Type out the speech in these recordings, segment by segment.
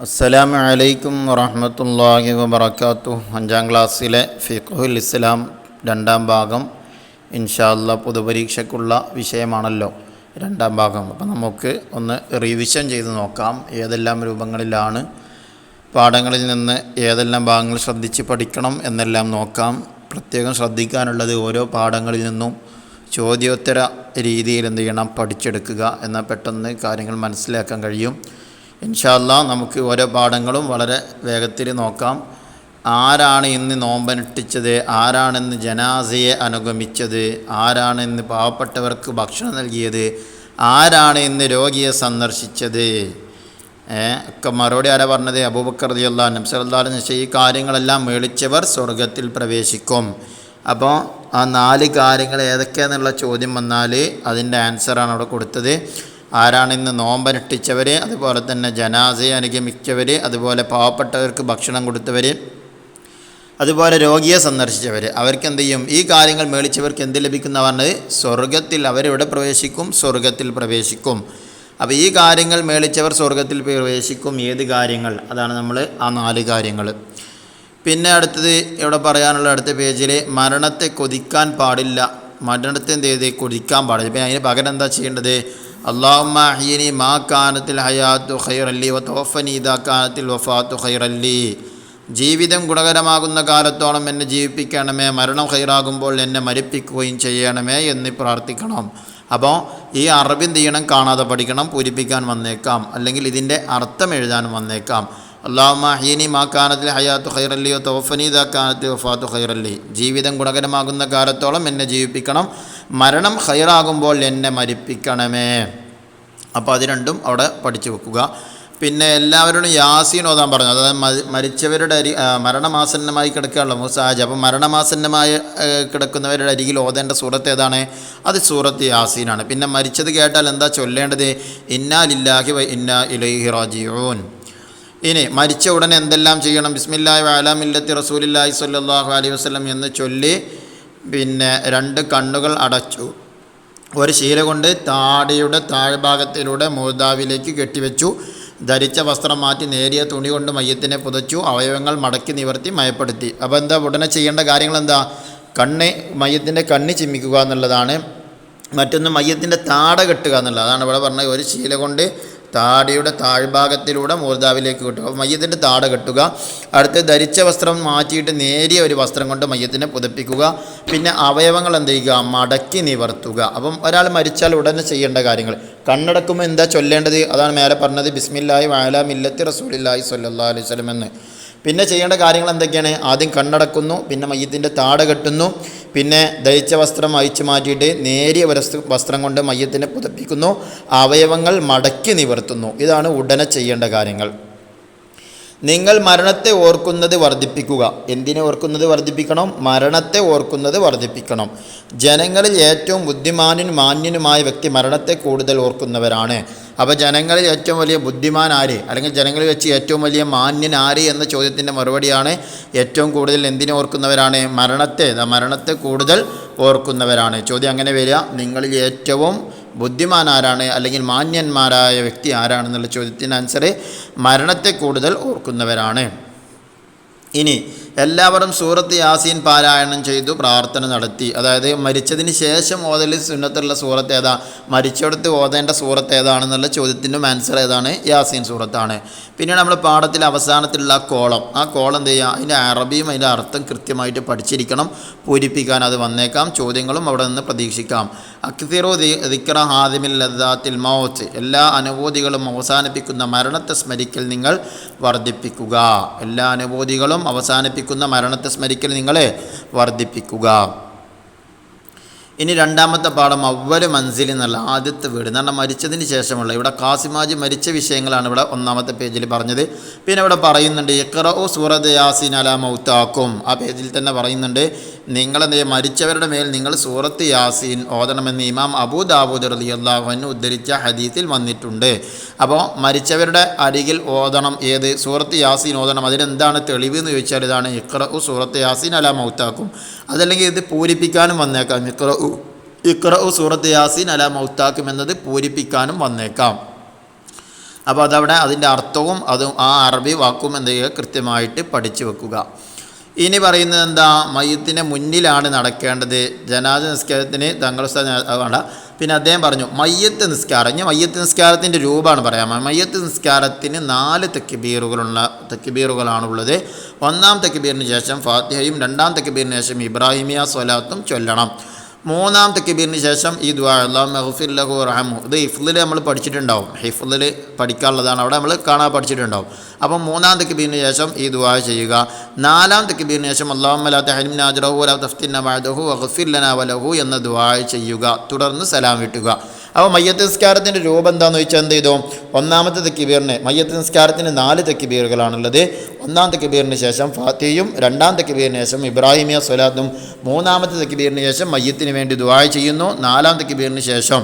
അസ്സലാമു അലൈക്കും വറഹ്മത്തുള്ളാഹി വബറകാതുഹു. 5ാം ക്ലാസ്സിലെ ഫിഖ്ഹുൽ ഇസ്ലാം 2ാം ഭാഗം ഇൻഷാ അല്ലാഹ് പൊതുപരീക്ഷയ്ക്കുള്ള വിഷയമാണല്ലോ 2ാം ഭാഗം. അപ്പോൾ നമുക്ക് ഒന്ന് റിവിഷൻ ചെയ്ത് നോക്കാം. ഏതെല്ലാം രൂപങ്ങളിലാണ് പാഠങ്ങളിൽ നിന്ന് ഏതെല്ലാം ഭാഗങ്ങൾ ശ്രദ്ധിച്ച് പഠിക്കണം എന്നെല്ലാം നോക്കാം. പ്രത്യേകം ശ്രദ്ധിക്കാനുള്ളത് ഓരോ പാഠങ്ങളിൽ നിന്നും ചോദ്യോത്തര രീതിയിൽ എന്ത് ചെയ്യണം, പഠിച്ചെടുക്കുക. എന്നാൽ പെട്ടെന്ന് കാര്യങ്ങൾ മനസ്സിലാക്കാൻ കഴിയും. ഇൻഷാ അല്ലാഹ് നമുക്ക് ഓരോ പാഠങ്ങളും വളരെ വേഗത്തിൽ നോക്കാം. ആരാണ് ഇന്ന് നോമ്പനുഷ്ഠിച്ചത്? ആരാണെന്ന് ജനാസയെ അനുഗമിച്ചത്? ആരാണ് ഇന്ന് പാവപ്പെട്ടവർക്ക് ഭക്ഷണം നൽകിയത്? ആരാണ് ഇന്ന് രോഗിയെ സന്ദർശിച്ചത്? ഒക്കെ മറുപടി ആരാ പറഞ്ഞത്? അബൂബക്കർ റളിയല്ലാഹു അൻഹു. നബി സല്ലല്ലാഹു അലൈഹി വസല്ലം ഈ കാര്യങ്ങളെല്ലാം മേളിച്ചവർ സ്വർഗത്തിൽ പ്രവേശിക്കും. അപ്പോൾ ആ 4 കാര്യങ്ങൾ ഏതൊക്കെയാണെന്നുള്ള ചോദ്യം വന്നാൽ അതിൻ്റെ ആൻസറാണ് അവിടെ കൊടുത്തത്. ആരാണ് ഇന്ന് നോമ്പനുഷ്ഠിച്ചവർ, അതുപോലെ തന്നെ ജനാസയെ അനുഗമിച്ചവർ, അതുപോലെ പാവപ്പെട്ടവർക്ക് ഭക്ഷണം കൊടുത്തവർ, അതുപോലെ രോഗിയെ സന്ദർശിച്ചവർ. അവർക്ക് എന്ത് ചെയ്യും? ഈ കാര്യങ്ങൾ മേളിച്ചവർക്ക് എന്ത് ലഭിക്കുന്ന പറഞ്ഞത്? സ്വർഗത്തിൽ അവരെവിടെ പ്രവേശിക്കും? സ്വർഗത്തിൽ പ്രവേശിക്കും. അപ്പോൾ ഈ കാര്യങ്ങൾ മേളിച്ചവർ സ്വർഗത്തിൽ പ്രവേശിക്കും. ഏത് കാര്യങ്ങൾ? അതാണ് നമ്മൾ ആ 4 കാര്യങ്ങൾ. പിന്നെ അടുത്തത് ഇവിടെ പറയാനുള്ള അടുത്ത പേജിൽ മരണത്തെ കൊതിക്കാൻ പാടില്ല. മരണത്തെ എന്ത് ചെയ്ത് കൊതിക്കാൻ പാടില്ല. പിന്നെ അതിന് പകരം എന്താ ചെയ്യേണ്ടത്? അല്ലാഹുമ്മ അഹ്യിനി മാ കാനത്തിൽ ഹയാത്തു ഖൈറല്ലി വതവഫനി ഇദാ കാനത്തിൽ വഫാത്തു ഖൈറല്ലി. ജീവിതം ഗുണകരമാകുന്ന കാലത്തോളം എന്നെ ജീവിപ്പിക്കണമേ, മരണം ഖൈറാകുമ്പോൾ എന്നെ മരിപ്പിക്കുകയും ചെയ്യണമേ എന്ന് പ്രാർത്ഥിക്കണം. അപ്പോൾ ഈ അറബി എന്ത് ചെയ്യണം? കാണാതെ പഠിക്കണം. പൂരിപ്പിക്കാൻ വന്നേക്കാം, അല്ലെങ്കിൽ ഇതിൻ്റെ അർത്ഥം എഴുതാനും വന്നേക്കാം. അല്ലാഹുമ്മ അഹ്യിനി മാ കാനത്തിൽ ഹയാത്തു ഖൈറല്ലി വതവഫനി ഇദാ കാനത്തിൽ വഫാത്തു ഖൈറല്ലി. ജീവിതം ഗുണകരമാകുന്ന കാലത്തോളം എന്നെ ജീവിപ്പിക്കണം, മരണം ഖൈറാകുമ്പോൾ എന്നെ മരിപ്പിക്കണമേ. അപ്പോൾ അത് രണ്ടും അവിടെ പഠിച്ചു വെക്കുക. പിന്നെ എല്ലാവരോടും യാസീൻ ഓതാൻ പറഞ്ഞു. അതായത് മരിച്ചവരുടെ മരണമാസന്നമായി കിടക്കുകയുള്ള മുസാജ്. അപ്പോൾ മരണമാസന്നമായി കിടക്കുന്നവരുടെ അരികിൽ ഓതേണ്ട സൂറത്ത് ഏതാണ്? അത് സൂറത്ത് യാസീനാണ്. പിന്നെ മരിച്ചത് കേട്ടാൽ എന്താ ചൊല്ലേണ്ടത്? ഇന്നാ ലില്ലാഹി വ ഇന്നാ ഇലൈഹി റാജിഊൻ. ഇനി മരിച്ച ഉടനെ എന്തെല്ലാം ചെയ്യണം? ബിസ്മില്ലാഹി വഅലാ മില്ലത്തി റസൂലില്ലാഹി സ്വല്ലല്ലാഹു അലൈഹി വസല്ലം എന്ന് ചൊല്ലി പിന്നെ 2 കണ്ണുകൾ അടച്ചു. ഒരു ശീല കൊണ്ട് താടിയുടെ താഴ്ഭാഗത്തിലൂടെ മൂർദാവിലേക്ക് കെട്ടിവെച്ചു. ധരിച്ച വസ്ത്രം മാറ്റി നേരിയ തുണി കൊണ്ട് മയ്യത്തിനെ പുതച്ചു. അവയവങ്ങൾ മടക്കി നിവർത്തി മയപ്പെടുത്തി. അപ്പോൾ എന്താ ഉടനെ ചെയ്യേണ്ട കാര്യങ്ങൾ? എന്താ? മയ്യത്തിൻ്റെ കണ്ണ് ചിമ്മിക്കുക എന്നുള്ളതാണ്. മറ്റൊന്ന് മയ്യത്തിൻ്റെ താട കെട്ടുക എന്നുള്ളത്. അതാണ് ഇവിടെ പറഞ്ഞത്. ഒരു ശീല കൊണ്ട് താടിയുടെ താഴ്ഭാഗത്തിലൂടെ മൂർദാവിലേക്ക് കെട്ടുക. അപ്പോൾ മയ്യത്തിൻ്റെ താട കെട്ടുക. അടുത്ത് ധരിച്ച വസ്ത്രം മാറ്റിയിട്ട് നേരിയ ഒരു വസ്ത്രം കൊണ്ട് മയ്യത്തിനെ പുതപ്പിക്കുക. പിന്നെ അവയവങ്ങൾ എന്ത് ചെയ്യുക? മടക്കി നിവർത്തുക. അപ്പം ഒരാൾ മരിച്ചാൽ ഉടനെ ചെയ്യേണ്ട കാര്യങ്ങൾ. കണ്ണടക്കുമ്പോൾ എന്താ ചൊല്ലേണ്ടത്? അതാണ് മേലെ പറഞ്ഞത്, ബിസ്മില്ലാഹി വഅലാ മില്ലത്തി റസൂലില്ലാഹി സ്വല്ലല്ലാഹു അലൈഹി വസല്ലം എന്ന്. പിന്നെ ചെയ്യേണ്ട കാര്യങ്ങൾ എന്തൊക്കെയാണ്? ആദ്യം കണ്ണടക്കുന്നു, പിന്നെ മയ്യത്തിൻ്റെ താട കെട്ടുന്നു, പിന്നെ ധരിച്ച വസ്ത്രം അഴിച്ചു മാറ്റിയിട്ട് നേരിയ വസ്ത്രം കൊണ്ട് മയ്യത്തിനെ പുതപ്പിക്കുന്നു, അവയവങ്ങൾ മടക്കി നിവർത്തുന്നു. ഇതാണ് ഉടനെ ചെയ്യേണ്ട കാര്യങ്ങൾ. നിങ്ങൾ മരണത്തെ ഓർക്കുന്നത് വർദ്ധിപ്പിക്കുക. എന്തിനെ ഓർക്കുന്നത് വർദ്ധിപ്പിക്കണം? മരണത്തെ ഓർക്കുന്നത് വർദ്ധിപ്പിക്കണം. ജനങ്ങളിൽ ഏറ്റവും ബുദ്ധിമാനും മാന്യനുമായ വ്യക്തി മരണത്തെ കൂടുതൽ ഓർക്കുന്നവരാണ്. അപ്പോൾ ജനങ്ങളിൽ ഏറ്റവും വലിയ ബുദ്ധിമാൻ ആര്, അല്ലെങ്കിൽ ജനങ്ങളിൽ വെച്ച് ഏറ്റവും വലിയ മാന്യൻ ആര് എന്ന ചോദ്യത്തിൻ്റെ മറുപടിയാണ് ഏറ്റവും കൂടുതൽ എന്തിനെ ഓർക്കുന്നവരാണ്? മരണത്തെ കൂടുതൽ ഓർക്കുന്നവരാണ്. ചോദ്യം അങ്ങനെ വരിക, നിങ്ങളിൽ ഏറ്റവും ബുദ്ധിമാൻ ആരാണ്, അല്ലെങ്കിൽ മാന്യന്മാരായ വ്യക്തി ആരാണെന്നുള്ള ചോദ്യത്തിന് ആൻസർ മരണത്തെ കൂടുതൽ ഓർക്കുന്നവരാണ്. ഇനി എല്ലാവരും സൂറത്ത് യാസീൻ പാരായണം ചെയ്തു പ്രാർത്ഥന നടത്തി. അതായത് മരിച്ചതിന് ശേഷം ഓതൽ സുന്നത്തുള്ള സൂറത്ത് ഏതാ? മരിച്ചെടുത്ത് ഓതേണ്ട സൂറത്ത് ഏതാണെന്നുള്ള ചോദ്യത്തിൻ്റെ ആൻസർ ഏതാണ്? യാസീൻ സൂറത്താണ്. പിന്നെ നമ്മൾ പാഠത്തിൽ അവസാനത്തിലുള്ള ആ കോളം എന്ത് ചെയ്യുക? അതിൻ്റെ അറബിയും അതിൻ്റെ അർത്ഥം കൃത്യമായിട്ട് പഠിച്ചിരിക്കണം. പൂരിപ്പിക്കാൻ അത് വന്നേക്കാം. ചോദ്യങ്ങളും അവിടെ നിന്ന് പ്രതീക്ഷിക്കാം. അക്തിറു ദിക്റ ഹാദിമിൽ ലദ്ദാത്തിൽ മൗത്ത്. എല്ലാ അനുഭൂതികളും അവസാനിപ്പിക്കുന്ന മരണത്തെ സ്മരിക്കൽ നിങ്ങൾ വർദ്ധിപ്പിക്കുക. എല്ലാ അനുഭൂതികളും അവസാനിപ്പിക്കുന്ന മരണത്തെ സ്മരിക്കൽ നിങ്ങൾ വർദ്ധിപ്പിക്കുക. ഇനി 2ാമത്തെ പാഠം അവ്വല് മൻസിൽ എന്നുള്ള ആദ്യത്തെ വീട് എന്ന് പറഞ്ഞാൽ മരിച്ചതിന് ശേഷമുള്ള. ഇവിടെ കാസിമാജ് മരിച്ച വിഷയങ്ങളാണ് ഇവിടെ 1ാമത്തെ പേജിൽ പറഞ്ഞത്. പിന്നെ ഇവിടെ പറയുന്നുണ്ട് ഇഖ്റഉ സൂറത്ത് യാസീൻ അലാ മൗതാക്കും. ആ പേജിൽ തന്നെ പറയുന്നുണ്ട് നിങ്ങളെന്ത് മരിച്ചവരുടെ മേൽ നിങ്ങൾ സൂറത്ത് യാസീൻ ഓതണമെന്ന് ഇമാം അബൂ ദാവൂദ് റളിയല്ലാഹു അൻഹു ഉദ്ധരിച്ച ഹദീസിൽ വന്നിട്ടുണ്ട്. അപ്പോൾ മരിച്ചവരുടെ അരികിൽ ഓതണം. ഏത്? സൂറത്ത് യാസീൻ ഓതണം. അതിനെന്താണ് തെളിവ് എന്ന് ചോദിച്ചാൽ ഇതാണ്, ഇഖ്റഉ സൂറത്ത് യാസീൻ അലാ മൗതാക്കും. അതല്ലെങ്കിൽ ഇത് പൂരിപ്പിക്കാനും വന്നേക്കാം. ഇഖ്റഉ സൂറത്ത് യാസീൻ അലാ മൗതാക്കും എന്നത് പൂരിപ്പിക്കാനും വന്നേക്കാം. അപ്പോൾ അതവിടെ അതിൻ്റെ അർത്ഥവും അതും ആ അറബി വാക്കും എന്ത് ചെയ്യുക, കൃത്യമായിട്ട് പഠിച്ചു വെക്കുക. ഇനി പറയുന്നത് എന്താ, മയ്യത്തിൻ്റെ മുന്നിലാണ് നടക്കേണ്ടത്. ജനാസ നിസ്കാരത്തിന് തങ്ങൾ വേണ്ട. പിന്നെ അദ്ദേഹം പറഞ്ഞു മയ്യത്ത് നിസ്കാരം. ഇനി മയ്യത്ത് നിസ്കാരത്തിൻ്റെ രൂപമാണ് പറയാം. മയ്യത്ത് നിസ്കാരത്തിന് 4 തക്ബീറുകളാണുള്ളത്. 1-ാം തക്ബീറിന് ശേഷം ഫാത്തിഹയും 2-ാം തക്ബീറിന് ശേഷം ഇബ്രാഹിമിയ സ്വലാത്തും ചൊല്ലണം. 3-ാം തക്ബീറിന് ശേഷം ഈ ദുആ അല്ലാഹുമ്മ ഗ്ഫിർ ലഹു വർഹംഹു. ഇത് ഹിഫ്ളിൽ നമ്മൾ പഠിച്ചിട്ടുണ്ടാവും. ഹിഫ്ളിൽ പഠിക്കാനുള്ളതാണ്, അവിടെ നമ്മൾ കാണാൻ പഠിച്ചിട്ടുണ്ടാവും. അപ്പം 3-ാം തക്ബീറിന് ശേഷം ഈ ദുആ ചെയ്യുക. 4-ാം തക്ബീറിന് ശേഷം അല്ലാഹുമ്മ ലാ തഹ്രിംനാ അജ്റഹു വലാ തഫ്തിന്നാ ബഅദഹു വഗ്ഫിർ ലനാ വലഹു എന്ന ദുആ ചെയ്യുക. തുടർന്ന് സലാം വീട്ടുക. അപ്പോൾ മയ്യത്ത് നിസ്കാരത്തിൻ്റെ രൂപം എന്താണെന്ന് ചോദിച്ചാൽ എന്ത് ചെയ്തു, 1-ാമത്തെ തക്ബീറിന് മയ്യത്ത് നിസ്കാരത്തിന് 4 തക്ബീറുകളാണുള്ളത്. 1-ാം തക്ബീറിന് ശേഷം ഫാത്തിഹയും 2-ാം തക്ബീറിന് ശേഷം ഇബ്രാഹിമിയ സ്വലാത്തും 3-ാമത്തെ തക്ബീറിന് ശേഷം മയ്യത്തിന് വേണ്ടി ദുആ ചെയ്യുന്നു. 4-ാം തക്ബീറിന് ശേഷം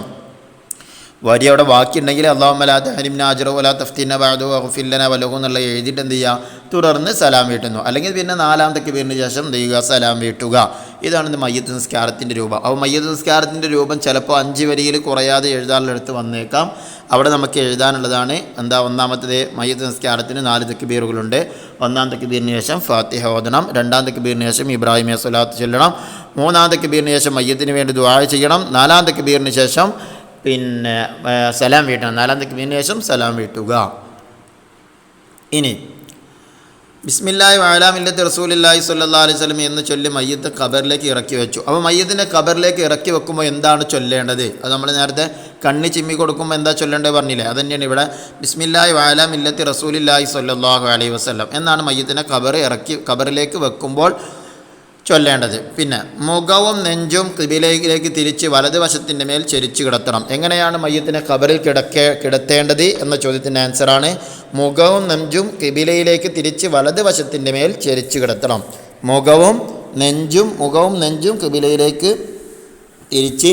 വരി അവിടെ ബാക്കിയുണ്ടെങ്കിൽ അല്ലാഹുമ്മ ലാ തഹ്രിംനാ അജ്റഹു വലാ തഫ്തിന്നാ ബഅദഹു വഗ്ഫിർ ലനാ വലഹു എന്നുള്ള എഴുതിയിട്ട് എന്ത് ചെയ്യുക, തുടർന്ന് സലാം വീട്ടുന്നു. അല്ലെങ്കിൽ പിന്നെ 4-ാം തക്ബീറിന് ശേഷം എന്ത് ചെയ്യുക, സലാം വീട്ടുക. ഇതാണ് മയ്യത്ത് നിസ്കാരത്തിൻ്റെ രൂപം. അപ്പോൾ മയ്യത്ത് നിസ്കാരത്തിൻ്റെ രൂപം ചിലപ്പോൾ 5 വരിയിൽ കുറയാതെ എഴുതാനുള്ളടുത്ത് വന്നേക്കാം. അവിടെ നമുക്ക് എഴുതാനുള്ളതാണ് എന്താ, 1-ാമത്തേത് മയ്യത്ത് നിസ്കാരത്തിന് 4 തക്ബീറുകളുണ്ട്. 1-ാം തക്ബീറിന് ശേഷം ഫാത്തിഹ ഓതണം. 2-ാം തക്ബീറിന് ശേഷം ഇബ്രാഹിമിയ സ്വലാത്ത് ചൊല്ലണം. 3-ാം തക്ബീറിന് ശേഷം മയ്യത്തിന് വേണ്ടി ദുആ ചെയ്യണം. 4-ാം തക്ബീറിന് ശേഷം പിന്നെ സലാം വീട്ടണം. 4-ാം തക്ബീറിന് ശേഷം സലാം വീട്ടുക. ഇനി ബിസ്മില്ലാഹി വഅലാ മില്ലത്തി റസൂലില്ലാഹി സ്വല്ലല്ലാഹു അലൈഹി വസല്ലം എന്ന് ചൊല്ലി മയ്യത്ത് ഖബറിലേക്ക് ഇറക്കി വെച്ചു. അപ്പോൾ മയ്യത്തിൻ്റെ ഖബറിലേക്ക് ഇറക്കി വെക്കുമ്പോൾ എന്താണ് ചൊല്ലേണ്ടത്, അത് നമ്മൾ നേരത്തെ കണ്ണി ചിമ്മി കൊടുക്കുമ്പോൾ എന്താ ചൊല്ലേണ്ടത് പറഞ്ഞില്ലേ, അത് തന്നെയാണ് ഇവിടെ. ബിസ്മില്ലാഹി വഅലാ മില്ലത്തി റസൂലില്ലാഹി സ്വല്ലല്ലാഹു അലൈഹി വസല്ലം എന്നാണ് മയ്യത്തിനെ ഖബറിലേക്ക് വെക്കുമ്പോൾ ചൊല്ലേണ്ടത്. പിന്നെ മുഖവും നെഞ്ചും ഖിബിലയിലേക്ക് തിരിച്ച് വലതുവശത്തിൻ്റെ മേൽ ചെരിച്ച് കിടത്തണം. എങ്ങനെയാണ് മയ്യത്തിനെ ഖബറിൽ കിടത്തേണ്ടത് എന്ന ചോദ്യത്തിൻ്റെ ആൻസറാണ് മുഖവും നെഞ്ചും ഖിബിലയിലേക്ക് തിരിച്ച് വലതുവശത്തിൻ്റെ മേൽ ചെരിച്ച് കിടത്തണം. മുഖവും നെഞ്ചും ഖിബിലയിലേക്ക് തിരിച്ച്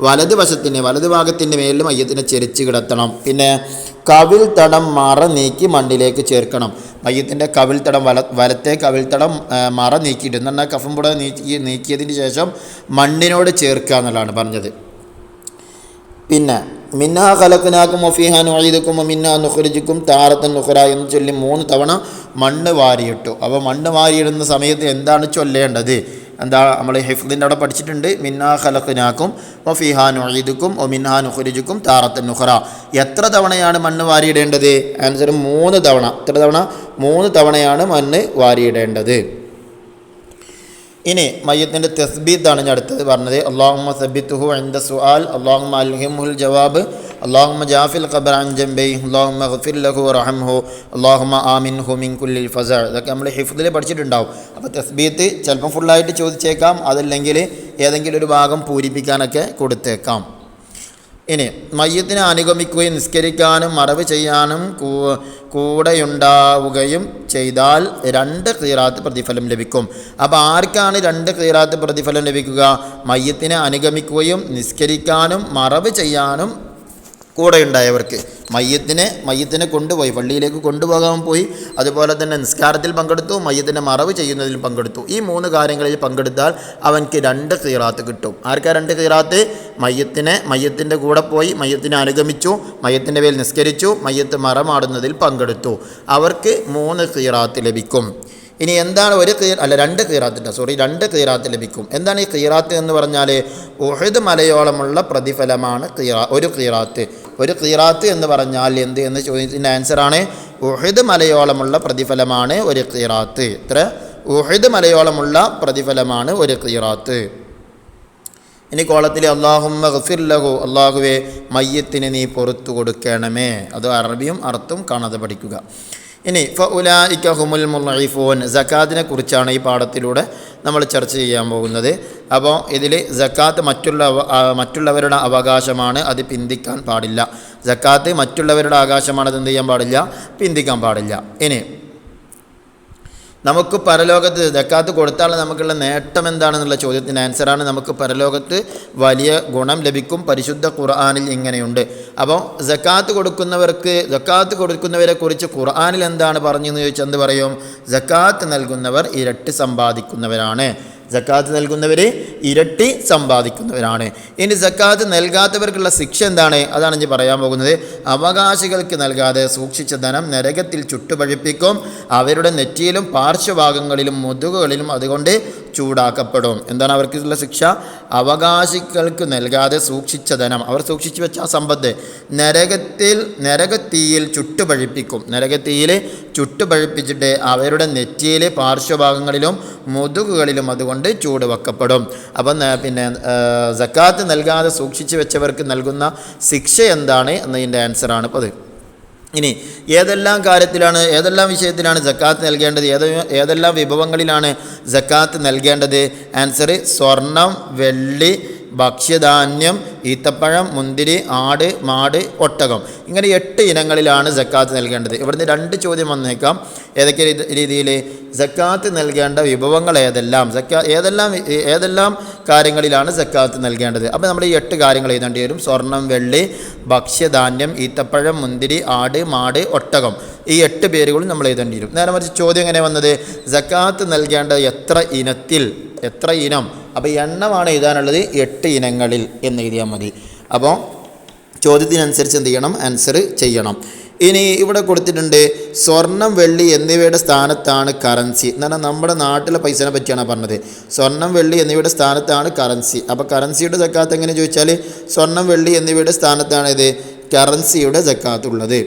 വലതുഭാഗത്തിൻ്റെ മേലിൽ മയ്യത്തിനെ ചെരിച്ച് കിടത്തണം. പിന്നെ കവിൾ തടം മറ നീക്കി മണ്ണിലേക്ക് ചേർക്കണം. മയ്യത്തിൻ്റെ കവിൾ തടം വലത്തെ കവിൾ തടം മറ നീക്കിയിട്ട് എന്ന് പറഞ്ഞാൽ കഫം പുട നീക്കിയതിന് ശേഷം മണ്ണിനോട് ചേർക്കുക എന്നുള്ളതാണ് പറഞ്ഞത്. പിന്നെ മിന്നാ ഖലഖ്നാകും വഫീഹാ നുഈദുകും വമിന്നാ നുഖ്രിജുകും താറത്തൻ ഉഖ്റാ എന്ന് ചൊല്ലി 3 തവണ മണ്ണ് വാരിയിട്ടു. അപ്പോൾ മണ്ണ് വാരിയിടുന്ന സമയത്ത് എന്താണ് ചൊല്ലേണ്ടത്, എന്താ നമ്മൾ ഹിഫ്ദിൻ്റെ അവിടെ പഠിച്ചിട്ടുണ്ട്. മിന്നാ ഖലഖ്നാകും വഫീഹാ നുഈദുകും വമിന്നാ നുഖ്രിജുകും താറത്തൻ ഉഖ്റാ. എത്ര തവണയാണ് മണ്ണ് വാരിയിടേണ്ടത്? ആൻസർ 3 തവണ. എത്ര തവണ? 3 തവണയാണ് മണ്ണ് വാരിയിടേണ്ടത്. ഇനി മയ്യത്തിൻ്റെ തസ്ബീത്താണ് ഞാൻ അടുത്തത് പറഞ്ഞത്. അല്ലാഹുമ്മ സബ്ബിത്ഹു ഇൻദ സുആൽ, അല്ലാഹുമ്മ അൽഹിംഹുൽ ജവാബ്, അല്ലാഹുമ്മ ജാഫിൽ ഖബർ അൻ ജംബൈ, അല്ലാഹുമ്മ ഗ്ഫിർ ലഹു വർഹംഹു, അല്ലാഹുമ്മ ആമിൻഹു മിൻ കുല്ലിൽ ഫസഅ. ഇതൊക്കെ നമ്മൾ ഹിഫ്ദിൽ പഠിച്ചിട്ടുണ്ടാവും. അപ്പോൾ തസ്ബീത്ത് ചിലപ്പം ഫുള്ളായിട്ട് ചോദിച്ചേക്കാം, അതല്ലെങ്കിൽ ഏതെങ്കിലും ഒരു ഭാഗം പൂരിപ്പിക്കാനൊക്കെ കൊടുത്തേക്കാം. ഇനി മയ്യത്തിനെ അനുഗമിക്കുകയും നിസ്കരിക്കാനും മറവ് ചെയ്യാനും കൂടെയുണ്ടാവുകയും ചെയ്താൽ 2 ഖീറാത്ത് പ്രതിഫലം ലഭിക്കും. അപ്പോൾ ആർക്കാണ് 2 ഖീറാത്ത് പ്രതിഫലം ലഭിക്കുക? മയ്യത്തിനെ അനുഗമിക്കുകയും നിസ്കരിക്കാനും മറവ് ചെയ്യാനും കൂടെയുണ്ടായവർക്ക്. മയ്യത്തിനെ കൊണ്ടുപോയി പള്ളിയിലേക്ക് കൊണ്ടുപോകാൻ പോയി, അതുപോലെ തന്നെ നിസ്കാരത്തിൽ പങ്കെടുത്തു, മയ്യത്തിനെ മറവ് ചെയ്യുന്നതിൽ പങ്കെടുത്തു. ഈ 3 കാര്യങ്ങളിൽ പങ്കെടുത്താൽ അവൻക്ക് 2 ഖീറാത്ത് കിട്ടും. ആർക്കാ 2 ഖീറാത്ത്? മയ്യത്തിൻ്റെ കൂടെ പോയി, മയ്യത്തിനെ അനുഗമിച്ചു, മയ്യത്തിൻ്റെ പേരിൽ നിസ്കരിച്ചു, മയ്യത്ത് മറമാടുന്നതിൽ പങ്കെടുത്തു, അവർക്ക് 3 ഖീറാത്ത് ലഭിക്കും. ഇനി എന്താണ് 2 ഖീറാത്ത് ലഭിക്കും. എന്താണ് ഈ ഖീറാത്ത് എന്ന് പറഞ്ഞാൽ? ഉഹദ് മലയോളമുള്ള പ്രതിഫലമാണ് ഒരു ഖീറാത്ത്. ഒരു ഖീറാത്ത് എന്ന് പറഞ്ഞാൽ എന്ത് എന്ന് ചോദ്യത്തിൻ്റെ ആൻസറാണ് ഉഹദ് മലയോളമുള്ള പ്രതിഫലമാണ് ഒരു ഖീറാത്ത്. ഉഹദ് മലയോളമുള്ള പ്രതിഫലമാണ് ഒരു ഖീറാത്ത്. ഇനി കോളത്തിൽ അല്ലാഹുമ്മ ഗ്ഫിർ ലഹു, അല്ലാഹുവേ മയ്യത്തിന് നീ പുറത്തു കൊടുക്കണമേ. അത് അറബിയും അർത്ഥവും കാണാതെ പഠിക്കുക. ഇനി ഫഉലായിക ഹുമുൽ മുളഇഫൂൻ, സക്കാത്തിനെ കുറിച്ചാണ് ഈ പാഠത്തിലൂടെ നമ്മൾ ചർച്ച ചെയ്യാൻ പോകുന്നത്. അപ്പോൾ ഇതിൽ സക്കാത്ത് മറ്റുള്ളവരുടെ അവകാശമാണ്, അത് പിന്തിക്കാൻ പാടില്ല. സക്കാത്ത് മറ്റുള്ളവരുടെ അവകാശമാണ്, അത് എന്ത് ചെയ്യാൻ പാടില്ല? പിന്തിക്കാൻ പാടില്ല. ഇനി നമുക്ക് പരലോകത്ത് സക്കാത്ത് കൊടുത്താൽ നമുക്കുള്ള നേട്ടം എന്താണെന്നുള്ള ചോദ്യത്തിന് ആൻസറാണ് നമുക്ക് പരലോകത്ത് വലിയ ഗുണം ലഭിക്കും. പരിശുദ്ധ ഖുർആനിൽ ഇങ്ങനെയുണ്ട്. അപ്പോൾ സക്കാത്ത് കൊടുക്കുന്നവരെ കുറിച്ച് ഖുർആനിൽ എന്താണ് പറഞ്ഞതെന്ന് ചോദിച്ചാൽ എന്ത് പറയും? സക്കാത്ത് നൽകുന്നവർ ഇരട്ടി സമ്പാദിക്കുന്നവരാണ്. സക്കാത്ത് നൽകുന്നവർ ഇരട്ടി സമ്പാദിക്കുന്നവരാണ്. ഇനി സക്കാത്ത് നൽകാത്തവർക്കുള്ള ശിക്ഷ എന്താണ്? അതാണ് ഇനി പറയാൻ പോകുന്നത്. അവകാശികൾക്ക് നൽകാതെ സൂക്ഷിച്ച ധനം നരകത്തിൽ ചുട്ടുപഴിപ്പിക്കും. അവരുടെ നെറ്റിയിലും പാർശ്വഭാഗങ്ങളിലും മുതുകുകളിലും അതുകൊണ്ട് ചൂടാക്കപ്പെടും. എന്താണ് അവർക്കുള്ള ശിക്ഷ? അവകാശികൾക്ക് നൽകാതെ സൂക്ഷിച്ച ധനം, അവർ സൂക്ഷിച്ചു വെച്ച ആ സമ്പത്ത് നരകത്തീയിൽ ചുട്ടുപഴിപ്പിക്കും. നരകത്തീയിൽ ചുട്ടുപഴിപ്പിച്ചിട്ട് അവരുടെ നെറ്റിയിലെ പാർശ്വഭാഗങ്ങളിലും മുതുകുകളിലും അതുകൊണ്ട് ചൂട് വെക്കപ്പെടും. അപ്പം സക്കാത്ത് നൽകാതെ സൂക്ഷിച്ചു വെച്ചവർക്ക് നൽകുന്ന ശിക്ഷ എന്താണ് എന്നതിൻ്റെ ആൻസറാണ് ഇപ്പോൾ അത്. ഇനി ഏതെല്ലാം വിഷയത്തിലാണ് സക്കാത്ത് നൽകേണ്ടത്, ഏതെല്ലാം വിഭവങ്ങളിലാണ് സക്കാത്ത് നൽകേണ്ടത്? ആൻസർ സ്വർണം, വെള്ളി, ഭക്ഷ്യധാന്യം, ഈത്തപ്പഴം, മുന്തിരി, ആട്, മാട്, ഒട്ടകം. ഇങ്ങനെ 8 ഇനങ്ങളിലാണ് സക്കാത്ത് നൽകേണ്ടത്. ഇവിടുന്ന് 2 ചോദ്യം വന്നേക്കാം. ഏതൊക്കെ രീതിയിൽ സക്കാത്ത് നൽകേണ്ട വിഭവങ്ങൾ ഏതെല്ലാം കാര്യങ്ങളിലാണ് സക്കാത്ത് നൽകേണ്ടത്? അപ്പോൾ നമ്മൾ ഈ 8 കാര്യങ്ങൾ എഴുതേണ്ടി വരും. സ്വർണം, വെള്ളി, ഭക്ഷ്യധാന്യം, ഈത്തപ്പഴം, മുന്തിരി, ആട്, മാട്, ഒട്ടകം. ഈ 8 പേരുകളും നമ്മൾ എഴുതേണ്ടി വരും. നേരെ മറിച്ച് ചോദ്യം എങ്ങനെ വന്നത്? സക്കാത്ത് നൽകേണ്ട എത്ര ഇനം? അപ്പോൾ എണ്ണമാണ് എഴുതാനുള്ളത്. 8 ഇനങ്ങളിൽ എന്ന് എഴുതിയാൽ മതി. അപ്പോൾ ചോദ്യത്തിനനുസരിച്ച് എന്ത് ചെയ്യണം? ആൻസർ ചെയ്യണം. ഇനി ഇവിടെ കൊടുത്തിട്ടുണ്ട് സ്വർണം, വെള്ളി എന്നിവയുടെ സ്ഥാനത്താണ് കറൻസി. എന്ന് പറഞ്ഞാൽ നമ്മുടെ നാട്ടിലെ പൈസനെ പറ്റിയാണ് പറഞ്ഞത്. സ്വർണം, വെള്ളി എന്നിവയുടെ സ്ഥാനത്താണ് കറൻസി. അപ്പോൾ കറൻസിയുടെ സക്കാത്ത് എങ്ങനെ ചോദിച്ചാൽ സ്വർണം, വെള്ളി എന്നിവയുടെ സ്ഥാനത്താണ് ഇത് കറൻസിയുടെ സക്കാത്ത് ഉള്ളത്.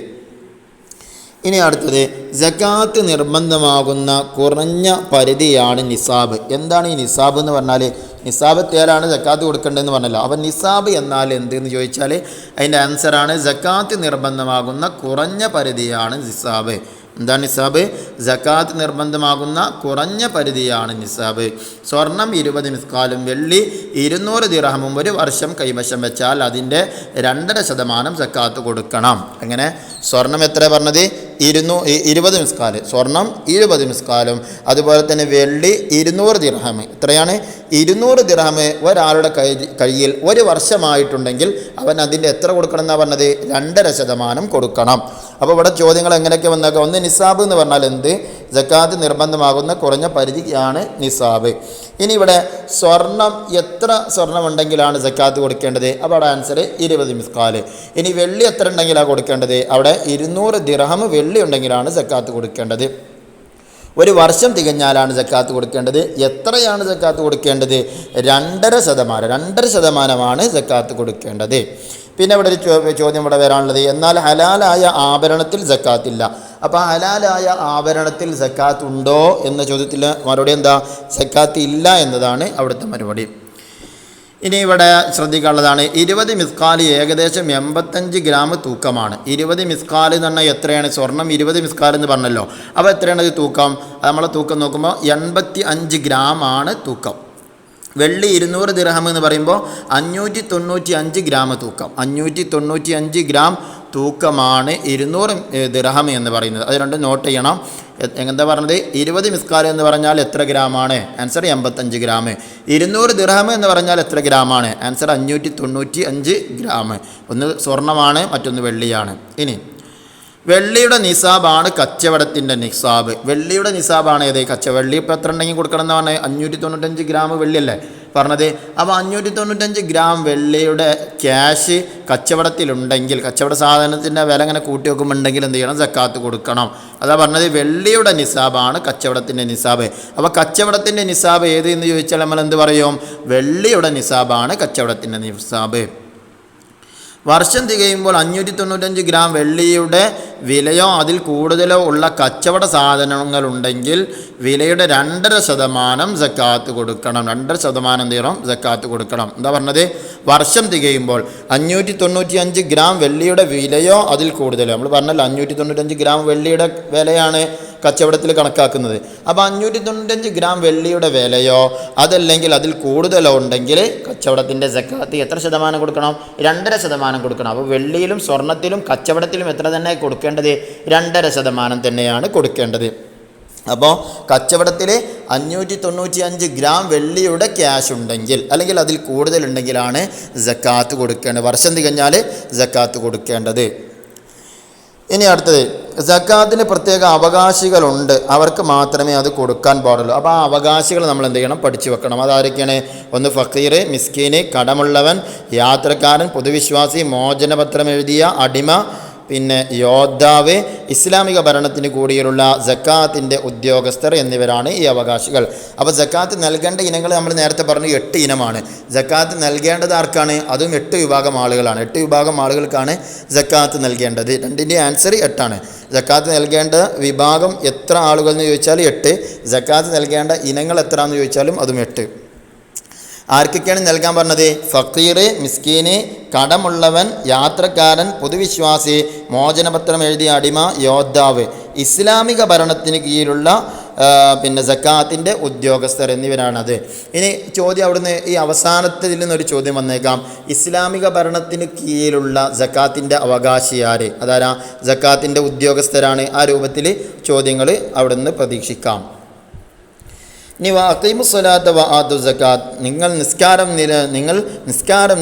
ഇനി അടുത്തത് സക്കാത്ത് നിർബന്ധമാകുന്ന കുറഞ്ഞ പരിധിയാണ് നിസാബ്. എന്താണ് ഈ നിസാബ് എന്ന് പറഞ്ഞാൽ? നിസാബ് എത്തിയാലാണ് സക്കാത്ത് കൊടുക്കേണ്ടതെന്ന് പറഞ്ഞല്ലോ. അപ്പം നിസാബ് എന്നാൽ എന്തെന്ന് ചോദിച്ചാൽ അതിൻ്റെ ആൻസറാണ് സക്കാത്ത് നിർബന്ധമാകുന്ന കുറഞ്ഞ പരിധിയാണ് നിസാബ്. എന്താണ് നിസാബ്? സക്കാത്ത് നിർബന്ധമാകുന്ന കുറഞ്ഞ പരിധിയാണ് നിസാബ്. സ്വർണം 20 മിസ്കാലും വെള്ളി 200 ദിർഹമും 1 വർഷം കൈവശം വെച്ചാൽ അതിൻ്റെ 2.5% സക്കാത്ത് കൊടുക്കണം. അങ്ങനെ സ്വർണം എത്ര പറഞ്ഞത്? 20 മിസ്കാല്. സ്വർണം 20 മിസ്കാലും അതുപോലെ തന്നെ വെള്ളി 200 ദിർഹം. എത്രയാണ്? 200 ദിർഹം ഒരാളുടെ കയ്യിൽ 1 വർഷമായിട്ടുണ്ടെങ്കിൽ അവൻ അതിൻ്റെ എത്ര കൊടുക്കണം എന്നാണ് പറഞ്ഞത്? 2.5% കൊടുക്കണം. അപ്പോൾ ഇവിടെ ചോദ്യങ്ങൾ എങ്ങനെയൊക്കെ വന്നേക്കാം? ഒന്ന് നിസാബ് എന്ന് പറഞ്ഞാൽ എന്ത്? സക്കാത്ത് നിർബന്ധമാകുന്ന കുറഞ്ഞ പരിധിയാണ് നിസാബ്. ഇനി ഇവിടെ സ്വർണം എത്ര സ്വർണം ഉണ്ടെങ്കിലാണ് സക്കാത്ത് കൊടുക്കേണ്ടത്? അപ്പോൾ അവിടെ ആൻസർ 20 മിസ്കാല്. ഇനി വെള്ളി എത്ര ഉണ്ടെങ്കിലാണ് കൊടുക്കേണ്ടത്? അവിടെ 200 ദിർഹം വെള്ളി ഉണ്ടെങ്കിലാണ് സക്കാത്ത് കൊടുക്കേണ്ടത്. 1 വർഷം തികഞ്ഞാലാണ് സക്കാത്ത് കൊടുക്കേണ്ടത്. എത്രയാണ് സക്കാത്ത് കൊടുക്കേണ്ടത്? 2.5%. സക്കാത്ത് കൊടുക്കേണ്ടത്. പിന്നെ ഇവിടെ ഒരു ചോദ്യം ഇവിടെ വരാനുള്ളത്, എന്നാൽ ഹലാലായ ആഭരണത്തിൽ സക്കാത്തില്ല. അപ്പോൾ ഹലാലായ ആഭരണത്തിൽ സക്കാത്ത് ഉണ്ടോ എന്ന ചോദ്യത്തിൽ മറുപടി എന്താ? സക്കാത്ത് ഇല്ല എന്നതാണ് അവിടുത്തെ മറുപടി. ഇനി ഇവിടെ ശ്രദ്ധിക്കാനുള്ളതാണ് 20 മിസ്കാൽ ഏകദേശം 85 ഗ്രാം തൂക്കമാണ്. 20 മിസ്കാൽ എന്ന് പറഞ്ഞാൽ എത്രയാണ്? സ്വർണം 20 മിസ്കാൽ എന്ന് പറഞ്ഞല്ലോ. അപ്പോൾ എത്രയാണ് ഇത് തൂക്കം? നമ്മളെ തൂക്കം നോക്കുമ്പോൾ 85 ഗ്രാം ആണ് തൂക്കം. വെള്ളി 200 ദിർഹം എന്ന് പറയുമ്പോൾ 595 ഗ്രാം തൂക്കം. 595 ഗ്രാം തൂക്കമാണ് 200 ദിർഹം എന്ന് പറയുന്നത്. അത് രണ്ടും നോട്ട് ചെയ്യണം. എന്താ പറഞ്ഞത്? 20 മിസ്കാൽ എന്ന് പറഞ്ഞാൽ എത്ര ഗ്രാമാണ്? Answer 85 gram. 200 ദിർഹം എന്ന് പറഞ്ഞാൽ എത്ര ഗ്രാമാണ്? Answer 595 gram. ഒന്ന് സ്വർണ്ണമാണ്, മറ്റൊന്ന് വെള്ളിയാണ്. ഇനി വെള്ളിയുടെ നിസാബാണ് കച്ചവടത്തിൻ്റെ നിസാബ്. വെള്ളിയുടെ നിസാബാണ് ഏത്? വെള്ളി ഇപ്പോൾ എത്ര ഉണ്ടെങ്കിൽ കൊടുക്കണം എന്ന് പറഞ്ഞാൽ 595 ഗ്രാം വെള്ളിയല്ലേ പറഞ്ഞത്. അപ്പോൾ 595 ഗ്രാം വെള്ളിയുടെ ക്യാഷ് കച്ചവടത്തിലുണ്ടെങ്കിൽ, കച്ചവട സാധനത്തിൻ്റെ വില ഇങ്ങനെ കൂട്ടി വെക്കുമ്പോണ്ടെങ്കിൽ എന്ത് ചെയ്യണം? സക്കാത്ത് കൊടുക്കണം. അതാ പറഞ്ഞത് വെള്ളിയുടെ നിസാബാണ് കച്ചവടത്തിൻ്റെ നിസാബ്. അപ്പോൾ കച്ചവടത്തിൻ്റെ നിസാബ് ഏത് എന്ന് ചോദിച്ചാൽ നമ്മൾ എന്ത് പറയും? വെള്ളിയുടെ നിസാബാണ് കച്ചവടത്തിൻ്റെ നിസാബ്. വർഷം തികയുമ്പോൾ 595 ഗ്രാം വെള്ളിയുടെ വിലയോ അതിൽ കൂടുതലോ ഉള്ള കച്ചവട സാധനങ്ങളുണ്ടെങ്കിൽ വിലയുടെ 2.5% സക്കാത്ത് കൊടുക്കണം. 2.5% എന്ത് ചെയ്യണം? സക്കാത്ത് കൊടുക്കണം. എന്താ പറഞ്ഞത്? വർഷം തികയുമ്പോൾ 595 ഗ്രാം വെള്ളിയുടെ വിലയോ അതിൽ കൂടുതലോ. നമ്മൾ പറഞ്ഞല്ലോ 595 ഗ്രാം വെള്ളിയുടെ വിലയാണ് കച്ചവടത്തിൽ കണക്കാക്കുന്നത്. അപ്പോൾ 595 ഗ്രാം വെള്ളിയുടെ വിലയോ അതല്ലെങ്കിൽ അതിൽ കൂടുതലോ ഉണ്ടെങ്കിൽ കച്ചവടത്തിൻ്റെ സക്കാത്ത് എത്ര ശതമാനം കൊടുക്കണം? 2.5% കൊടുക്കണം. അപ്പോൾ വെള്ളിയിലും സ്വർണത്തിലും കച്ചവടത്തിലും എത്ര തന്നെ കൊടുക്കേണ്ടത്? 2.5% തന്നെയാണ് കൊടുക്കേണ്ടത്. അപ്പോൾ കച്ചവടത്തിൽ 595 ഗ്രാം വെള്ളിയുടെ ക്യാഷ് ഉണ്ടെങ്കിൽ അല്ലെങ്കിൽ അതിൽ കൂടുതലുണ്ടെങ്കിലാണ് സക്കാത്ത് കൊടുക്കേണ്ടത്. വർഷം തികഞ്ഞാൽ സക്കാത്ത് കൊടുക്കേണ്ടത്. ഇനി അടുത്തത്, സക്കാത്തിന് പ്രത്യേക അവകാശികളുണ്ട്, അവർക്ക് മാത്രമേ അത് കൊടുക്കാൻ പാടുള്ളൂ. അപ്പോൾ ആ അവകാശികൾ നമ്മൾ എന്ത് ചെയ്യണം? പഠിച്ചു വെക്കണം. അതാരൊക്കെയാണ്? ഒന്ന് ഫക്കീർ, മിസ്കീന്, കടമുള്ളവൻ, യാത്രക്കാരൻ, പൊതുവിശ്വാസി, മോചനപത്രം എഴുതിയ അടിമ, പിന്നെ യോദ്ധാവ്, ഇസ്ലാമിക ഭരണത്തിന് കൂടിയുള്ള സക്കാത്തിൻ്റെ ഉദ്യോഗസ്ഥർ എന്നിവരാണ് ഈ അവകാശികൾ. അപ്പോൾ സക്കാത്ത് നൽകേണ്ട ഇനങ്ങൾ നമ്മൾ നേരത്തെ പറഞ്ഞു 8 ഇനമാണ്. സക്കാത്ത് നൽകേണ്ടത് ആർക്കാണ്? അതും 8 വിഭാഗം ആളുകളാണ്. 8 വിഭാഗം ആളുകൾക്കാണ് സക്കാത്ത് നൽകേണ്ടത്. രണ്ടിൻ്റെ ആൻസർ 8 ആണ്. സക്കാത്ത് നൽകേണ്ട വിഭാഗം എത്ര ആളുകൾ എന്ന് ചോദിച്ചാൽ 8. സക്കാത്ത് നൽകേണ്ട ഇനങ്ങൾ എത്ര എന്ന് ചോദിച്ചാലും അതും 8. ആർക്കൊക്കെയാണ് നൽകാൻ പറഞ്ഞത്? ഫക്കീർ, മിസ്കീന്, കടമുള്ളവൻ, യാത്രക്കാരൻ, പൊതുവിശ്വാസി, മോചനപത്രം എഴുതിയ അടിമ, യോദ്ധാവ്, ഇസ്ലാമിക ഭരണത്തിന് കീഴിലുള്ള പിന്നെ സക്കാത്തിൻ്റെ ഉദ്യോഗസ്ഥർ എന്നിവരാണത്. ഇനി ചോദ്യം അവിടുന്ന് ഈ അവസാനത്തിൽ നിന്നൊരു ചോദ്യം വന്നേക്കാം. ഇസ്ലാമിക ഭരണത്തിന് കീഴിലുള്ള സക്കാത്തിൻ്റെ അവകാശി ആര്? അതാരാ? സക്കാത്തിൻ്റെ ഉദ്യോഗസ്ഥരാണ്. ആ രൂപത്തിൽ ചോദ്യങ്ങൾ അവിടുന്ന് പ്രതീക്ഷിക്കാം. ഇനി വഅഖീമുസ്സലാത്ത വആതു സക്കാത്ത്, നിങ്ങൾ നിസ്കാരം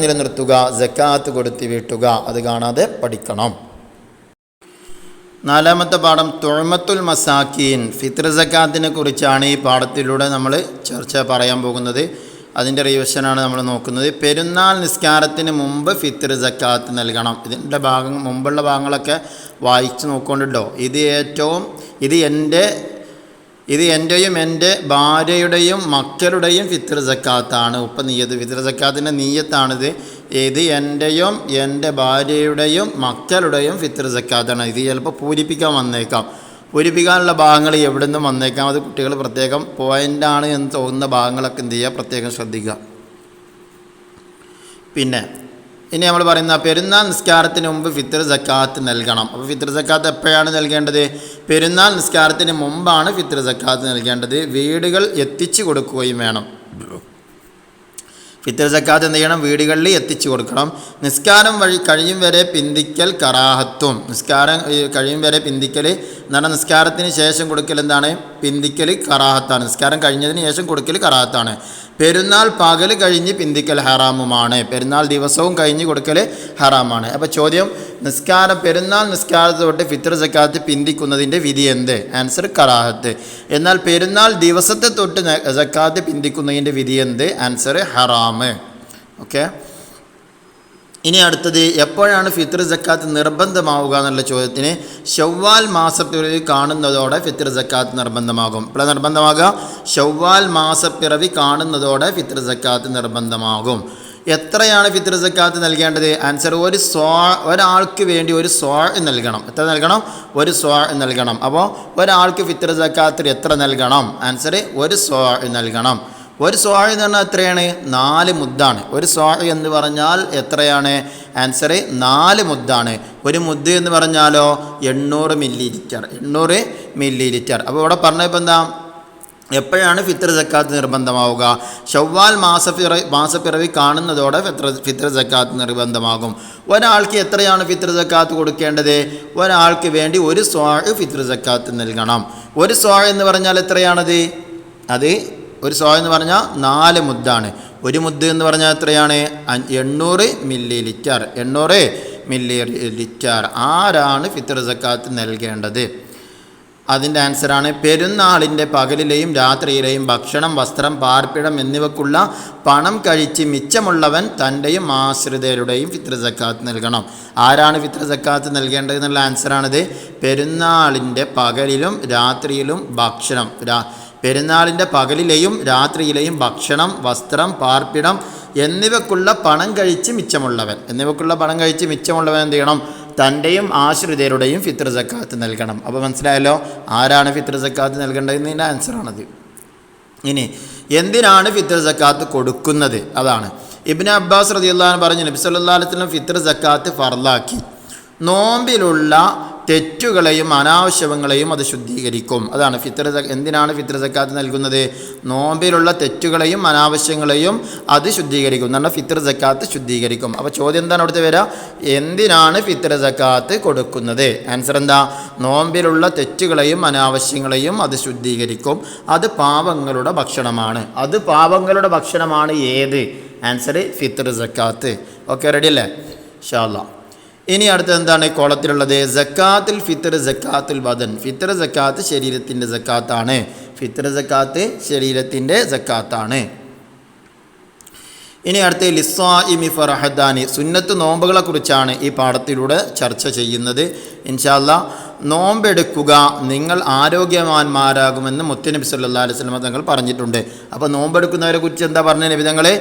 നിലനിർത്തുക, സക്കാത്ത് കൊടുത്ത് വീട്ടുക. അത് കാണാതെ പഠിക്കണം. 4ാമത്തെ പാഠം തുഅമത്തുൽ മസാക്കീൻ, ഫിത്ർ സക്കാത്തിനെ കുറിച്ചാണ് ഈ പാഠത്തിലൂടെ നമ്മൾ പറയാൻ പോകുന്നത്. അതിൻ്റെ റിവിഷനാണ് നമ്മൾ നോക്കുന്നത്. പെരുന്നാൾ നിസ്കാരത്തിന് മുമ്പ് ഫിത്ർ സക്കാത്ത് നൽകണം. ഇതിൻ്റെ മുമ്പുള്ള ഭാഗങ്ങളൊക്കെ വായിച്ച് നോക്കൊണ്ടിട്ടോ. ഇത് എൻ്റെയും എൻ്റെ ഭാര്യയുടെയും മക്കളുടെയും ഫിത്ർ സക്കാത്താണ്. ഫിത്ർ സക്കാത്തിൻ്റെ നീയത്താണിത്. ഇത് എൻ്റെയും എൻ്റെ ഭാര്യയുടെയും മക്കളുടെയും ഫിത്ർ സക്കാത്താണ്. ഇത് ചിലപ്പോൾ പൂരിപ്പിക്കാൻ വന്നേക്കാം. പൂരിപ്പിക്കാനുള്ള ഭാഗങ്ങൾ എവിടെ നിന്നും വന്നേക്കാം. അത് കുട്ടികൾ പ്രത്യേകം പോയിൻ്റാണ് എന്ന് തോന്നുന്ന ഭാഗങ്ങളൊക്കെ എന്ത് ചെയ്യുക? പ്രത്യേകം ശ്രദ്ധിക്കുക. പിന്നെ ഇനി നമ്മൾ പറയുന്ന പെരുന്നാൾ നിസ്കാരത്തിന് മുമ്പ് ഫിത്ർ സക്കാത്ത് നൽകണം. അപ്പോൾ ഫിത്ർ സക്കാത്ത് എപ്പോഴാണ് നൽകേണ്ടത്? പെരുന്നാൾ നിസ്കാരത്തിന് മുമ്പാണ് ഫിത്ർ സക്കാത്ത് നൽകേണ്ടത്. വീടുകൾ എത്തിച്ചു കൊടുക്കുകയും വേണം. ഫിത്ർ സക്കാത്ത് എന്ത് ചെയ്യണം? വീടുകളിൽ എത്തിച്ചു കൊടുക്കണം. നിസ്കാരം കഴിയും വരെ പിന്തിക്കൽ കറാഹത്തും. നിസ്കാരം കഴിയും വരെ പിന്തിക്കൽ എന്താണ്? നിസ്കാരത്തിന് ശേഷം കൊടുക്കൽ എന്താണ്? പിന്തിക്കൽ കറാഹത്താണ്. നിസ്കാരം കഴിഞ്ഞതിന് ശേഷം കൊടുക്കൽ കറാഹത്താണ്. പെരുന്നാൾ പകൽ കഴിഞ്ഞ് പിന്തിക്കൽ ഹറാമുമാണ്. പെരുന്നാൾ ദിവസവും കഴിഞ്ഞ് കൊടുക്കൽ ഹറാമാണ്. അപ്പോൾ ചോദ്യം, പെരുന്നാൾ നിസ്കാരത്തെ തൊട്ട് ഫിത്ർ സക്കാത്ത് പിന്തിക്കുന്നതിൻ്റെ വിധി എന്ത്? ആൻസർ കറാഹത്ത്. എന്നാൽ പെരുന്നാൾ ദിവസത്തെ തൊട്ട് സക്കാത്ത് പിന്തിക്കുന്നതിൻ്റെ വിധി എന്ത്? ആൻസർ ഹറാമ്. ഓക്കെ. ഇനി അടുത്തത്, എപ്പോഴാണ് ഫിത്ർ സക്കാത്ത് നിർബന്ധമാവുക എന്നുള്ള ചോദ്യത്തിന് ശവ്വാൽ മാസപ്പിറവി കാണുന്നതോടെ ഫിത്ർ സക്കാത്ത് നിർബന്ധമാകും. ഇപ്പോൾ നിർബന്ധമാകുക ശവ്വാൽ മാസപ്പിറവി കാണുന്നതോടെ ഫിത്ർ സക്കാത്ത് നിർബന്ധമാകും. എത്രയാണ് ഫിത്ർ സക്കാത്ത് നൽകേണ്ടത്? ആൻസർ ഒരാൾക്ക് വേണ്ടി ഒരു സ്വാ നൽകണം. എത്ര നൽകണം? ഒരു സ്വാ നൽകണം. അപ്പോൾ ഒരാൾക്ക് ഫിത്ർ സക്കാത്ത് എത്ര നൽകണം? ആൻസർ ഒരു സ്വാ നൽകണം. ഒരു സ്വാ എന്ന് പറഞ്ഞാൽ എത്രയാണ്? 4 മുദ്ദാണ്. ഒരു സ്വാ എന്ന് പറഞ്ഞാൽ എത്രയാണ്? ആൻസർ 4 മുദ്ദാണ്. ഒരു മുദ്ദ് എന്ന് പറഞ്ഞാലോ 800 മില്ലി ലിറ്റർ. 800 milli litre. അപ്പോൾ ഇവിടെ പറഞ്ഞപ്പോൾ എന്താ? എപ്പോഴാണ് ഫിത്ർ സക്കാത്ത് നിർബന്ധമാവുക? ശവ്വാൽ മാസപ്പിറവി കാണുന്നതോടെ ഫിത്ർ സക്കാത്ത് നിർബന്ധമാകും. ഒരാൾക്ക് എത്രയാണ് ഫിത്ർ സക്കാത്ത് കൊടുക്കേണ്ടത്? ഒരാൾക്ക് വേണ്ടി ഒരു സ്വാ ഫിത്ർ സക്കാത്ത് നൽകണം. ഒരു സ്വാ എന്ന് പറഞ്ഞാൽ എത്രയാണത്? അത് ഒരു സ്വാ എന്ന് പറഞ്ഞാൽ 4 മുദ്ദാണ്. ഒരു മുദ്ദ് എന്ന് പറഞ്ഞാൽ എത്രയാണ്? 800 മില്ലി ലിറ്റർ. 800 milli litre. ആരാണ് ഫിത്ർ സക്കാത്ത് നൽകേണ്ടത്? അതിൻ്റെ ആൻസറാണ് പെരുന്നാളിൻ്റെ പകലിലെയും രാത്രിയിലെയും ഭക്ഷണം, വസ്ത്രം, പാർപ്പിടം എന്നിവക്കുള്ള പണം കഴിച്ച് മിച്ചമുള്ളവൻ തൻ്റെയും ആശ്രിതരുടെയും ഫിത്ർ സക്കാത്ത് നൽകണം. ആരാണ് ഫിത്ർ സക്കാത്ത് നൽകേണ്ടത് എന്നുള്ള ആൻസറാണിത്. പെരുന്നാളിൻ്റെ പകലിലും രാത്രിയിലും ഭക്ഷണം, പെരുന്നാളിൻ്റെ പകലിലെയും രാത്രിയിലെയും ഭക്ഷണം, വസ്ത്രം, പാർപ്പിടം എന്നിവക്കുള്ള പണം കഴിച്ച് മിച്ചമുള്ളവൻ എന്ത് ചെയ്യണം? തൻ്റെയും ആശ്രിതരുടെയും ഫിത്ർ സക്കാത്ത് നൽകണം. അപ്പോൾ മനസ്സിലായല്ലോ ആരാണ് ഫിത്ർ സക്കാത്ത് നൽകേണ്ടതെന്നതിൻ്റെ ആൻസറാണത്. ഇനി എന്തിനാണ് ഫിത്ർ സക്കാത്ത് കൊടുക്കുന്നത്? അതാണ് ഇബ്നു അബ്ബാസ് റളിയല്ലാഹു അൻഹു പറഞ്ഞു, നബി സല്ലല്ലാഹു അലൈഹി വസല്ലം ഫിത്ർ സക്കാത്ത് ഫർളാക്കി. നോമ്പിലുള്ള തെറ്റുകളെയും അനാവശ്യങ്ങളെയും അത് ശുദ്ധീകരിക്കും. അതാണ് എന്തിനാണ് ഫിത്ർ സക്കാത്ത് നൽകുന്നത്? നോമ്പിലുള്ള തെറ്റുകളെയും അനാവശ്യങ്ങളെയും അത് ശുദ്ധീകരിക്കും എന്നാണ് ഫിത്ർ സക്കാത്ത് ശുദ്ധീകരിക്കും. അപ്പോൾ ചോദ്യം എന്താണ് അവിടുത്തെ വരിക? എന്തിനാണ് ഫിത്ർ സക്കാത്ത് കൊടുക്കുന്നത്? ആൻസർ എന്താ? നോമ്പിലുള്ള തെറ്റുകളെയും അനാവശ്യങ്ങളെയും അത് ശുദ്ധീകരിക്കും. അത് പാവങ്ങളുടെ ഭക്ഷണമാണ്. ഏത്? ആൻസർ ഫിത്ർ സക്കാത്ത്. ഓക്കെ, റെഡി അല്ലേ? ഇൻഷാ അല്ലാഹ്. ഇനി അടുത്തത് എന്താണ് കോളത്തിലുള്ളത്? സക്കാത്തുൽ ഫിത്ർ, സക്കാത്തുൽ ബദൻ. ഫിത്ർ സക്കാത്ത് ശരീരത്തിൻ്റെ സക്കാത്താണ്. ഫിത്ർ സക്കാത്ത് ശരീരത്തിൻ്റെ സക്കാത്താണ്. ഇനി അടുത്ത ലിസ്സായിമി ഫറഹദാനി, സുന്നത്ത് നോമ്പുകളെ കുറിച്ചാണ് ഈ പാഠത്തിലൂടെ ചർച്ച ചെയ്യുന്നത്. ഇൻഷാ അല്ലാഹ്, നോമ്പെടുക്കുക നിങ്ങൾ ആരോഗ്യവാന്മാരാകുമെന്ന് മുത്തുനബി സല്ലല്ലാഹു അലൈഹി വസല്ലം തങ്ങൾ പറഞ്ഞിട്ടുണ്ട്. അപ്പോൾ നോമ്പെടുക്കുന്നവരെ കുറിച്ച് എന്താ പറഞ്ഞ നബി തങ്ങളെ?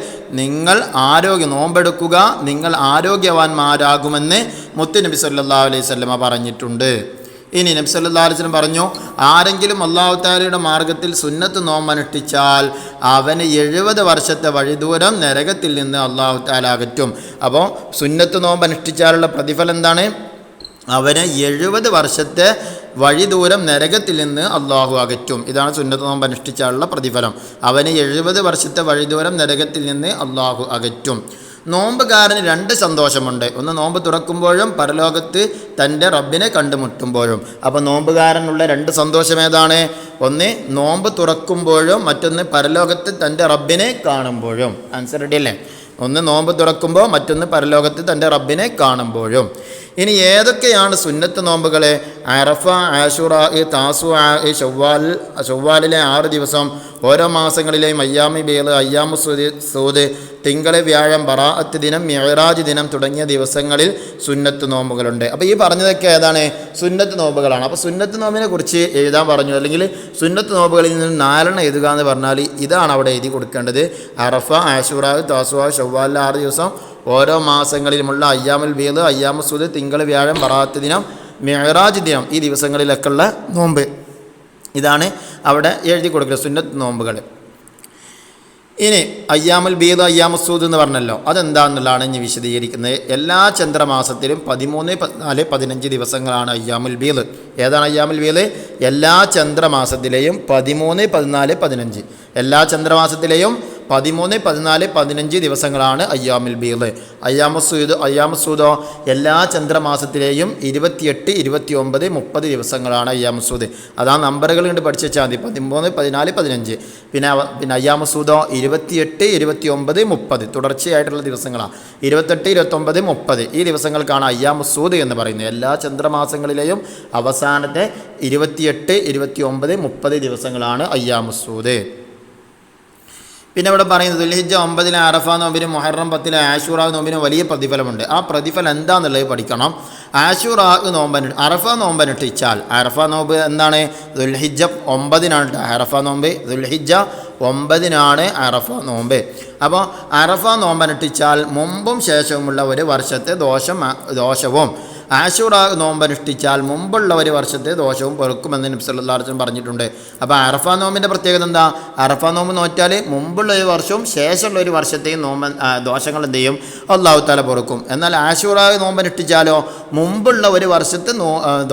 നോമ്പെടുക്കുക നിങ്ങൾ ആരോഗ്യവാന്മാരാകുമെന്ന് മുത്തുനബി സല്ലല്ലാഹു അലൈഹി വസല്ലം പറഞ്ഞിട്ടുണ്ട്. ഇനി നബി സല്ലല്ലാഹു അലൈഹി വസല്ലം പറഞ്ഞു, ആരെങ്കിലും അല്ലാഹു തആലയുടെ മാർഗത്തിൽ സുന്നത്ത് നോമ്പനുഷ്ഠിച്ചാൽ അവന് 70 വർഷത്തെ വഴിദൂരം നരകത്തിൽ നിന്ന് അല്ലാഹു തആല അകറ്റും. അപ്പോൾ സുന്നത്ത് നോമ്പനുഷ്ഠിച്ചാലുള്ള പ്രതിഫലം എന്താണ്? അവന് 70 വർഷത്തെ വഴിദൂരം നരകത്തിൽ നിന്ന് അള്ളാഹു അകറ്റും. ഇതാണ് സുന്നത്ത് നോമ്പ് അനുഷ്ഠിച്ചാലുള്ള പ്രതിഫലം. അവന് 70 വർഷത്തെ വഴിദൂരം നരകത്തിൽ നിന്ന് അള്ളാഹു അകറ്റും. നോമ്പുകാരന് 2 സന്തോഷമുണ്ട്. ഒന്ന് നോമ്പ് തുറക്കുമ്പോഴും പരലോകത്ത് തൻ്റെ റബ്ബിനെ കണ്ടുമുട്ടുമ്പോഴും. അപ്പോൾ നോമ്പുകാരനുള്ള 2 സന്തോഷം ഏതാണ്? ഒന്ന് നോമ്പ് തുറക്കുമ്പോഴും മറ്റൊന്ന് പരലോകത്ത് തൻ്റെ റബ്ബിനെ കാണുമ്പോഴും. ആൻസർ റെഡി അല്ലേ? ഒന്ന് നോമ്പ് തുറക്കുമ്പോൾ, മറ്റൊന്ന് പരലോകത്ത് തൻ്റെ റബ്ബിനെ കാണുമ്പോഴും. ഇനി ഏതൊക്കെയാണ് സുന്നത്ത് നോമ്പുകളെ? അറഫ, ആശുറാ, താസുആ, ശവ്വാലിലെ 6 ദിവസം, ഓരോ മാസങ്ങളിലെയും അയ്യാമി ബീദ്, അയ്യാമു സൂദ്, തിങ്കൾ, വ്യാഴം, ബറാഅത്ത് ദിനം, മിഅ്റാജ് ദിനം തുടങ്ങിയ ദിവസങ്ങളിൽ സുന്നത്ത് നോമ്പുകളുണ്ട്. അപ്പോൾ ഈ പറഞ്ഞതൊക്കെ ഏതാണ്? സുന്നത്ത് നോമ്പുകളാണ്. അപ്പോൾ സുന്നത്ത് നോമ്പിനെ കുറിച്ച് എഴുതാൻ പറഞ്ഞു, അല്ലെങ്കിൽ സുന്നത്ത് നോമ്പുകളിൽ നിന്ന് 4 എഴുതുക എന്ന് പറഞ്ഞാൽ ഇതാണ് അവിടെ എഴുതി കൊടുക്കേണ്ടത്. അറഫ, ആശുറാ, താസുആ, ശവ്വാലിലെ 6 ദിവസം, ഓരോ മാസങ്ങളിലുമുള്ള അയ്യാമുൽ ബീദ്, അയ്യാമു സൂദ്, തിങ്കൾ, വ്യാഴം, ബറാഅത്ത് ദിനം, മിഅ്റാജ് ദിനം, ഈ ദിവസങ്ങളിലൊക്കെയുള്ള നോമ്പ്. ഇതാണ് അവിടെ എഴുതി കൊടുക്കുക സുന്നത്ത് നോമ്പുകൾ. ഇനി അയ്യാമുൽ ബീദ്, അയ്യാമു സൂദ് എന്ന് പറഞ്ഞല്ലോ, അതെന്താണെന്നുള്ളതാണ് ഇനി വിശദീകരിക്കുന്നത്. എല്ലാ ചന്ദ്രമാസത്തിലും 13, 14, 15 ദിവസങ്ങളാണ് അയ്യാമുൽ ബീദ്. ഏതാണ് അയ്യാമുൽ ബീദ്? എല്ലാ ചന്ദ്രമാസത്തിലെയും 13, 14, 15. എല്ലാ ചന്ദ്രമാസത്തിലെയും 13, 14, 15 ദിവസങ്ങളാണ് അയ്യാമുൽ ബീദ്. അയ്യാമുസൂദോ എല്ലാ ചന്ദ്രമാസത്തിലെയും 28, 29, 30 ദിവസങ്ങളാണ് അയ്യാമുസൂദ്. അതാ നമ്പറുകൾ കൊണ്ട് പഠിച്ചു വെച്ചാൽ മതി. 13, 14, 15. പിന്നെ അയ്യാമുസൂദോ 28, 29, 30 തുടർച്ചയായിട്ടുള്ള ദിവസങ്ങളാണ്. 28, 29, 30 ഈ ദിവസങ്ങൾക്കാണ് അയ്യാമുസൂദ് എന്ന് പറയുന്നത്. എല്ലാ ചന്ദ്രമാസങ്ങളിലെയും അവസാനത്തെ 28, 29, 30 ദിവസങ്ങളാണ് അയ്യാമുസൂദ്. പിന്നെ ഇവിടെ പറയുന്നത് ദുൽഹിജ്ജ 9 അറഫ നോമ്പിനും മുഹറം 10 ആശൂറ നോമ്പിനും വലിയ പ്രതിഫലമുണ്ട്. ആ പ്രതിഫലം എന്താണെന്നുള്ളത് പഠിക്കണം. ആശൂറ അറഫ നോമ്പനുഷ്ഠിച്ചാൽ, അറഫ നോമ്പ് എന്താണ്? ദുൽഹിജ്ജ 9 അറഫ നോമ്പ്. ദുൽഹിജ്ജ 9 അറഫ നോമ്പ്. അപ്പോൾ അറഫ നോമ്പനുഷ്ഠിച്ചാൽ മുമ്പും ശേഷവുമുള്ള ഒരു വർഷത്തെ ദോഷവും, ആശൂറ നോമ്പനുഷ്ഠിച്ചാൽ മുമ്പുള്ള ഒരു വർഷത്തെ ദോഷവും പൊറുക്കുമെന്ന് നബി സല്ലല്ലാഹു അലൈഹി വസല്ലം പറഞ്ഞിട്ടുണ്ട്. അപ്പോൾ അറഫ നോമ്പിൻ്റെ പ്രത്യേകത എന്താ? അറഫ നോമ്പ് നോറ്റാൽ മുമ്പുള്ള ഒരു വർഷവും ശേഷമുള്ള ഒരു വർഷത്തെയും ദോഷങ്ങൾ എന്ത് ചെയ്യും? അല്ലാഹു തആല പൊറുക്കും. എന്നാൽ ആശൂറ നോമ്പനുഷ്ഠിച്ചാലോ മുമ്പുള്ള ഒരു വർഷത്തെ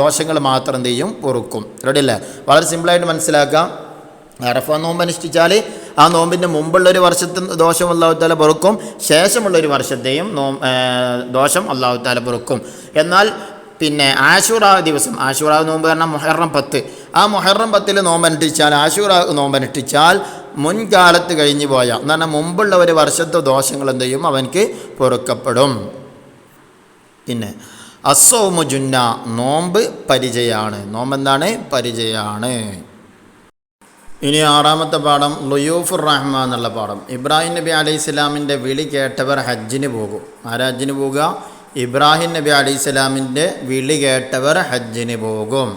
ദോഷങ്ങൾ മാത്രം എന്ത് ചെയ്യും? പൊറുക്കും. റെഡി അല്ലേ? വളരെ സിമ്പിളായിട്ട് മനസ്സിലാക്കാം. അറഫ നോമ്പ് അനുഷ്ഠിച്ചാൽ ആ നോമ്പിൻ്റെ മുമ്പുള്ളൊരു വർഷത്തെ ദോഷം അല്ലാഹു തആല പൊറുക്കും, ശേഷമുള്ളൊരു വർഷത്തെയും ദോഷം അല്ലാഹു തആല പൊറുക്കും. എന്നാൽ പിന്നെ ആശൂറ ദിവസം, ആശൂറ നോമ്പ് കാരണം മുഹറം 10, ആ മുഹറം 10 നോമ്പനുഷ്ഠിച്ചാൽ, ആശൂറ നോമ്പനുഷ്ഠിച്ചാൽ മുൻകാലത്ത് കഴിഞ്ഞു പോയ എന്ന് പറഞ്ഞാൽ മുമ്പുള്ള ഒരു വർഷത്തെ ദോഷങ്ങൾ എന്ത് ചെയ്യും? അവനക്ക് പൊറുക്കപ്പെടും. പിന്നെ അസ്സൗമു ജുന്ന, നോമ്പ് പരിചയാണ്. നോമ്പ് എന്താണ്? പരിചയാണ്. ഇനി 6ാമത്തെ പാഠം ളുയൂഫുർ റഹ്മാൻ എന്നുള്ള പാഠം. ഇബ്രാഹിം നബി അലൈഹിസ്സലാമിൻ്റെ വിളി കേട്ടവർ ഹജ്ജിന് പോകും. ആരാ ഹജ്ജിന് പോവുക? ഇബ്രാഹിം നബി അലൈഹിസ്സലാമിൻ്റെ വിളി കേട്ടവർ ഹജ്ജിന് പോകും.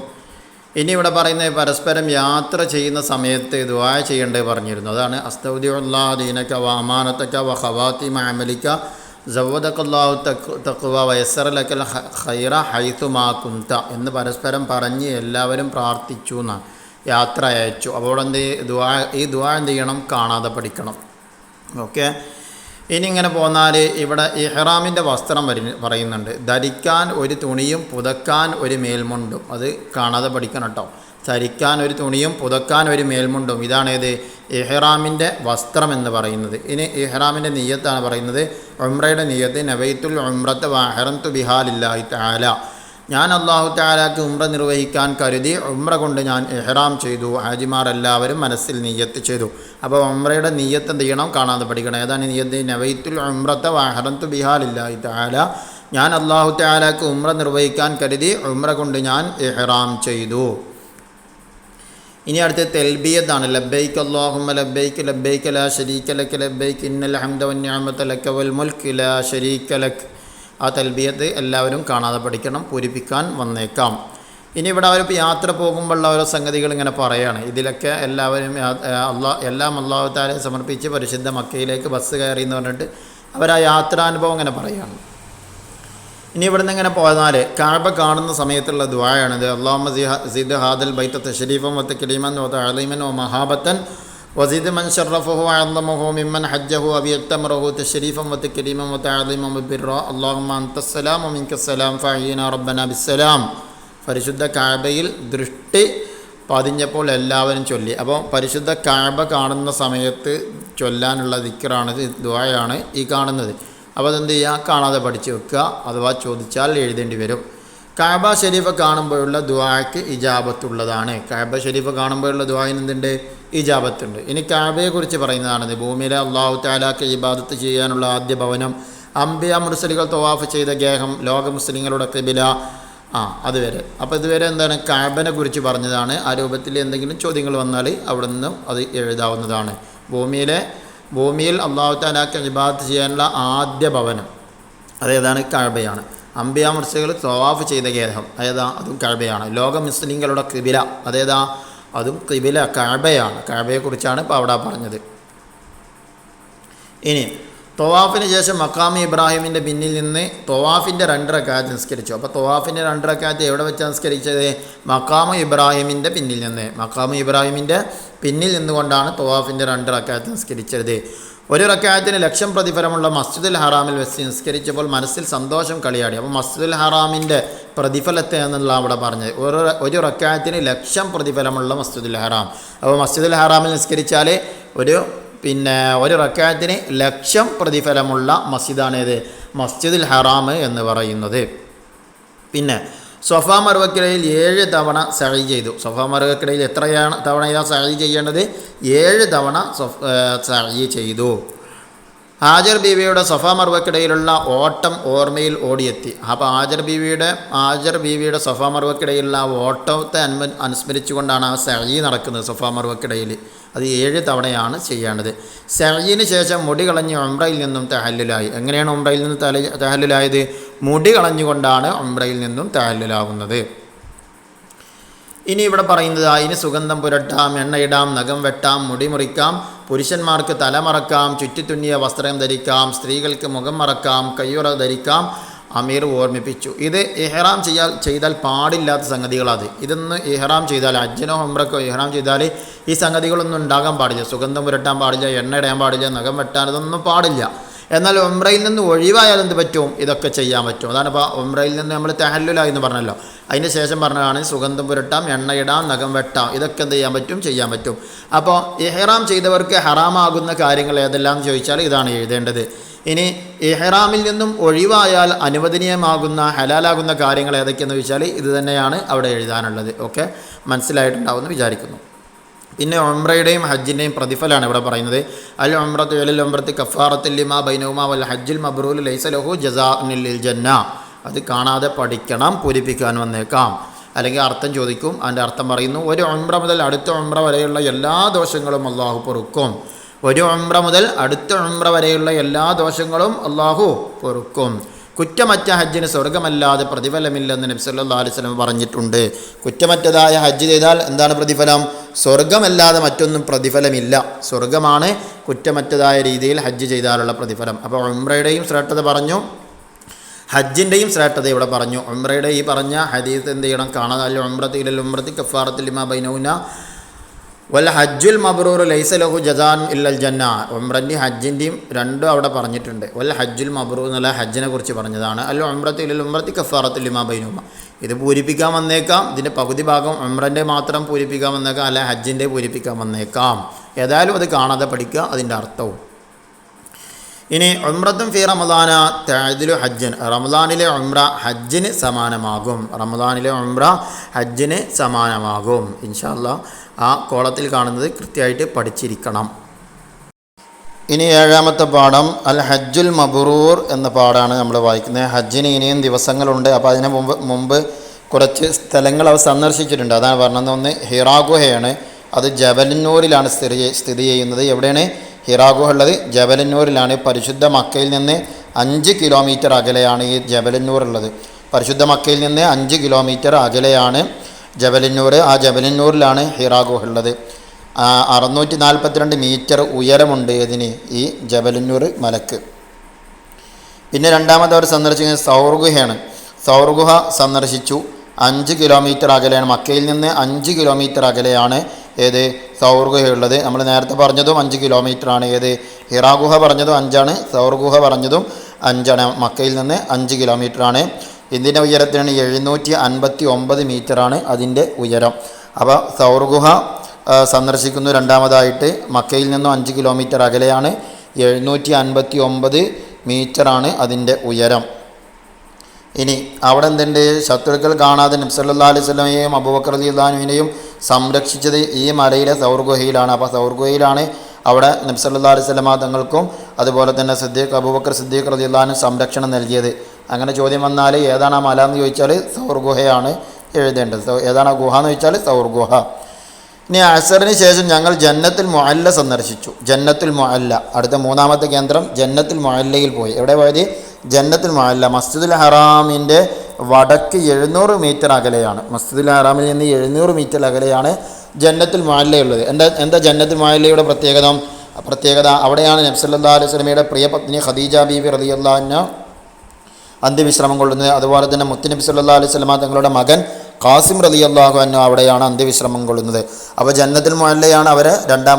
ഇനി ഇവിടെ പറയുന്നത് പരസ്പരം യാത്ര ചെയ്യുന്ന സമയത്ത് ദുആ ചെയ്യേണ്ടത് പറഞ്ഞിരുന്നു. അതാണ് അസ്തൗദിഉല്ലാഹ ദീനക വ അമാനതക വ ഖവാതിമ അമലിക സവ്വദകല്ലാഹു തഖ്വ വയസ്സറ ലകൽ ഖൈറ ഹൈതുമാ കുന്ത എന്ന് പരസ്പരം പറഞ്ഞ് എല്ലാവരും പ്രാർത്ഥിച്ചു എന്നാണ്. യാത്ര അയച്ചു. അപ്പോൾ ഈ ദുആ എന്ത് ചെയ്യണം? കാണാതെ പഠിക്കണം. ഓക്കെ. ഇനി ഇങ്ങനെ പോന്നാൽ ഇവിടെ ഇഹ്റാമിൻ്റെ വസ്ത്രം പറയുന്നുണ്ട്. ധരിക്കാൻ ഒരു തുണിയും പുതക്കാൻ ഒരു മേൽമുണ്ടും. അത് കാണാതെ പഠിക്കണം കേട്ടോ. ധരിക്കാൻ ഒരു തുണിയും പുതക്കാൻ ഒരു മേൽമുണ്ടും. ഇതാണേത്? ഇഹ്റാമിൻ്റെ വസ്ത്രം എന്ന് പറയുന്നത്. ഇനി ഇഹ്റാമിൻ്റെ നിയ്യത്താണ് പറയുന്നത്. ഉംറയുടെ നിയ്യത്ത് നവൈത്തുൽ ഉംറത വഅഹ്റംതു ബിഹാ ലില്ലാഹി തആല. ഞാൻ അല്ലാഹു തആലക്ക് ഉംറ നിർവഹിക്കാൻ കരുതി ഉംറ കൊണ്ട് ഞാൻ ഇഹ്റാം ചെയ്തു. ഹാജിമാർ എല്ലാവരും മനസ്സിൽ നിയ്യത്ത് ചെയ്തു. അപ്പോൾ ഉംറയുടെ നിയ്യത്ത് എന്ത് ചെയ്യണം? കാണാതെ പഠിക്കണം. ഏതാണ് നിയ്യത്ത്? നവൈത്തുൽ ഉംറത വഅഹ്റംതു ബിഹാ ലില്ലാഹി തആല. ഞാൻ അല്ലാഹു തആലക്ക് ഉംറ നിർവഹിക്കാൻ കരുതി ഉംറ കൊണ്ട് ഞാൻ ഇഹ്റാം ചെയ്തു. ഇനി അടുത്ത തൽബിയത്താണ്. ലബ്ബൈക അല്ലാഹുമ്മ ലബ്ബൈക ലബ്ബൈക ലാ ശരീക ലക ലബ്ബൈക ഇന്നൽ ഹംദ വന്നിഅമത ലക വൽ മുൽക്ക് ലാ ശരീക ലക. ആ തൽബിയത്ത് എല്ലാവരും കാണാതെ പഠിക്കണം, പൂരിപ്പിക്കാൻ വന്നേക്കാം. ഇനി ഇവിടെ അവർ യാത്ര പോകുമ്പോഴുള്ള ഓരോ സംഗതികൾ ഇങ്ങനെ പറയുകയാണ്. ഇതിലൊക്കെ എല്ലാവരും എല്ലാം അല്ലാഹു തആലയെ സമർപ്പിച്ച് പരിശുദ്ധ മക്കയിലേക്ക് ബസ് കയറി എന്ന് പറഞ്ഞിട്ട് അവർ ആ യാത്രാനുഭവം ഇങ്ങനെ പറയുകയാണ്. ഇനി ഇവിടുന്ന് ഇങ്ങനെ പോയാൽ കഅബ കാണുന്ന സമയത്തുള്ള ദുആയാണിത്. അല്ലാഹുമ്മ സിദ് ഹാദൽ ബൈത തശ്രീഫൻ വ തക്രീമൻ വ തഅലീമൻ വ മഹാബത്തൻ വസിദ് മൻ ശറഫഹു വ അഅ്ളമഹു മിമ്മൻ ഹജ്ജഹു വ യതമറഹു തശ്രീഫൻ വ തക്രീമൻ വ തഅലീമൻ വ ബിർറ അല്ലാഹുമ്മ അൻതസ്സലാം വ മിൻകസ്സലാം ഫഅയ്യിനാ റബ്ബനാ ബിസ്സലാം. പരിശുദ്ധ കഅബയിൽ ദൃഷ്ടി പതിഞ്ഞപ്പോൾ എല്ലാവരും ചൊല്ലി. അപ്പോൾ പരിശുദ്ധ കഅബ കാണുന്ന സമയത്ത് ചൊല്ലാനുള്ള ദിക്റാണ്, ദുആയാണ് ഈ കാണുന്നത്. അപ്പോൾ അതെന്ത് ചെയ്യുക, കാണാതെ പഠിച്ച് വെക്കുക, അഥവാ ചോദിച്ചാൽ എഴുതേണ്ടി വരും. കഅബ ഷരീഫ് കാണുമ്പോഴുള്ള ദുആക്ക് ഇജാബത്തുള്ളതാണ്. കഅബ ഷരീഫ് കാണുമ്പോഴുള്ള ദുആന് എന്തുണ്ട്, ഇജാബത്തുണ്ട്. ഇനി കഅബയെക്കുറിച്ച് പറയുന്നതാണത്. ഭൂമിയിലെ അല്ലാഹു തആലക്ക് ഇബാദത്ത് ചെയ്യാനുള്ള ആദ്യ ഭവനം, അംബിയ മുർസലുകൾ തവാഫ് ചെയ്ത ഗേഹം, ലോക മുസ്ലിങ്ങളുടെ ഖിബല, അതുവരെ. അപ്പോൾ ഇതുവരെ എന്താണ് കഅബനെ കുറിച്ച് പറഞ്ഞതാണ്. ആ രൂപത്തിൽ എന്തെങ്കിലും ചോദ്യങ്ങൾ വന്നാൽ അവിടെ നിന്നും അത് എഴുതാവുന്നതാണ്. ഭൂമിയിൽ അല്ലാഹു തആലക്ക് ഇബാദത്ത് ചെയ്യാനുള്ള ആദ്യ ഭവനം അതേതാണ്, കഅബയാണ്. അംബിയ മുർസലുകൾ തവാഫ് ചെയ്ത ഗേഹം അതേതാ, അതും കഅബയാണ്. ലോക മുസ്ലിങ്ങളുടെ ഖിബല അതേതാ, അതും ഖിബല കഅബയാണ്. കഅബയെക്കുറിച്ചാണ് ഇപ്പോൾ അവിടെ പറഞ്ഞത്. ഇനി തൊവാഫിന് ശേഷം മഖാമി ഇബ്രാഹിമിൻ്റെ പിന്നിൽ നിന്ന് തൊവാഫിൻ്റെ 2 റക്അത്ത് നിസ്കരിച്ചു. അപ്പോൾ തൊവാഫിൻ്റെ 2 റക്അത്ത് എവിടെ വെച്ചാണ് നിസ്കരിച്ചത്, മഖാമു ഇബ്രാഹിമിൻ്റെ പിന്നിൽ നിന്ന്. മഖാമു ഇബ്രാഹിമിൻ്റെ പിന്നിൽ നിന്നുകൊണ്ടാണ് തൊവാഫിൻ്റെ 2 റക്അത്ത് നിസ്കരിച്ചത്. ഒരു റക്അത്തിന് 1,00,000 പ്രതിഫലമുള്ള മസ്ജിദുൽ ഹറാമിൽ വെച്ച് നിസ്കരിച്ചപ്പോൾ മനസ്സിൽ സന്തോഷം കളിയാടി. അപ്പോൾ മസ്ജിദുൽ ഹറാമിൻ്റെ പ്രതിഫലത്തെ എന്നുള്ള അവിടെ പറഞ്ഞത്. ഒരു റക്അത്തിന് 1,00,000 പ്രതിഫലമുള്ള മസ്ജിദുൽ ഹറാം. അപ്പോൾ മസ്ജിദുൽ ഹറാമിൽ നിസ്കരിച്ചാൽ ഒരു റക്അത്തിന് 1,00,000 പ്രതിഫലമുള്ള മസ്ജിദാണേത്, മസ്ജിദുൽ ഹറാം എന്ന് പറയുന്നത്. പിന്നെ സഫാ മർവക്കിടയിൽ 7 തവണ സഅയ് ചെയ്തു. സഫാ മർവക്കിടയിൽ എത്രയാണ് തവണയാണ് സഅയ് ചെയ്യേണ്ടത്, 7 തവണ സഅയ് ചെയ്തു. ഹാജർ ബീവിയുടെ സഫാ മർവക്കിടയിലുള്ള ഓട്ടം ഓർമ്മയിൽ ഓടിയെത്തി. അപ്പോൾ ഹാജർ ബീവിയുടെ സഫാ മർവക്കിടയിലുള്ള ഓട്ടത്തെ അനുസ്മരിച്ചുകൊണ്ടാണ് ആ സഅയ് നടക്കുന്നത്. സഫാ മർവക്കിടയിൽ അത് 7 തവണയാണ് ചെയ്യേണ്ടത്. സഅയിന് ശേഷം മുടി കളഞ്ഞ് ഉംറയിൽ നിന്നും തഹല്ലുലായി. എങ്ങനെയാണ് ഉംറയിൽ നിന്ന് തഹല്ലുലായത്, മുടി കളഞ്ഞുകൊണ്ടാണ് ഉംറയിൽ നിന്നും തഹല്ലുലാകുന്നത്. ഇനി ഇവിടെ പറയുന്നത്, അതിന് സുഗന്ധം പുരട്ടാം, എണ്ണയിടാം, നഖം വെട്ടാം, മുടി മുറിക്കാം, പുരുഷന്മാർക്ക് തലമറക്കാം, ചുറ്റിത്തുന്നിയ വസ്ത്രം ധരിക്കാം, സ്ത്രീകൾക്ക് മുഖം മറക്കാം, കയ്യുറ ധരിക്കാം. അമീർ ഓർമ്മിപ്പിച്ചു. ഇത് ഇഹ്റാം ചെയ്താൽ പാടില്ലാത്ത സംഗതികളത്. ഇതൊന്ന് ഇഹ്റാം ചെയ്താൽ, ഹജ്ജിനോ ഉംറക്കോ ഇഹ്റാം ചെയ്താൽ ഈ സംഗതികളൊന്നും ഉണ്ടാകാൻ പാടില്ല. സുഗന്ധം പുരട്ടാൻ പാടില്ല, എണ്ണ ഇടാൻ പാടില്ല, നഖം വെട്ടാൻ, ഇതൊന്നും പാടില്ല. എന്നാൽ ഉംറയിൽ നിന്ന് ഒഴിവായാൽ എന്ത് പറ്റും, ഇതൊക്കെ ചെയ്യാൻ പറ്റും. അതാണ് ഇപ്പോൾ ഉംറയിൽ നിന്ന് നമ്മൾ തഹല്ലുലായി എന്ന് പറഞ്ഞല്ലോ. അതിന് ശേഷം പറഞ്ഞതാണ് സുഗന്ധം പുരട്ടാം, എണ്ണയിടാം, നഖം വെട്ടാം, ഇതൊക്കെ എന്ത് ചെയ്യാൻ പറ്റും. അപ്പോൾ ഇഹ്റാം ചെയ്തവർക്ക് ഹറാമാകുന്ന കാര്യങ്ങൾ ഏതെല്ലാം ചോദിച്ചാൽ ഇതാണ് എഴുതേണ്ടത്. ഇനി ഇഹ്റാമിൽ നിന്നും ഒഴിവായാൽ അനുവദനീയമാകുന്ന ഹലാലാകുന്ന കാര്യങ്ങൾ ഏതൊക്കെയെന്ന് ചോദിച്ചാൽ ഇത് തന്നെയാണ് അവിടെ എഴുതാനുള്ളത്. ഓക്കെ, മനസ്സിലായിട്ടുണ്ടാവുമെന്ന് വിചാരിക്കുന്നു. പിന്നെ ഉംറയുടെയും ഹജ്ജിൻ്റെയും പ്രതിഫലമാണ് ഇവിടെ പറയുന്നത്. അൽ ഉംറത്തു ഇലൽ ഉംറത്തി കഫാറത്തുൽ ലിമാ ബൈനഹുമാ വൽ ഹജ്ജുൽ മബ്റൂർ ലൈസ ലഹു ജസാഉൻ ലിൽ ജന്ന. അത് കാണാതെ പഠിക്കണം, പൂരിപ്പിക്കാൻ വന്നേക്കാം. അല്ലെങ്കിൽ അർത്ഥം ചോദിക്കും. അതിൻ്റെ അർത്ഥം പറയുന്നു, ഒരു ഉംറ മുതൽ അടുത്ത ഉംറ വരെയുള്ള എല്ലാ ദോഷങ്ങളും അള്ളാഹു പൊറുക്കും. ഒരു ഉംറ മുതൽ അടുത്ത ഉംറ വരെയുള്ള എല്ലാ ദോഷങ്ങളും അള്ളാഹു പൊറുക്കും. കുറ്റമറ്റ ഹജ്ജിന് സ്വർഗമല്ലാതെ പ്രതിഫലമില്ലെന്ന് നബി സല്ലല്ലാഹു അലൈഹി വസല്ലം പറഞ്ഞിട്ടുണ്ട്. കുറ്റമറ്റതായ ഹജ്ജ് ചെയ്താൽ എന്താണ് പ്രതിഫലം, സ്വർഗമല്ലാതെ മറ്റൊന്നും പ്രതിഫലമില്ല. സ്വർഗമാണ് കുറ്റമറ്റതായ രീതിയിൽ ഹജ്ജ് ചെയ്താലുള്ള പ്രതിഫലം. അപ്പോൾ ഉംറയുടെയും ശ്രേഷ്ഠത പറഞ്ഞു, ഹജ്ജിൻ്റെയും ശ്രേഷ്ഠത ഇവിടെ പറഞ്ഞു. ഉംറയുടെ ഈ പറഞ്ഞ ഹദീസ് എന്ത് ചെയ്യണം, കാണാൻ. അൽ ഉംറത്തു ഇലൽ ഉംറത്തി കഫാറത്തുൽ ലിമാ ബൈനഹുമാ വൽ ഹജ്ജുൽ മബ്റൂർ ലൈസ ലഹു ജസാൻ ഇല്ലൽ ജന്ന. ഉംറൻ്റെയും ഹജ്ജിൻ്റെയും രണ്ടും അവിടെ പറഞ്ഞിട്ടുണ്ട്. വൽ ഹജ്ജുൽ മബ്റൂർ എന്നുള്ള ഹജ്ജിനെ കുറിച്ച് പറഞ്ഞതാണ്. അൽ ഉംറത്തു ഇലൽ ഉംറത്തി കഫാറത്തുൽ ലിമാ ബൈനഹുമാ. ഇത് പൂരിപ്പിക്കാൻ വന്നേക്കാം. ഇതിൻ്റെ പകുതി ഭാഗം ഉംറൻ്റെ മാത്രം പൂരിപ്പിക്കാൻ വന്നേക്കാം, അല്ല ഹജ്ജിൻ്റെ പൂരിപ്പിക്കാൻ വന്നേക്കാം. ഏതായാലും അത് കാണാതെ പഠിക്കുക, അതിൻ്റെ അർത്ഥവും. ഇനി ഉംറത്തും ഫി റമദാന തഅദിലു ഹജ്ജൻ. റമദാനിലെ ഉംറ ഹജ്ജിന് സമാനമാകും. റമദാനിലെ ഉംറ ഹജ്ജിന് സമാനമാകും. ഇൻഷാ അല്ലാഹ് ആ കോളത്തിൽ കാണുന്നത് കൃത്യമായിട്ട് പഠിച്ചിരിക്കണം. ഇനി ഏഴാമത്തെ പാഠം അൽ ഹജ്ജുൽ മബ്റൂർ എന്ന പാഠമാണ് നമ്മൾ വായിക്കുന്നത്. ഹജ്ജിന് ഇനിയും ദിവസങ്ങളുണ്ട്. അപ്പോൾ അതിന് മുമ്പ് കുറച്ച് സ്ഥലങ്ങൾ അവർ സന്ദർശിച്ചിട്ടുണ്ട്. അതാണ് പറഞ്ഞത്. ഒന്ന് ഹിറാ ഗുഹയാണ്. അത് ജബലന്നൂരിലാണ് സ്ഥിതി ചെയ്യുന്നത്. എവിടെയാണ് ഹിറാ ഗുഹ ഉള്ളത്? ജബലന്നൂരിലാണ്. പരിശുദ്ധ മക്കയിൽ നിന്ന് 5 കിലോമീറ്റർ അകലെയാണ് ഈ ജബലന്നൂർ ഉള്ളത്. പരിശുദ്ധ മക്കയിൽ നിന്ന് 5 കിലോമീറ്റർ അകലെയാണ് ജബലന്നൂർ. ആ ജബലന്നൂരിലാണ് ഹിറാ ഗുഹ ഉള്ളത്. 642 മീറ്റർ ഉയരമുണ്ട് ഇതിന്, ഈ ജബലന്നൂർ മലക്ക്. പിന്നെ രണ്ടാമത് അവർ സന്ദർശിക്കുന്നത് സൗർ ഗുഹയാണ്. സൗർ ഗുഹ സന്ദർശിച്ചു. 5 കിലോമീറ്റർ അകലെയാണ്. മക്കയിൽ നിന്ന് 5 കിലോമീറ്റർ അകലെയാണ് ഏത് സൗർ ഗുഹയുള്ളത്. നമ്മൾ നേരത്തെ പറഞ്ഞതും 5 കിലോമീറ്ററാണ്. ഏത് ഹിറാ ഗുഹ പറഞ്ഞതും 5ആണ്, സൗർ ഗുഹ പറഞ്ഞതും 5ആണ്. മക്കയിൽ നിന്ന് 5 കിലോമീറ്ററാണ്. ഇതിൻ്റെ ഉയരത്തിനാണ് 759 മീറ്ററാണ് അതിൻ്റെ ഉയരം. അപ്പോൾ സൗർ ഗുഹ സന്ദർശിക്കുന്നു. രണ്ടാമതായിട്ട് മക്കയിൽ നിന്നും 5 കിലോമീറ്റർ അകലെയാണ്. 759 മീറ്ററാണ് അതിൻ്റെ ഉയരം. ഇനി അവിടെ എന്തുണ്ട്? ശത്രുക്കൾ കാണാതെ നബി സല്ലല്ലാഹു അലൈഹി വസല്ലമയെയും അബൂബക്കർ റളിയല്ലാഹു അൻഹുവിനെയും സംരക്ഷിച്ചത് ഈ മലയിലെ സൗർ ഗുഹയിലാണ്. അപ്പോൾ സൗർ ഗുഹയിലാണ് അവിടെ നബി സല്ലല്ലാഹു അലൈഹി വസല്ലമ തങ്ങൾക്കും അതുപോലെ തന്നെ അബൂബക്കർ സിദ്ദീഖ് റളിയല്ലാഹു അൻഹു സംരക്ഷണം നൽകിയത്. അങ്ങനെ ചോദ്യം വന്നാൽ ഏതാണ് ആ മല എന്ന് ചോദിച്ചാൽ സൗർ ഗുഹയാണ് എഴുതേണ്ടത്. ഏതാണ് ആ ഗുഹ എന്ന് ചോദിച്ചാൽ സൗർ ഗുഹ. ഇനി അസറിന് ശേഷം ഞങ്ങൾ ജന്നത്തുൽ മുഅല്ല സന്ദർശിച്ചു. ജന്നത്തുൽ മുഅല്ല അടുത്ത മൂന്നാമത്തെ കേന്ദ്രം ജന്നത്തുൽ മുഅല്ലയിൽ പോയി. എവിടെ പോയത്? ജന്നത്തുൽ മുഅല്ല. മസ്ജിദുൽ ഹറാമിൻ്റെ വടക്ക് 700 മീറ്റർ അകലെയാണ്. മസ്ജിദുൽ ഹറാമിൽ നിന്ന് 700 മീറ്റർ അകലെയാണ് ജന്നത്തുൽ മുഅല്ലയുള്ളത്. എന്താ ജന്നത്തുൽ മുഅല്ലയുടെ പ്രത്യേകത? അവിടെയാണ് നബി സല്ലല്ലാഹു അലൈഹി വസല്ലമയുടെ പ്രിയ പത്നി ഖദീജ ബീവി റളിയല്ലാഹു അൻഹ അന്ത്യവിശ്രമം കൊള്ളുന്നത്. അതുപോലെ തന്നെ മുത്തുനബി സല്ലല്ലാഹു അലൈഹി വസല്ലമ തങ്ങളുടെ മകൻ ഖാസിം റളിയല്ലാഹു അൻഹു അവിടെയാണ് അന്ത്യവിശ്രമം കൊള്ളുന്നത്. അപ്പോൾ ജന്നത്തുൽ മുഅല്ലയാണ് അവർ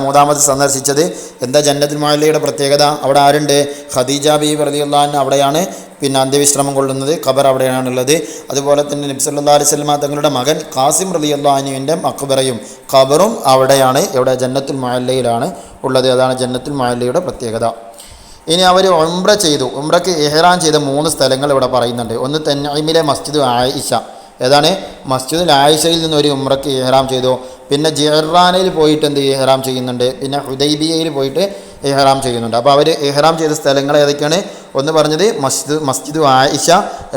മൂന്നാമത് സന്ദർശിച്ചത്. എന്താ ജന്നത്തുൽ മുഅല്ലയുടെ പ്രത്യേകത? അവിടെ ആരുണ്ട്? ഖദീജ ബീവി റളിയല്ലാഹു അൻഹ അവിടെയാണ് പിന്നെ അന്ത്യവിശ്രമം കൊള്ളുന്നത്. ഖബർ അവിടെയാണുള്ളത്. അതുപോലെ തന്നെ നബി സല്ലല്ലാഹു അലൈഹി വസല്ലമ തങ്ങളുടെ മകൻ ഖാസിം റളിയല്ലാഹു അൻഹുവിൻ്റെ മഖ്ബറയും ഖബറും അവിടെയാണ്. ഇവിടെ ജന്നത്തുൽ മുഅല്ലയിലാണ് ഉള്ളത്. അതാണ് ജന്നത്തുൽ മുഅല്ലയുടെ പ്രത്യേകത. ഇനി അവർ ഉംറ ചെയ്തു. ഉംറയ്ക്ക് ഇഹ്റാം ചെയ്ത 3 സ്ഥലങ്ങൾ ഇവിടെ പറയുന്നുണ്ട്. ഒന്ന് തൻഈമിലെ മസ്ജിദ് ആയിഷ. ഏതാണ്? മസ്ജിദുൽ ആയിഷയിൽ നിന്ന് ഒരു ഉംറയ്ക്ക് ഇഹ്റാം ചെയ്തു. പിന്നെ ജിഅ്റാനയിൽ പോയിട്ട് ഇഹ്റാം ചെയ്യുന്നുണ്ട്. പിന്നെ ഹുദൈബിയയിൽ പോയിട്ട് ഇഹ്റാം ചെയ്യുന്നുണ്ട്. അപ്പോൾ അവർ ഇഹ്റാം ചെയ്ത സ്ഥലങ്ങൾ ഏതൊക്കെയാണ്? ഒന്ന് പറഞ്ഞത് മസ്ജിദ് ആയിഷ,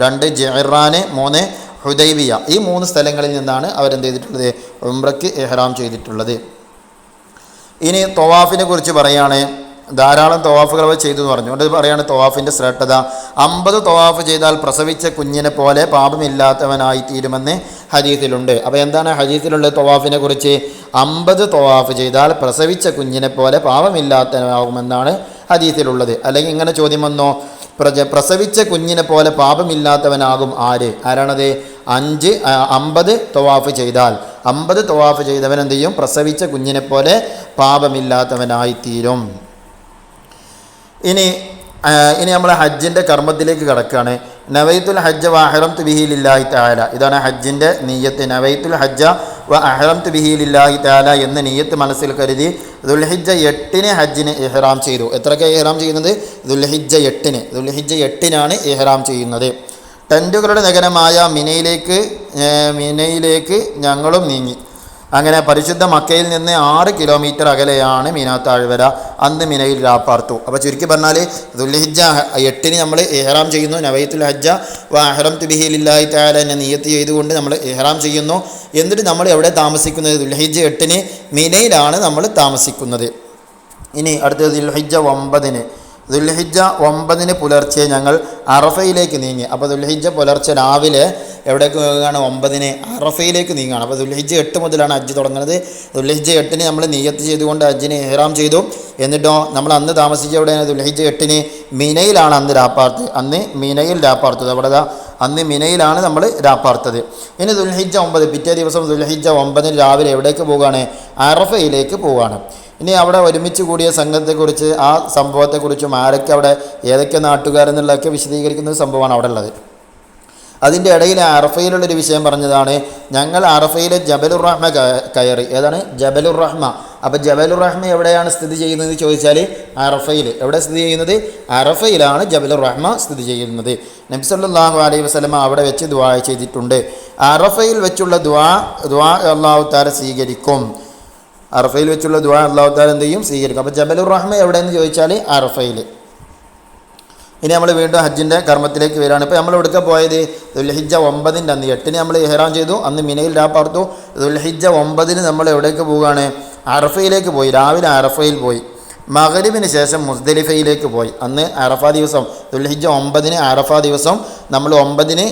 2 ജിഅ്റാൻ, 3 ഹുദൈബിയ. ഈ 3 സ്ഥലങ്ങളിൽ നിന്നാണ് അവരെന്ത് ചെയ്തിട്ടുള്ളത്? ഉംറയ്ക്ക് ഇഹ്റാം ചെയ്തിട്ടുള്ളത്. ഇനി തവാഫിനെ കുറിച്ച് പറയുകയാണ്. ധാരാളം തവാഫുകൾ അവർ ചെയ്തു എന്ന് പറഞ്ഞു. അതുകൊണ്ട് പറയാണ് തവാഫിൻ്റെ ശ്രേഷ്ഠത. 50 തവാഫ് ചെയ്താൽ പ്രസവിച്ച കുഞ്ഞിനെ പോലെ പാപമില്ലാത്തവനായി തീരുമെന്ന് ഹദീസിലുണ്ട്. അപ്പോൾ എന്താണ് ഹദീസിലുള്ളത് തവാഫിനെ കുറിച്ച്? 50 തവാഫ് ചെയ്താൽ പ്രസവിച്ച കുഞ്ഞിനെ പോലെ പാപമില്ലാത്തവനാകുമെന്നാണ് ഹദീസിലുള്ളത്. അല്ലെങ്കിൽ ഇങ്ങനെ ചോദ്യം വന്നോ? പ്രസവിച്ച കുഞ്ഞിനെ പോലെ പാപമില്ലാത്തവനാകും ആരാണത്? 50 തവാഫ് ചെയ്താൽ 50 തവാഫ് ചെയ്തവൻ എന്ത് ചെയ്യും? പ്രസവിച്ച കുഞ്ഞിനെ പോലെ പാപമില്ലാത്തവനായി തീരും. ഇനി നമ്മൾ ഹജ്ജിൻ്റെ കർമ്മത്തിലേക്ക് കടക്കുകയാണ്. നവൈത്തുൽ ഹജ്ജ വ അഹ്റംതു ബിഹി ലില്ലാഹി തആല. ഇതാണ് ഹജ്ജിൻ്റെ നിയ്യത്ത്. നവൈത്തുൽ ഹജ്ജ വ അഹ്റംതു ബിഹി ലില്ലാഹി തആല എന്ന നിയ്യത്ത് മനസ്സിൽ കരുതി ദുൽഹിജ്ജ 8-ന് ഹജ്ജിന് ഇഹ്റാം ചെയ്തു. എത്രയ്ക്ക് ഇഹ്റാം ചെയ്യുന്നത്? ദുൽഹിജ്ജ 8-ന്. ദുൽഹിജ്ജ 8-നാണ് ഇഹ്റാം ചെയ്യുന്നത്. ടെൻറ്റുകളുടെ നഗരമായ മിനയിലേക്ക് ഞങ്ങളും നീങ്ങി. അങ്ങനെ പരിശുദ്ധ മക്കയിൽ നിന്ന് 6 കിലോമീറ്റർ അകലെയാണ് മിനാ താഴ്വര. അന്ന് മിനയിൽ രാപ്പാർത്തു. അപ്പോൾ ചുരുക്കി പറഞ്ഞാൽ ദുൽഹിജ്ജ 8-ന് നമ്മൾ ഇഹ്റാം ചെയ്യുന്നു. നവൈത്തുൽ ഹജ്ജ വ അഹ്റംതു ബിഹി ലില്ലാഹി തആല എന്ന നിയ്യത്ത് ചെയ്തുകൊണ്ട് നമ്മൾ ഇഹ്റാം ചെയ്യുന്നു. എന്നിട്ട് നമ്മൾ എവിടെ താമസിക്കുന്നത്? ദുൽഹിജ്ജ 8-ന് മിനയിലാണ് നമ്മൾ താമസിക്കുന്നത്. ഇനി അടുത്തത് ദുൽഹിജ്ജ 9-ന്. ദുൽഹിജ്ജ 9-ന് പുലർച്ചെ ഞങ്ങൾ അറഫയിലേക്ക് നീങ്ങി. അപ്പോൾ ദുൽഹിജ്ജ പുലർച്ചെ രാവിലെ എവിടേക്ക് നീങ്ങുകയാണ്? 9-ന് അറഫയിലേക്ക് നീങ്ങുകയാണ്. അപ്പോൾ ദുൽഹിജ്ജ 8 മുതലാണ് ഹജ്ജ് തുടങ്ങുന്നത്. ദുൽഹിജ്ജ 8-ന് നമ്മൾ നിയ്യത്ത് ചെയ്തുകൊണ്ട് ഹജ്ജിന് ഇഹ്റാം ചെയ്തു. എന്നിട്ടോ നമ്മൾ അന്ന് താമസിച്ച എവിടെയാണ്? ദുൽഹിജ്ജ 8-ന് മിനയിലാണ് അന്ന് രാപ്പാർത്ത്. അന്ന് മിനയിൽ രാപ്പാർത്തത്. അവിടെ അന്ന് മിനയിലാണ് നമ്മൾ രാപ്പാർത്തത്. ഇനി ദുൽഹിജ്ജ 9 പിറ്റേ ദിവസം ദുൽഹിജ്ജ 9-ന് രാവിലെ എവിടേക്ക് പോവുകയാണ്? അറഫയിലേക്ക് പോവുകയാണ്. ഇനി അവിടെ ഒരുമിച്ച് കൂടിയ സംഘത്തെക്കുറിച്ച് ആ സംഭവത്തെക്കുറിച്ചും ആരൊക്കെ അവിടെ ഏതൊക്കെ നാട്ടുകാരെന്നുള്ളതൊക്കെ വിശദീകരിക്കുന്ന സംഭവമാണ് അവിടെ ഉള്ളത്. അതിൻ്റെ ഇടയിൽ അറഫയിലുള്ളൊരു വിഷയം പറഞ്ഞതാണ്. ഞങ്ങൾ അറഫയിലെ ജബലുർ റഹ്മ കയറി. ഏതാണ്? ജബലുർ റഹ്മ. അപ്പോൾ ജബലുർ റഹ്മ എവിടെയാണ് സ്ഥിതി ചെയ്യുന്നത് ചോദിച്ചാൽ അറഫയിൽ. എവിടെ സ്ഥിതി ചെയ്യുന്നത്? അറഫയിലാണ് ജബലുർ റഹ്മ സ്ഥിതി ചെയ്യുന്നത്. നബി സല്ലല്ലാഹു അലൈഹി വസല്ലമ അവിടെ വെച്ച് ദുആ ചെയ്തിട്ടുണ്ട്. അറഫയിൽ വെച്ചുള്ള ദുആ അല്ലാഹു തആല സ്വീകരിക്കും. അറഫയിൽ വെച്ചുള്ള ദുആ അല്ലാഹു തആല എന്ത് ചെയ്യും? സ്വീകരിക്കും. അപ്പോൾ ജബലുർ റഹ്മ എവിടെയെന്ന് ചോദിച്ചാൽ അറഫയിൽ. ഇനി നമ്മൾ വീണ്ടും ഹജ്ജിൻ്റെ കർമ്മത്തിലേക്ക് വരികയാണ്. ഇപ്പോൾ നമ്മൾ എവിടേക്ക് പോയത്? ദുൽഹിജ്ജ 9-ൻ്റെ അന്ന് 8-ന് നമ്മൾ ഇഹ്റാം ചെയ്തു, അന്ന് മിനയിൽ രാപ്പാർത്തു. ദുൽഹിജ്ജ 9-ന് നമ്മൾ എവിടേക്ക് പോവുകയാണ്? അറഫയിലേക്ക് പോയി. രാവിലെ അറഫയിൽ പോയി. മഗ്രിബിന് ശേഷം മുസ്ദലിഫയിലേക്ക് പോയി. അന്ന് അറഫ ദിവസം, ദുൽഹിജ്ജ 9-ന് അറഫ ദിവസം നമ്മൾ 9-ന്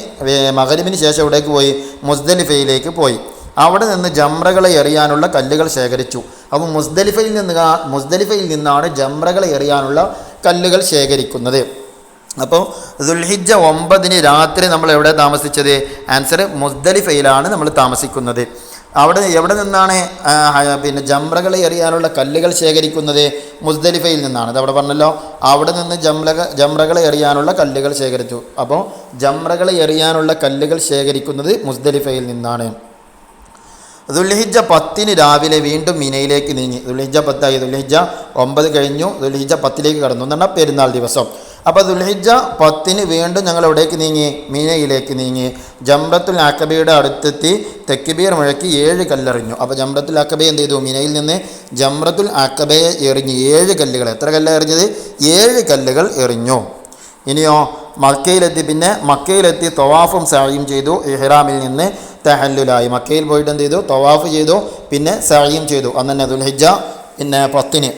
മഗ്രിബിന് ശേഷം എവിടേക്ക് പോയി? മുസ്ദലിഫയിലേക്ക് പോയി. അവിടെ നിന്ന് ജംറകളെ എറിയാനുള്ള കല്ലുകൾ ശേഖരിച്ചു. അപ്പോൾ മുസ്ദലിഫയിൽ നിന്നാണ് ജംറകളെ എറിയാനുള്ള കല്ലുകൾ ശേഖരിക്കുന്നത്. അപ്പോൾ ദുൽഹിജ്ജ 9-ന് രാത്രി നമ്മൾ എവിടെ താമസിച്ചത്? ആൻസർ മുസ്ദലിഫയിലാണ് നമ്മൾ താമസിക്കുന്നത്. അവിടെ എവിടെ നിന്നാണ് ജംറകളെ എറിയാനുള്ള കല്ലുകൾ ശേഖരിക്കുന്നത്? മുസ്ദലിഫയിൽ നിന്നാണ്. അതവിടെ പറഞ്ഞല്ലോ, അവിടെ നിന്ന് ജംറകളെ എറിയാനുള്ള കല്ലുകൾ ശേഖരിച്ചു. അപ്പോൾ ജംറകളെ എറിയാനുള്ള കല്ലുകൾ ശേഖരിക്കുന്നത് മുസ്ദലിഫയിൽ നിന്നാണ്. ദുൽഹിജ്ജ 10-ന് രാവിലെ വീണ്ടും മിനയിലേക്ക് നീങ്ങി. ദുൽഹിജ്ജ 10 ആയി. ദുൽഹിജ്ജ 9 കഴിഞ്ഞു, ദുൽഹിജ്ജ 10-ലേക്ക് കടന്നു എന്നാണ് പെരുന്നാൾ ദിവസം. അപ്പോൾ ദുൽഹിജ്ജ 10-ന് വീണ്ടും ഞങ്ങൾ എവിടേക്ക് നീങ്ങി? മീനയിലേക്ക് നീങ്ങി. ജംറത്തുൽ അഖബയുടെ അടുത്തെത്തി തക്ബീർ മുഴക്കി 7 കല്ലെറിഞ്ഞു. അപ്പോൾ ജംറത്തുൽ അഖബ എന്ത് ചെയ്തു? മിനയിൽ നിന്ന് ജംറത്തുൽ അഖബയെ എറിഞ്ഞു 7 കല്ലുകൾ. എത്ര കല്ലാണ് എറിഞ്ഞത്? 7 കല്ലുകൾ എറിഞ്ഞു. ഇനിയോ മക്കയിലെത്തി. പിന്നെ മക്കയിലെത്തി തവാഫും സഅയും ചെയ്തു. ഇഹ്റാമിൽ നിന്ന് തഹല്ലുലായി. മക്കയിൽ പോയിട്ട് എന്ത് ചെയ്തു? തവാഫ് ചെയ്തു, പിന്നെ സഅയും ചെയ്തു. അന്ന് തന്നെ ദുൽഹിജ്ജ 10-ന്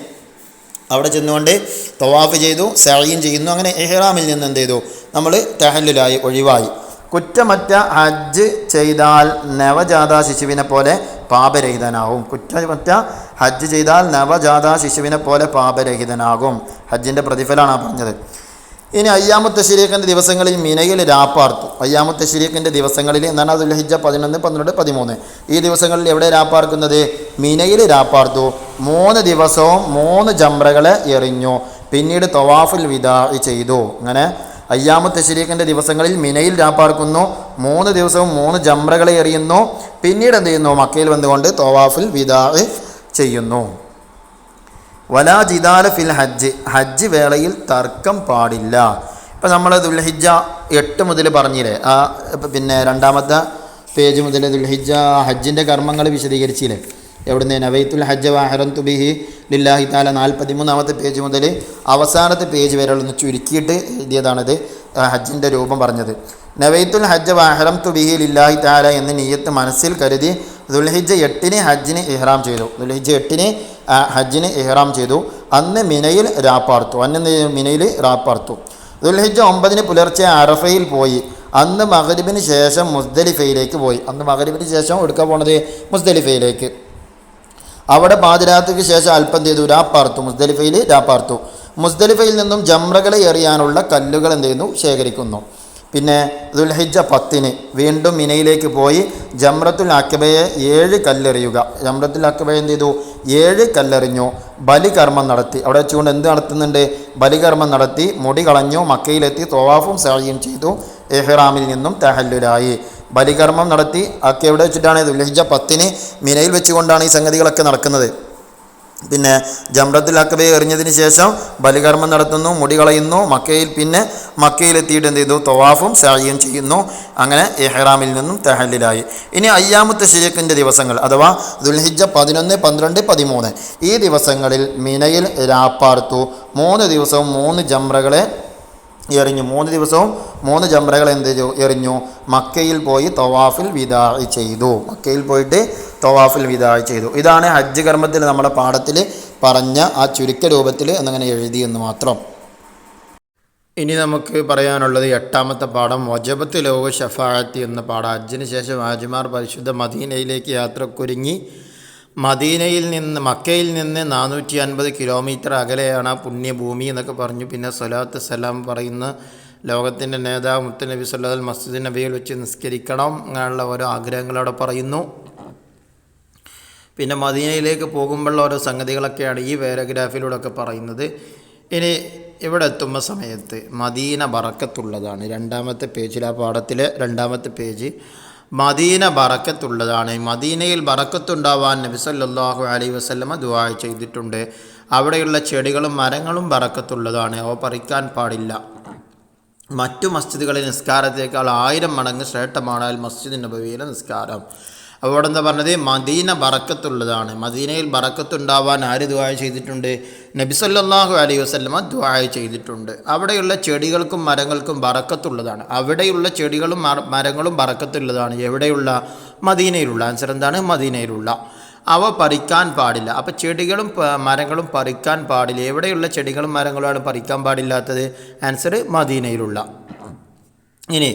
അവിടെ ചെന്നുകൊണ്ട് തവാഫ് ചെയ്തു, സഅയും ചെയ്യുന്നു. അങ്ങനെ ഇഹ്റാമിൽ നിന്ന് എന്ത് ചെയ്തു? നമ്മൾ തഹല്ലുലായി, ഒഴിവായി. കുറ്റമറ്റ ഹജ്ജ് ചെയ്താൽ നവജാത ശിശുവിനെ പോലെ പാപരഹിതനാകും. കുറ്റമറ്റ ഹജ്ജ് ചെയ്താൽ നവജാത ശിശുവിനെ പോലെ പാപരഹിതനാകും. ഹജ്ജിൻ്റെ പ്രതിഫലമാണ് പറഞ്ഞത്. ഇനി അയ്യാമു തശ്രീഖിൻ്റെ ദിവസങ്ങളിൽ മിനയിൽ രാപ്പാർത്തു. അയ്യാമു തശ്രീഖിൻ്റെ ദിവസങ്ങളിൽ എന്താണ്? ദുൽഹിജ്ജ 11, 12, 13 ഈ ദിവസങ്ങളിൽ എവിടെ രാപ്പാർക്കുന്നത്? മിനയിൽ രാപ്പാർത്തു. 3 ദിവസവും 3 ജംറകളെ എറിഞ്ഞു. പിന്നീട് തവാഫുൽ വിദാ ചെയ്തു. അങ്ങനെ അയ്യാമു തശ്രീഖിൻ്റെ ദിവസങ്ങളിൽ മിനയിൽ രാപ്പാർക്കുന്നു, 3 ദിവസവും 3 ജംറകളെ എറിയുന്നു. പിന്നീട് എന്ത് ചെയ്യുന്നു? മക്കയിൽ വന്നുകൊണ്ട് തവാഫുൽ വിദാ ചെയ്യുന്നു. വലാ ജിദാല ഫിൽ ഹജ്ജ്. ഹജ്ജ് വേളയിൽ തർക്കം പാടില്ല. ഇപ്പം നമ്മൾ ദുൽഹിജ്ജ 8 മുതൽ പറഞ്ഞില്ലേ? പിന്നെ 2-ാമത്തെ പേജ് മുതൽ ദുൽഹിജ്ജ ഹജ്ജിൻ്റെ കർമ്മങ്ങൾ വിശദീകരിച്ചില്ലേ? എവിടുന്ന്? നവൈത്തുൽ ഹജ്ജ വഹറംതു ബിഹി ലില്ലാഹി തആല 43-ാമത്തെ പേജ് മുതൽ അവസാനത്തെ പേജ് വരെ ഒന്ന് ചുരുക്കിയിട്ട് എഴുതിയതാണിത് ഹജ്ജിൻ്റെ രൂപം പറഞ്ഞത്. നവൈത്തുൽ ഹജ്ജ വഹറംതു ബിഹി ലില്ലാഹി തആല എന്ന് നിയ്യത്ത് മനസ്സിൽ കരുതി ദുൽഹിജ്ജ 8-ന് ഹജ്ജിന് ഇഹ്റാം ചെയ്തു. ദുൽഹിജ്ജ 8-ന് ഹജ്ജിന് ഇഹ്റാം ചെയ്തു. അന്ന് മിനയിൽ രാപ്പാർത്തു. മിനയിൽ രാപ്പാർത്തു. ദുൽഹിജ്ജ 9-ന് പുലർച്ചെ അറഫയിൽ പോയി. അന്ന് മഗ്രിബിന് ശേഷം മുസ്ദലിഫയിലേക്ക് പോയി. അന്ന് മഗ്രിബിന് ശേഷം എടുക്കാൻ പോണത് മുസ്ദലിഫയിലേക്ക്. അവിടെ പാതിരാത്രിക്ക് ശേഷം അല്പം ചെയ്തു? രാപ്പാർത്തു. മുസ്ദലിഫയിൽ രാപ്പാർത്തു. മുസ്ദലിഫയിൽ നിന്നും ജംറകളെ എറിയാനുള്ള കല്ലുകൾ എന്ത് ചെയ്യുന്നു? ശേഖരിക്കുന്നു. പിന്നെ ദുൽഹിജ്ജ 10-ന് വീണ്ടും മിനയിലേക്ക് പോയി ജംറത്തുൽ അഖബയെ 7 കല്ലെറിയുക. ജംറത്തുൽ അഖബയെ എന്ത് ചെയ്തു? 7 കല്ലെറിഞ്ഞു. ബലികർമ്മം നടത്തി. അവിടെ വെച്ചുകൊണ്ട് എന്ത് നടത്തുന്നുണ്ട്? ബലികർമ്മം നടത്തി. മുടി കളഞ്ഞു. മക്കയിലെത്തി തവാഫും സഅയും ചെയ്തു. ഇഹ്റാമിൽ നിന്നും തഹല്ലുലായി. ബലികർമ്മം നടത്തി. ഒക്കെ എവിടെ വെച്ചിട്ടാണ്? ദുൽഹിജ്ജ 10-ന് മിനയിൽ വെച്ചുകൊണ്ടാണ് ഈ സംഗതികളൊക്കെ നടക്കുന്നത്. പിന്നെ ജംറത്തുൽ അഖബയെ എറിഞ്ഞതിന് ശേഷം ബലികർമ്മം നടത്തുന്നു, മുടി കളയുന്നു. പിന്നെ മക്കയിലെത്തിയിട്ട് എന്ത് ചെയ്തു? തവാഫും സഅയും ചെയ്യുന്നു. അങ്ങനെ ഇഹ്റാമിൽ നിന്നും തഹല്ലുലായി. ഇനി അയ്യാമു തശ്രീഖിൻ്റെ ദിവസങ്ങൾ അഥവാ ദുൽഹിജ്ജ 11, 12, 13 ഈ ദിവസങ്ങളിൽ മിനയിൽ രാപ്പാർത്തു. 3 ദിവസവും 3 ജംറകളെ എറിഞ്ഞു. 3 ദിവസവും 3 ജംറകൾ എന്ത് എറിഞ്ഞു? മക്കയിൽ പോയി തവാഫിൽ വിദാ ചെയ്തു. മക്കയിൽ പോയിട്ട് തവാഫിൽ വിദാ ചെയ്തു. ഇതാണ് ഹജ്ജ് കർമ്മത്തിൽ നമ്മുടെ പാഠത്തിൽ പറഞ്ഞ ആ ചുരുക്ക രൂപത്തിൽ എന്നങ്ങനെ എഴുതിയെന്ന് മാത്രം. ഇനി നമുക്ക് പറയാനുള്ളത് 8-ാമത്തെ പാഠം വജബത്ത് ലഹു ഷഫാഅത്തി എന്ന പാഠം. ഹജ്ജിന് ശേഷം ഹാജിമാർ പരിശുദ്ധ മദീനയിലേക്ക് യാത്രക്കൊരുങ്ങി. മക്കയിൽ നിന്ന് 450 കിലോമീറ്റർ അകലെയാണ് പുണ്യഭൂമി എന്നൊക്കെ പറഞ്ഞു. പിന്നെ സ്വലാത്ത് സലാം പറയുന്ന ലോകത്തിൻ്റെ നേതാവ് മുത്തുനബി സല്ലല്ലാഹു അലൈഹി വസല്ലം മസ്ജിദ് നബിയിൽ വെച്ച് നിസ്കരിക്കണം അങ്ങനെയുള്ള ഓരോ ആഗ്രഹങ്ങളവിടെ പറയുന്നു. പിന്നെ മദീനയിലേക്ക് പോകുമ്പോഴുള്ള ഓരോ സംഗതികളൊക്കെയാണ് ഈ പാരഗ്രാഫിലൂടെ ഒക്കെ പറയുന്നത്. ഇനി ഇവിടെ എത്തുമ്പോൾ സമയത്ത് മദീന ബറക്കത്തുള്ളതാണ്. 2-ാമത്തെ പേജിൽ ആ പാഠത്തിലെ 2-ാമത്തെ പേജ് മദീന ബറക്കത്തുള്ളതാണ്. മദീനയിൽ ബറക്കത്തുണ്ടാവാൻ നബി സല്ലല്ലാഹു അലൈഹി വസല്ലമ ദുആ ചെയ്തിട്ടുണ്ട്. അവിടെയുള്ള ചെടികളും മരങ്ങളും ബറക്കത്തുള്ളതാണ്. അവ പറിക്കാൻ പാടില്ല. മറ്റു മസ്ജിദുകളിലെ നിസ്കാരത്തേക്കാൾ 1000 മടങ്ങ് ശ്രേഷ്ഠമാണ് മസ്ജിദ് നബവിയിലെ നിസ്കാരം. അപ്പോൾ ഇവിടെ എന്താ പറഞ്ഞത്? മദീന ബറക്കത്തുള്ളതാണ്. മദീനയിൽ ബറക്കത്തുണ്ടാവാൻ ആര് ദുആ ചെയ്തിട്ടുണ്ട്? നബി സല്ലല്ലാഹു അലൈഹി വസല്ലമ ദുആ ചെയ്തിട്ടുണ്ട്. അവിടെയുള്ള ചെടികൾക്കും മരങ്ങൾക്കും ബറക്കത്തുള്ളതാണ്. അവിടെയുള്ള ചെടികളും മരങ്ങളും ബറക്കത്തുള്ളതാണ്. എവിടെയുള്ള? മദീനയിലുള്ള. ആൻസർ എന്താണ്? മദീനയിലുള്ള. അവ പറിക്കാൻ പാടില്ല. അപ്പോൾ ചെടികളും മരങ്ങളും പറിക്കാൻ പാടില്ല. എവിടെയുള്ള ചെടികളും മരങ്ങളുമാണ് പറിക്കാൻ പാടില്ലാത്തത്? ആൻസർ മദീനയിലുള്ള. ഇനി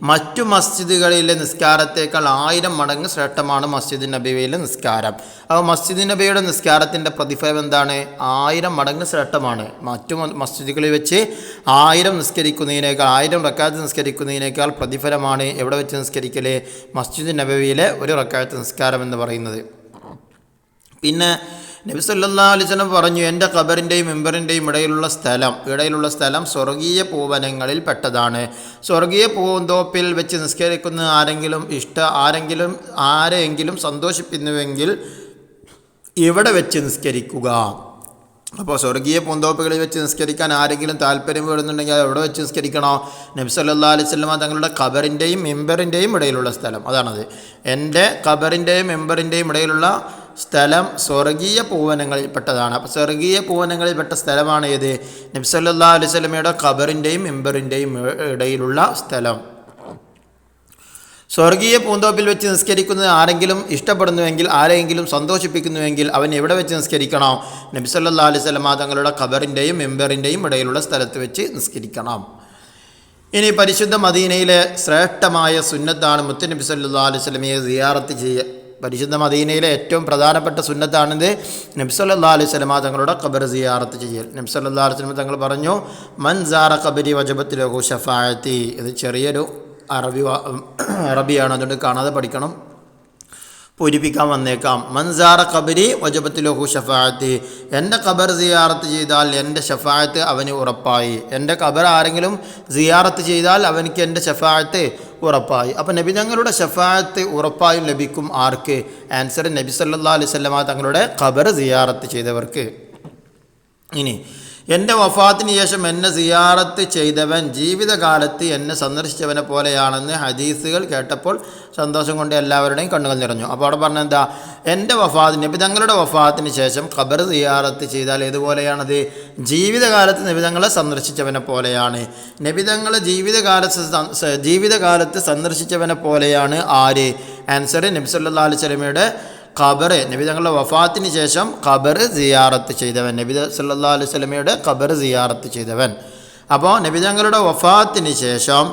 മറ്റു മസ്ജിദുകളിലെ നിസ്കാരത്തേക്കാൾ 1000 മടങ്ങ് ശ്രേഷ്ഠമാണ് മസ്ജിദ് നബവിയിലെ നിസ്കാരം. അപ്പോൾ മസ്ജിദ് നബിയുടെ നിസ്കാരത്തിൻ്റെ പ്രതിഫലം എന്താണ്? 1000 മടങ്ങ് ശ്രേഷ്ഠമാണ്. മറ്റു മസ്ജിദുകളിൽ വെച്ച് 1000 നിസ്കരിക്കുന്നതിനേക്കാൾ 1000 റക്അത്ത് നിസ്കരിക്കുന്നതിനേക്കാൾ പ്രതിഫലമാണ് എവിടെ വെച്ച് നിസ്കരിക്കൽ? മസ്ജിദ് നബവിയിലെ ഒരു റക്അത്ത് നിസ്കാരം എന്ന് പറയുന്നത്. പിന്നെ നബി സല്ലല്ലാഹു അലൈഹി വസല്ലം പറഞ്ഞു, എൻ്റെ ഖബറിൻ്റെയും മിമ്പറിൻ്റെയും ഇടയിലുള്ള സ്ഥലം സ്വർഗീയ പൂവനങ്ങളിൽ പെട്ടതാണ്. സ്വർഗീയ പൂന്തോപ്പിൽ വെച്ച് നിസ്കരിക്കുന്ന ആരെയെങ്കിലും സന്തോഷിപ്പിക്കുന്നുവെങ്കിൽ ഇവിടെ വെച്ച് നിസ്കരിക്കുക. അപ്പോൾ സ്വർഗീയ പൂന്തോപ്പുകളിൽ വെച്ച് നിസ്കരിക്കാൻ ആരെങ്കിലും താല്പര്യം വരുന്നുണ്ടെങ്കിൽ അത് എവിടെ വെച്ച് നിസ്കരിക്കണോ? നബി സല്ലല്ലാഹു അലൈഹി വസല്ലം തങ്ങളുടെ ഖബറിൻ്റെയും മിമ്പറിൻ്റെയും ഇടയിലുള്ള സ്ഥലം, അതാണത്. എൻ്റെ ഖബറിൻ്റെയും മിമ്പറിൻ്റെയും ഇടയിലുള്ള സ്ഥലം സ്വർഗീയ പൂവനങ്ങളിൽ പെട്ടതാണ്. അപ്പോൾ സ്വർഗീയ പൂവനങ്ങളിൽ പെട്ട സ്ഥലമാണ് ഏത്? നബി സല്ലല്ലാഹു അലൈഹി വസല്ലമയുടെ ഖബറിൻ്റെയും മിമ്പറിൻ്റെയും ഇടയിലുള്ള സ്ഥലം. സ്വർഗീയ പൂന്തോപ്പിൽ വെച്ച് നിസ്കരിക്കുന്നത് ആരെങ്കിലും ഇഷ്ടപ്പെടുന്നുവെങ്കിൽ, ആരെയെങ്കിലും സന്തോഷിപ്പിക്കുന്നുവെങ്കിൽ അവൻ എവിടെ വെച്ച് നിസ്കരിക്കണം? നബി സല്ലല്ലാഹു അലൈഹി വസല്ലമ തങ്ങളുടെ ഖബറിൻ്റെയും മിമ്പറിൻ്റെയും ഇടയിലുള്ള സ്ഥലത്ത് വെച്ച് നിസ്കരിക്കണം. ഇനി പരിശുദ്ധ മദീനയിലെ ശ്രേഷ്ഠമായ സുന്നത്താണ് മുത്തുനബി സല്ലല്ലാഹു അലൈഹി വസല്ലമയെ സിയാറത്ത് ചെയ്യുക. പരിശുദ്ധ മദീനയിലെ ഏറ്റവും പ്രധാനപ്പെട്ട സുന്നത്താണിത്. നബി സല്ലല്ലാഹു അലൈഹി വസല്ലമ തങ്ങളുടെ ഖബർ സിയാറത്ത് ചെയ്യൽ. നബി സല്ലല്ലാഹു അലൈഹി വസല്ലമ തങ്ങൾ പറഞ്ഞു, മൻ സാറ ഖബരി വജബത് ലഹു ശഫാഅത്തി. ഇത് ചെറിയൊരു അറബിയാണ്, അതുകൊണ്ട് കാണാതെ പഠിക്കണം, പൂരിപ്പിക്കാൻ വന്നേക്കാം. മൻസാറ ഖബരി വജബത്ത് ലഹു ഷഫാഅത്തി. എൻ്റെ ഖബർ സിയാറത്ത് ചെയ്താൽ എൻ്റെ ഷഫാഅത്ത് അവന് ഉറപ്പായി. എൻ്റെ ഖബർ ആരെങ്കിലും സിയാറത്ത് ചെയ്താൽ അവനിക്ക് എൻ്റെ ഷഫാഅത്ത് ഉറപ്പായി. അപ്പോൾ നബി തങ്ങളുടെ ഷഫാഅത്ത് ഉറപ്പായും ലഭിക്കും. ആർക്ക്? ആൻസർ നബി സല്ലല്ലാഹു അലൈഹി വസല്ലമ തങ്ങളുടെ ഖബർ സിയാറത്ത് ചെയ്തവർക്ക്. ഇനി എൻ്റെ വഫാത്തിന് ശേഷം എന്നെ സിയാറത്ത് ചെയ്തവൻ ജീവിതകാലത്ത് എന്നെ സന്ദർശിച്ചവനെ പോലെയാണെന്ന് ഹദീസുകൾ കേട്ടപ്പോൾ സന്തോഷം കൊണ്ട് എല്ലാവരുടെയും കണ്ണുകൾ നിറഞ്ഞു. അപ്പോൾ അവിടെ പറഞ്ഞെന്താ? എൻ്റെ വഫാത്തിന്, നബി തങ്ങളുടെ വഫാത്തിന് ശേഷം ഖബർ സിയാറത്ത് ചെയ്താൽ ഏതുപോലെയാണത്? ജീവിതകാലത്ത് നബി തങ്ങളെ സന്ദർശിച്ചവനെ പോലെയാണ്. നബി തങ്ങളെ ജീവിതകാലത്ത് സന്ദർശിച്ചവനെ പോലെയാണ് ആര്? ആൻസർ നബി സല്ലല്ലാഹു അലൈഹി വസല്ലമയുടെ ഖബർ, നബി തങ്ങളുടെ വഫാത്തിന് ശേഷം ഖബർ സിയാറത്ത് ചെയ്തവൻ, നബി സല്ലല്ലാഹു അലൈഹി വസല്ലമയുടെ ഖബർ സിയാറത്ത് ചെയ്തവൻ. അപ്പോൾ നബി തങ്ങളുടെ വഫാത്തിന് ശേഷം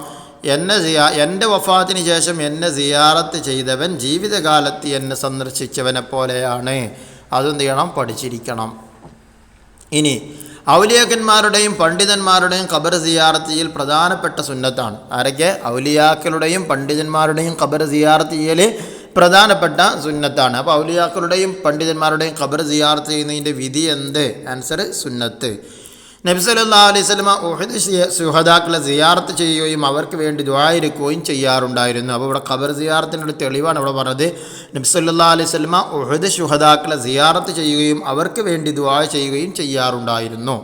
എൻ്റെ വഫാത്തിന് ശേഷം എന്നെ സിയാറത്ത് ചെയ്തവൻ ജീവിതകാലത്ത് എന്നെ സന്ദർശിച്ചവനെ പോലെയാണ്. അതെന്ത് ചെയ്യണം? പഠിച്ചിരിക്കണം. ഇനി ഔലിയാക്കന്മാരുടെയും പണ്ഡിതന്മാരുടെയും ഖബർ സിയാറത്ത് ചെയ്യൽ പ്രധാനപ്പെട്ട സുന്നത്താണ്. ആരൊക്കെ? ഔലിയാക്കളുടെയും പണ്ഡിതന്മാരുടെയും ഖബർ സിയാറത്ത് ചെയ്യൽ പ്രധാനപ്പെട്ട സുന്നത്താണ്. അപ്പോൾ ഔലിയാക്കളുടെയും പണ്ഡിതന്മാരുടെയും ഖബർ സിയാറത്ത് ചെയ്യുന്നതിൻ്റെ വിധി എന്ത്? ആൻസർ സുന്നത്ത്. നബി സല്ലല്ലാഹു അലൈഹി വസല്ലമ ഉഹദ് ശുഹദാക്കളെ സിയാറത്ത് ചെയ്യുകയും അവർക്ക് വേണ്ടി ദുആ ഇരക്കുകയും ചെയ്യാറുണ്ടായിരുന്നു. അപ്പോൾ ഇവിടെ ഖബർ സിയാറത്തിൻ്റെ തെളിവാണ് ഇവിടെ പറഞ്ഞത്. നബി സല്ലല്ലാഹു അലൈഹി വസല്ലമ ഉഹദ് ശുഹദാക്കളെ സിയാറത്ത് ചെയ്യുകയും അവർക്ക് വേണ്ടി ദുആ ചെയ്യുകയും ചെയ്യാറുണ്ടായിരുന്നു.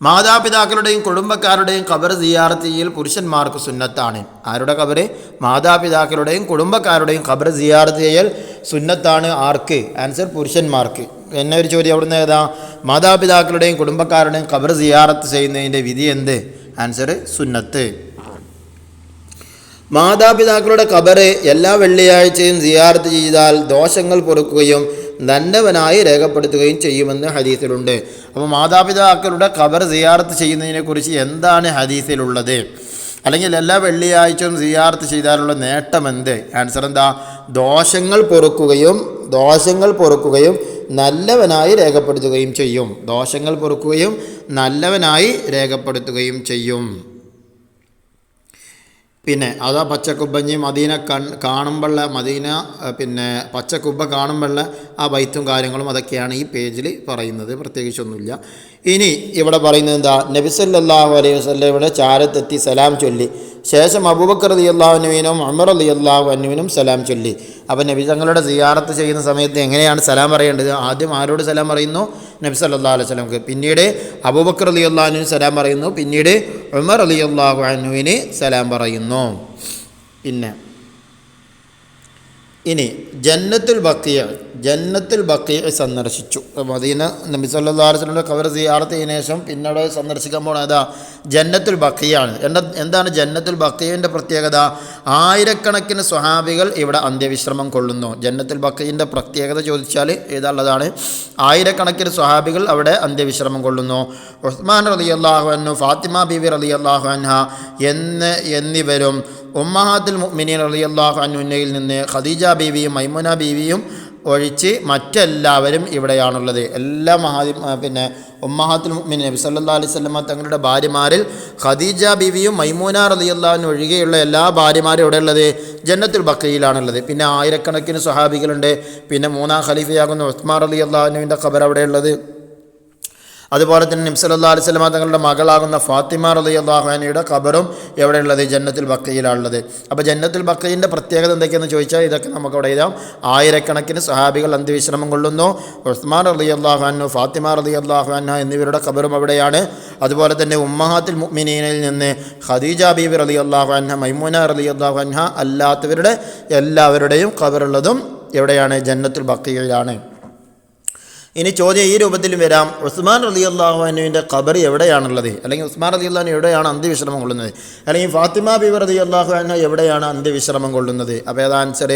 മാതാപിതാക്കളുടെയും കുടുംബക്കാരുടെയും ഖബർ സിയാറത്ത് ചെയ്യൽ പുരുഷന്മാർക്ക് സുന്നത്താണ്. ആരുടെ ഖബർ? മാതാപിതാക്കളുടെയും കുടുംബക്കാരുടെയും ഖബർ സിയാറത്ത് ചെയ്യൽ സുന്നത്താണ്. ആർക്ക്? ആൻസർ പുരുഷന്മാർക്ക്. എന്നെ ഒരു ചോദ്യം അവിടുന്ന് ഏതാ? മാതാപിതാക്കളുടെയും കുടുംബക്കാരുടെയും ഖബർ സിയാറത്ത് ചെയ്യുന്നതിൻ്റെ വിധി എന്ത്? ആൻസർ സുന്നത്ത്. മാതാപിതാക്കളുടെ ഖബർ എല്ലാ വെള്ളിയാഴ്ചയും സിയാറത്ത് ചെയ്താൽ ദോഷങ്ങൾ പൊറുക്കുകയും നല്ലവനായി രേഖപ്പെടുത്തുകയും ചെയ്യുമെന്ന് ഹദീസിലുണ്ട്. അപ്പോൾ മാതാപിതാക്കളുടെ ഖബർ സിയാറത്ത് ചെയ്യുന്നതിനെക്കുറിച്ച് എന്താണ് ഹദീസിലുള്ളത്? അല്ലെങ്കിൽ എല്ലാ വെള്ളിയാഴ്ചയും സിയാറത്ത് ചെയ്താലുള്ള നേട്ടം എന്ത്? ആൻസർ എന്താ? ദോഷങ്ങൾ പൊറുക്കുകയും നല്ലവനായി രേഖപ്പെടുത്തുകയും ചെയ്യും. ദോഷങ്ങൾ പൊറുക്കുകയും നല്ലവനായി രേഖപ്പെടുത്തുകയും ചെയ്യും. പിന്നെ അതാ പച്ചക്കുബ്ബഞ്ഞി മദീന കാണുമ്പോഴുള്ള മദീന പിന്നെ പച്ചക്കുബ്ബ കാണുമ്പോഴുള്ള ആ ബൈത്തും കാര്യങ്ങളും അതൊക്കെയാണ് ഈ പേജിൽ പറയുന്നത്. പ്രത്യേകിച്ചൊന്നുമില്ല. ഇനി ഇവിടെ പറയുന്നത് എന്താ? നബി സല്ലല്ലാഹു അലൈഹി വസല്ലമയുടെ ചാരത്തെത്തി സലാം ചൊല്ലി. ശേഷം അബൂബക്കർ റളിയല്ലാഹു അൻഹുവിനും ഉമർ റളിയല്ലാഹു അൻഹുവിനും സലാം ചൊല്ലി. അപ്പോൾ നബി തങ്ങളുടെ സിയാറത്ത് ചെയ്യുന്ന സമയത്ത് എങ്ങനെയാണ് സലാം പറയേണ്ടത്? ആദ്യം ആരോട് സലാം പറയുന്നു? നബി സല്ലല്ലാഹു അലൈഹി വസല്ലമക്ക്. പിന്നീട് അബൂബക്കർ റളിയല്ലാഹു അൻഹുവിന് സലാം പറയുന്നു. പിന്നീട് ഉമർ റളിയല്ലാഹു അൻഹുവിന് സലാം പറയുന്നു. പിന്നെ ഇനി ജന്നത്തുൽ ബഖീഅ സന്ദർശിച്ചു. മദീന നബി സല്ലല്ലാഹു അലൈഹി വസല്ലമയുടെ ഖബർ സിയാറത്ത് ചെയ്തതിനു ശേഷം പിന്നീട് സന്ദർശിക്കാൻ പോകുന്നത് ജന്നത്തുൽ ബഖീഅയാണ്. എന്താണ് ജന്നത്തുൽ ബഖീഅിൻ്റെ പ്രത്യേകത? ആയിരക്കണക്കിന് സ്വഹാബികൾ ഇവിടെ അന്ത്യവിശ്രമം കൊള്ളുന്നു. ജന്നത്തുൽ ബഖീഅിൻ്റെ പ്രത്യേകത ചോദിച്ചാൽ ഏതാള്ളതാണ്? ആയിരക്കണക്കിന് സ്വഹാബികൾ അവിടെ കൊള്ളുന്നു. ഉസ്മാൻ റളിയല്ലാഹു അൻഹു, ഫാത്തിമ ബീവി റളിയല്ലാഹു അൻഹ എന്നിവരും ഉമ്മഹാത്തുൽ മുഅ്മിനീൻ റളിയല്ലാഹു അൻഹുവിൽ നിന്ന് ഖദീജ ബീവിയും മൈമുന ബീവിയും ഒഴിച്ച് മറ്റെല്ലാവരും ഇവിടെയാണുള്ളത്. എല്ലാ ഉമ്മഹാത്തുൽ മുഅ്മിനീൻ നബി സല്ലല്ലാഹു അലൈഹി വസല്ലമ തങ്ങളുടെ ഭാര്യമാരിൽ ഖദീജ ബീവിയും മൈമുന റളിയല്ലാഹു അൻഹ ഒഴികെയുള്ള എല്ലാ ഭാര്യമാരും എവിടെയുള്ളത്? ജന്നത്തുൽ ബഖീയിലാണുള്ളത്. പിന്നെ ആയിരക്കണക്കിന് സ്വഹാബികളുണ്ട്. പിന്നെ മൂന്നാം ഖലീഫയാകുന്ന ഉസ്മാൻ റളിയല്ലാഹു അൻഹുവിൻ്റെ ഖബർ അവിടെയുള്ളത്. അതുപോലെ തന്നെ നബി സല്ലല്ലാഹു അലൈഹി വസല്ലമ തങ്ങളുടെ മകളാകുന്ന ഫാത്തിമ റളിയല്ലാഹു അൻഹയുടെ ഖബറും എവിടെയുള്ളത്? ജന്നത്തുൽ ബഖീയിലാണുള്ളത്. അപ്പോൾ ജന്നത്തുൽ ബഖീയിൻ്റെ പ്രത്യേകത എന്തൊക്കെയെന്ന് ചോദിച്ചാൽ ഇതൊക്കെ നമുക്ക് അവിടെ എഴുതാം. ആയിരക്കണക്കിന് സ്വഹാബികൾ അന്ത്യവിശ്രമം കൊള്ളുന്നു. ഉസ്മാൻ റളിയല്ലാഹു അൻഹു, ഫാത്തിമ റളിയല്ലാഹു അൻഹ എന്നിവരുടെ ഖബറും അവിടെയാണ്. അതുപോലെ തന്നെ ഉമ്മഹാത്തുൽ മുഅ്മിനീനിൽ നിന്ന് ഖദീജ ബീവി റളിയല്ലാഹു അൻഹ, മൈമുന റളിയല്ലാഹു അൻഹ അല്ലാത്തവരുടെ എല്ലാവരുടെയും ഖബറുള്ളതും എവിടെയാണ്? ജന്നത്തുൽ ബഖീയിലാണ്. ഇനി ചോദ്യം ഈ രൂപത്തിലും വരാം. ഉസ്മാൻ റളിയല്ലാഹു അൻഹുവിൻ്റെ ഖബർ എവിടെയാണുള്ളത്? അല്ലെങ്കിൽ ഉസ്മാൻ റളിയല്ലാഹു അൻഹു എവിടെയാണ് അന്ത്യവിശ്രമം കൊള്ളുന്നത്? അല്ലെങ്കിൽ ഫാത്തിമ ബീവി റളിയല്ലാഹു അൻഹ എവിടെയാണ് അന്ത്യവിശ്രമം കൊള്ളുന്നത്? അപ്പോൾ ഏതാ ആൻസർ?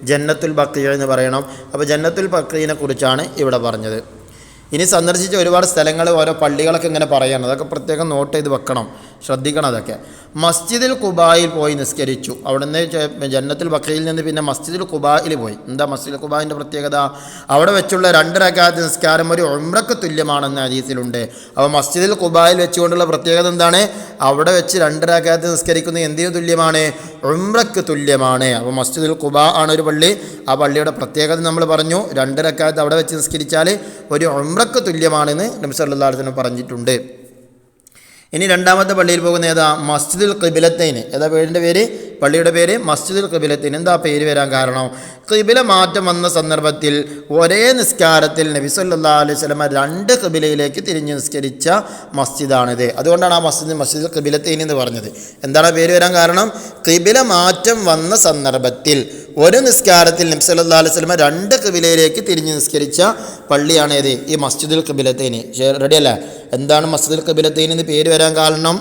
ജന്നത്തുൽ ബഖീഅ എന്ന് പറയണം. അപ്പോൾ ജന്നത്തുൽ ബഖീഅനെ കുറിച്ചാണ് ഇവിടെ പറഞ്ഞത്. ഇനി സന്ദർശിച്ച ഒരുപാട് സ്ഥലങ്ങൾ, ഓരോ പള്ളികളൊക്കെ ഇങ്ങനെ പറയണം. അതൊക്കെ പ്രത്യേകം നോട്ട് ചെയ്ത് വെക്കണം, ശ്രദ്ധിക്കണം. അതൊക്കെ മസ്ജിദുൽ ഖുബായിൽ പോയി നിസ്കരിച്ചു. അവിടുന്ന് ജന്നത്തുൽ ബഖീയിൽ നിന്ന് പിന്നെ മസ്ജിദുൽ ഖുബായിൽ പോയി. എന്താ മസ്ജിദുൽ ഖുബായിൻ്റെ പ്രത്യേകത? അവിടെ വെച്ചുള്ള 2 റക്അത്ത് നിസ്കാരം ഒരു ഉംറക്ക് തുല്യമാണെന്ന് ഹദീസിലുണ്ട്. അപ്പോൾ മസ്ജിദുൽ ഖുബായിൽ വെച്ചുകൊണ്ടുള്ള പ്രത്യേകത എന്താണ്? അവിടെ വെച്ച് 2 റക്അത്ത് നിസ്കരിക്കുന്നത് എന്തിനു തുല്യമാണ്? ഉംറക്ക് തുല്യമാണ്. അപ്പോൾ മസ്ജിദുൽ ഖുബാ ആണ് ഒരു പള്ളി. ആ പള്ളിയുടെ പ്രത്യേകത നമ്മൾ പറഞ്ഞു. 2 റക്അത്ത് അവിടെ വെച്ച് നിസ്കരിച്ചാൽ ഒരു ഉംറക്ക് തുല്യമാണെന്ന് നബി സല്ലല്ലാഹു അലൈഹി വസല്ലം പറഞ്ഞിട്ടുണ്ട്. ഇനി രണ്ടാമത്തെ പള്ളിയിൽ പോകുന്ന ഏതാ? മസ്ജിദുൽ ഖിബ്ലത്തൈൻ. ഏതാ പേരിൻ്റെ പേര്? പള്ളിയുടെ പേര് മസ്ജിദുൽ ഖിബ്ലത്തൈൻ. എന്താ പേര് വരാൻ കാരണം? ഖിബ്ല മാറ്റം വന്ന സന്ദർഭത്തിൽ ഒരേ നിസ്കാരത്തിൽ നബി സല്ലല്ലാഹു അലൈഹി വസല്ലം 2 ഖിബ്ലയിലേക്ക് തിരിഞ്ഞ് നിസ്കരിച്ച മസ്ജിദാണിത്. അതുകൊണ്ടാണ് ആ മസ്ജിദുൽ ഖിബ്ലത്തൈൻ എന്ന് പറഞ്ഞത്. എന്താണ് പേര് വരാൻ കാരണം? ഖിബ്ല മാറ്റം വന്ന സന്ദർഭത്തിൽ ഒരു നിസ്കാരത്തിൽ നബി സല്ലല്ലാഹു അലൈഹി വസല്ലം 2 ഖിബ്ലയിലേക്ക് തിരിഞ്ഞ് നിസ്കരിച്ച പള്ളിയാണ് ഏത്? ഈ മസ്ജിദുൽ ഖിബ്ലത്തൈൻ. റെഡി അല്ലേ? എന്താണ് മസ്ജിദുൽ ഖിബ്ലത്തൈൻ എന്ന് പേര് വരാൻ കാരണം?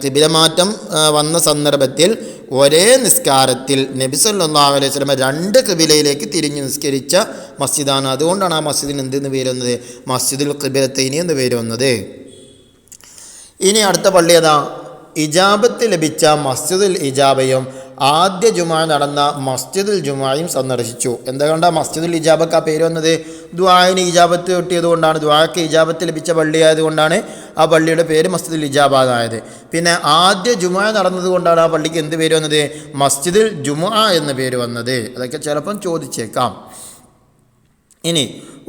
ഖിബ്ല മാറ്റം വന്ന സന്ദർഭത്തിൽ ഒരേ നിസ്കാരത്തിൽ നബി സല്ലല്ലാഹു അലൈഹി വസല്ലം 2 ഖിബ്ലയിലേക്ക് തിരിഞ്ഞ് നിസ്കരിച്ച മസ്ജിദാണ്. അതുകൊണ്ടാണ് ആ മസ്ജിദിന് എന്തെന്ന് പേര് വന്നത്? മസ്ജിദുൽ ഖിബ്ലത്തൈൻ എന്ന് പേര് വന്നത്. ഇനി അടുത്ത പള്ളി ഏതാ? ഇജാബത്ത് ലഭിച്ച മസ്ജിദുൽ ഇജാബയും ആദ്യ ജുമാ നടന്ന മസ്ജിദുൽ ജുമായും സന്ദർശിച്ചു. എന്തുകൊണ്ടാണ് മസ്ജിദുൽ ഇജാബക്ക് ആ പേര് വന്നത്? ദുആന് ഇജാബത്ത് കിട്ടിയതുകൊണ്ടാണ്. ദുആക്ക് ഇജാബത്ത് ലഭിച്ച പള്ളിയായതുകൊണ്ടാണ് ആ പള്ളിയുടെ പേര് മസ്ജിദുൽ ഇജാബ ആയത്. പിന്നെ ആദ്യ ജുമാ നടന്നതുകൊണ്ടാണ് ആ പള്ളിക്ക് എന്ത് പേര് വന്നത്? മസ്ജിദുൽ ജുമുഅ എന്ന് പേര് വന്നത്. അതൊക്കെ ചിലപ്പം ചോദിച്ചേക്കാം. ഇനി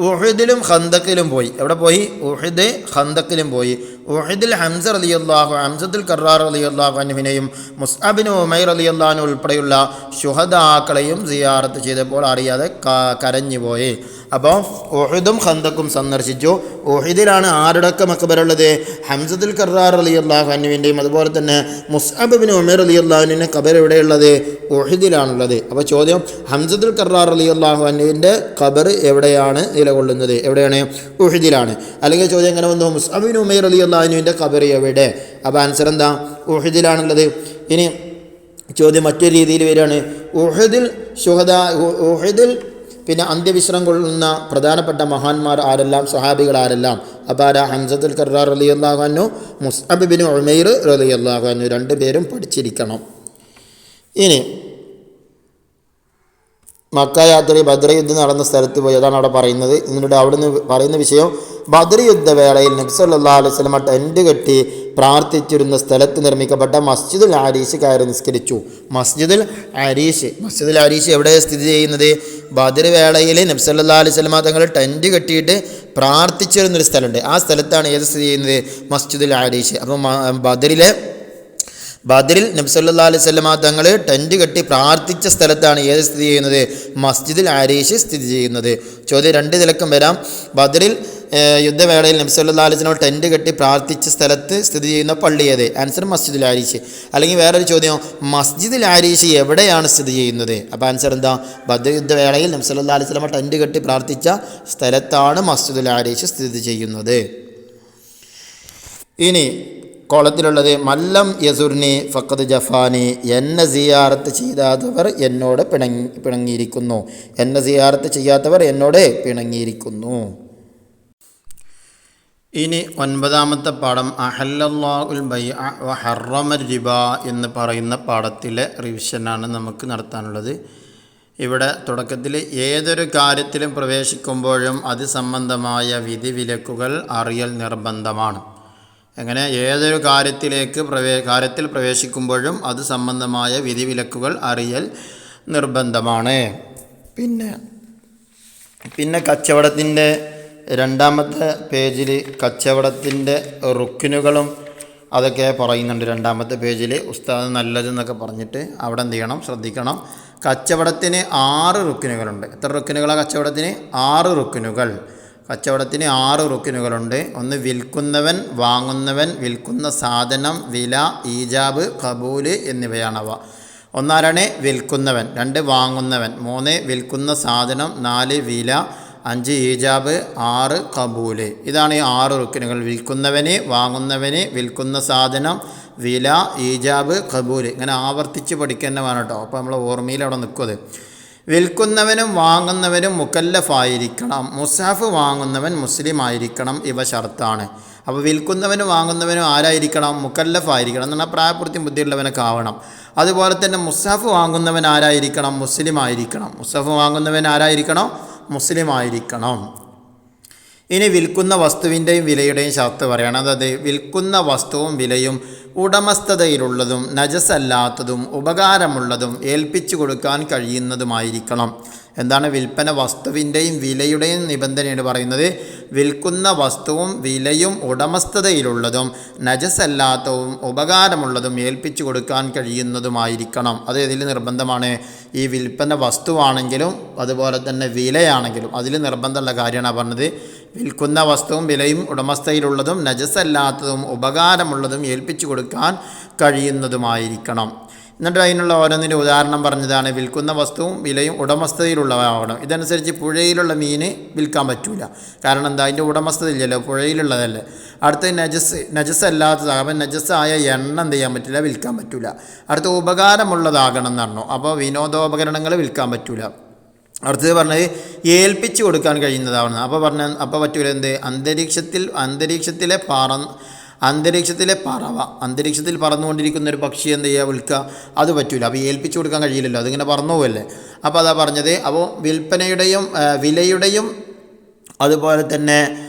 ഉഹദിലും ഖന്തക്കിലും പോയി. എവിടെ പോയി? ഉഹദ് ഖന്തക്കിലും പോയി. ഉഹദിൽ ഹംസത്തുൽ കറാർ റളിയല്ലാഹു അൻഹുവിനെയും മുസ്അബ് ഉമൈർ റളിയല്ലാഹു അൻഹു ഉൾപ്പെടെയുള്ള ശുഹദാക്കളെയും സിയാറത്ത് ചെയ്തപ്പോൾ അറിയാതെ കരഞ്ഞുപോയി. അപ്പോൾ ഉഹദും ഖന്തക്കും സന്ദർശിച്ചു. ഉഹദിലാണ് ആരുടെയൊക്കെ മഖബറുള്ളത്? ഹംസത്തുൽ കറാർ റളിയല്ലാഹു അൻഹുവിൻ്റെയും അതുപോലെ തന്നെ മുസ്അബ് ഉമൈർ റളിയല്ലാഹു അൻഹുവിൻ്റെ ഖബർ എവിടെയുള്ളത്? ഉഹദിലാണുള്ളത്. അപ്പോൾ ചോദ്യം, ഹംസത്തുൽ കറാർ റളിയല്ലാഹു അൻഹുവിൻ്റെ ഖബർ എവിടെയാണ് നിലകൊള്ളുന്നത്? എവിടെയാണ്? ഉഹദിലാണ്. അല്ലെങ്കിൽ ചോദ്യം എങ്ങനെ വന്നു? മുസ്അബ് ഉമൈർ റളിയല്ലാഹു അൻഹുവിൻ്റെ ഖബർ എവിടെ? അപ്പോൾ ആൻസർ എന്താ? ഉഹദിലാണുള്ളത്. ഇനി ചോദ്യം മറ്റൊരു രീതിയിൽ വരികയാണ്. ഉഹദിൽ പിന്നെ അന്ത്യവിശ്രമം കൊള്ളുന്ന പ്രധാനപ്പെട്ട മഹാന്മാർ ആരെല്ലാം? സ്വഹാബികൾ ആരെല്ലാം? അപ്പോൾ ഹംസത്തുൽ കറാർ റളിയല്ലാഹു അൻഹു, മുസ്അബ് ബിൻ ഉമൈർ റളിയല്ലാഹു അൻഹു, 2 പേരും പഠിച്ചിരിക്കണം. ഇനി മക്ക യാത്ര ബദ്ർ യുദ്ധം നടന്ന സ്ഥലത്ത് പോയി. അതാണ് അവിടെ പറയുന്നത്. എന്നിട്ട് അവിടെ നിന്ന് പറയുന്ന വിഷയം, ബദ്ർ യുദ്ധവേളയിൽ നബി സല്ലല്ലാഹു അലൈഹി വസല്ലം ടെൻറ്റ് കെട്ടി പ്രാർത്ഥിച്ചിരുന്ന സ്ഥലത്ത് നിർമ്മിക്കപ്പെട്ട മസ്ജിദുൽ അരീഷ് കയറി നിസ്കരിച്ചു. മസ്ജിദുൽ അരീഷ് എവിടെ സ്ഥിതി ചെയ്യുന്നത്? ബദ്ർ വേളയിൽ നബി സല്ലല്ലാഹു അലൈഹി വസല്ലം തങ്ങൾ ടെൻറ്റ് കെട്ടിയിട്ട് പ്രാർത്ഥിച്ചിരുന്നൊരു സ്ഥലമുണ്ട്. ആ സ്ഥലത്താണ് ഏത് സ്ഥിതി ചെയ്യുന്നത്? മസ്ജിദുൽ അരീഷ്. അപ്പം ബദ്രിൽ നബി സല്ലല്ലാഹു അലൈഹി വസല്ലം തങ്ങൾ ടെൻറ്റ് കെട്ടി പ്രാർത്ഥിച്ച സ്ഥലത്താണ് ഏത് സ്ഥിതി ചെയ്യുന്നത്? മസ്ജിദുൽ അരീഷ് സ്ഥിതി ചെയ്യുന്നത്. ചോദ്യം 2 നിലക്കും വരാം. ബദ്രിൽ യുദ്ധവേളയിൽ നബി സല്ലല്ലാഹു അലൈഹി വസല്ലം ടെൻറ്റ് കെട്ടി പ്രാർത്ഥിച്ച സ്ഥലത്ത് സ്ഥിതി ചെയ്യുന്ന പള്ളി ഏത്? ആൻസർ മസ്ജിദുൽ ആരീഷ്. അല്ലെങ്കിൽ വേറൊരു ചോദ്യം, മസ്ജിദുൽ ആരീഷ് എവിടെയാണ് സ്ഥിതി ചെയ്യുന്നത്? അപ്പോൾ ആൻസർ എന്താ? ബദർ യുദ്ധവേളയിൽ നബി സല്ലല്ലാഹു അലൈഹി വസല്ലം ടെൻറ്റ് കെട്ടി പ്രാർത്ഥിച്ച സ്ഥലത്താണ് മസ്ജിദുൽ ആരീഷ് സ്ഥിതി ചെയ്യുന്നത്. ഇനി കോളത്തിലുള്ളത് മല്ലം യസുർനി ഫഖദ് ജഫാനി, എന്നെ സിയാറത്ത് ചെയ്യാത്തവർ എന്നോട് പിണങ്ങിയിരിക്കുന്നു. എന്നെ സിയാറത്ത് ചെയ്യാത്തവർ എന്നോട് പിണങ്ങിയിരിക്കുന്നു. ഇനി 9ാമത്തെ പാഠം അഹല്ലല്ലാഹുൽ ബൈഅ വ ഹറമ റിബ എന്ന് പറയുന്ന പാഠത്തിലെ റിവിഷനാണ് നമുക്ക് നടത്താനുള്ളത്. ഇവിടെ തുടക്കത്തിൽ ഏതൊരു കാര്യത്തിലും പ്രവേശിക്കുമ്പോഴും അത് സംബന്ധമായ വിധിവിലക്കുകൾ അറിയൽ നിർബന്ധമാണ്. അങ്ങനെ ഏതൊരു കാര്യത്തിൽ പ്രവേശിക്കുമ്പോഴും അത് സംബന്ധമായ വിധിവിലക്കുകൾ അറിയൽ നിർബന്ധമാണ്. പിന്നെ കച്ചവടത്തിൻ്റെ 2ാമത്തെ പേജിൽ കച്ചവടത്തിൻ്റെ റുക്കിനുകളും അതൊക്കെ പറയുന്നുണ്ട്. 2ാമത്തെ പേജിൽ ഉസ്താദ് നല്ലതെന്നൊക്കെ പറഞ്ഞിട്ട് അവിടെ എന്ത് ചെയ്യണം, ശ്രദ്ധിക്കണം. കച്ചവടത്തിന് 6 റുക്കിനുകളുണ്ട്. എത്ര റുക്കിനുകളാണ് കച്ചവടത്തിന്? 6 റുക്കിനുകൾ. കച്ചവടത്തിന് 6 റുക്കിനുകളുണ്ട്. ഒന്ന് വിൽക്കുന്നവൻ, വാങ്ങുന്നവൻ, വിൽക്കുന്ന സാധനം, വില, ഈജാബ്, കബൂല് എന്നിവയാണവ. ഒന്നാരാണ് വിൽക്കുന്നവൻ, 2 വാങ്ങുന്നവൻ, 3 വിൽക്കുന്ന സാധനം, 4 വില, 5 ഈജാബ്, 6 കബൂല്. ഇതാണ് ഈ 6 റുക്കിനുകൾ. വിൽക്കുന്നവന്, വാങ്ങുന്നവന്, വിൽക്കുന്ന സാധനം, വില, ഈജാബ്, കബൂല്. ഇങ്ങനെ ആവർത്തിച്ച് പഠിക്കാൻ വേണം കേട്ടോ. അപ്പോൾ നമ്മൾ ഓർമ്മയിൽ അവിടെ നിൽക്കുന്നത്. വിൽക്കുന്നവനും വാങ്ങുന്നവനും മുക്കല്ലഫായിരിക്കണം. മുസാഫ് വാങ്ങുന്നവൻ മുസ്ലിം ആയിരിക്കണം. ഇവ ഷർത്താണ്. അപ്പോൾ വിൽക്കുന്നവനും വാങ്ങുന്നവനും ആരായിരിക്കണം? മുക്കല്ലഫായിരിക്കണം എന്ന് പറഞ്ഞാൽ പ്രായപൂർത്തിയും ബുദ്ധിയുള്ളവനൊക്കെ ആവണം. അതുപോലെ തന്നെ മുസാഫ് വാങ്ങുന്നവൻ ആരായിരിക്കണം? മുസ്ലിം ആയിരിക്കണം. മുസാഫ് വാങ്ങുന്നവൻ ആരായിരിക്കണം? മുസ്ലിം ആയിരിക്കണം. ഇനി വിൽക്കുന്ന വസ്തുവിൻ്റെയും വിലയുടെയും ഷർത്ത് പറയണം. അതായത് വിൽക്കുന്ന വസ്തുവും വിലയും ഉടമസ്ഥതയിലുള്ളതും നജസല്ലാത്തതും ഉപകാരമുള്ളതും ഏൽപ്പിച്ചു കൊടുക്കാൻ കഴിയുന്നതുമായിരിക്കണം. എന്താണ് വിൽപ്പന വസ്തുവിൻ്റെയും വിലയുടെയും നിബന്ധനയാണ് പറയുന്നത്? വിൽക്കുന്ന വസ്തുവും വിലയും ഉടമസ്ഥതയിലുള്ളതും നജസല്ലാത്തതും ഉപകാരമുള്ളതും ഏൽപ്പിച്ചു കൊടുക്കാൻ കഴിയുന്നതുമായിരിക്കണം. അത് ഇതിൽ നിർബന്ധമാണ്. ഈ വിൽപ്പന വസ്തുവാണെങ്കിലും അതുപോലെ തന്നെ വിലയാണെങ്കിലും അതിൽ നിർബന്ധമുള്ള കാര്യമാണ് പറഞ്ഞത്. വിൽക്കുന്ന വസ്തുവും വിലയും ഉടമസ്ഥയിലുള്ളതും നജസല്ലാത്തതും ഉപകാരമുള്ളതും ഏൽപ്പിച്ചു കൊടുക്കാൻ കഴിയുന്നതുമായിരിക്കണം. എന്നിട്ട് അതിനുള്ള ഓരോന്നിൻ്റെ ഉദാഹരണം പറഞ്ഞതാണ്. വിൽക്കുന്ന വസ്തുവും വിലയും ഉടമസ്ഥതയിലുള്ളതാവണം. ഇതനുസരിച്ച് പുഴയിലുള്ള മീൻ വിൽക്കാൻ പറ്റൂല. കാരണം എന്താ? അതിൻ്റെ ഉടമസ്ഥത ഇല്ലല്ലോ, പുഴയിലുള്ളതല്ലേ. അടുത്ത നജസല്ലാത്തതാണ്. അപ്പം നജസ്സായ എണ്ണ എന്ത് ചെയ്യാൻ പറ്റില്ല, വിൽക്കാൻ പറ്റൂല. അടുത്ത ഉപകാരമുള്ളതാകണം എന്ന് പറഞ്ഞു. അപ്പോൾ വിനോദോപകരണങ്ങൾ വിൽക്കാൻ പറ്റൂല. അടുത്തത് പറഞ്ഞത് ഏൽപ്പിച്ചു കൊടുക്കാൻ കഴിയുന്നതാവണം. അപ്പോൾ പറ്റൂല എന്ത്? അന്തരീക്ഷത്തിലെ പറവ, അന്തരീക്ഷത്തിൽ പറന്നുകൊണ്ടിരിക്കുന്ന ഒരു പക്ഷി എന്ത് ചെയ്യുക, വിൽക്കുക, അത് പറ്റൂല. അപ്പോൾ ഏൽപ്പിച്ചു കൊടുക്കാൻ കഴിയില്ലല്ലോ, അതിങ്ങനെ പറന്നു പോവല്ലേ. അപ്പോൾ അതാ പറഞ്ഞത്. അപ്പോൾ വിൽപ്പനയുടെയും വിലയുടെയും അതുപോലെ തന്നെ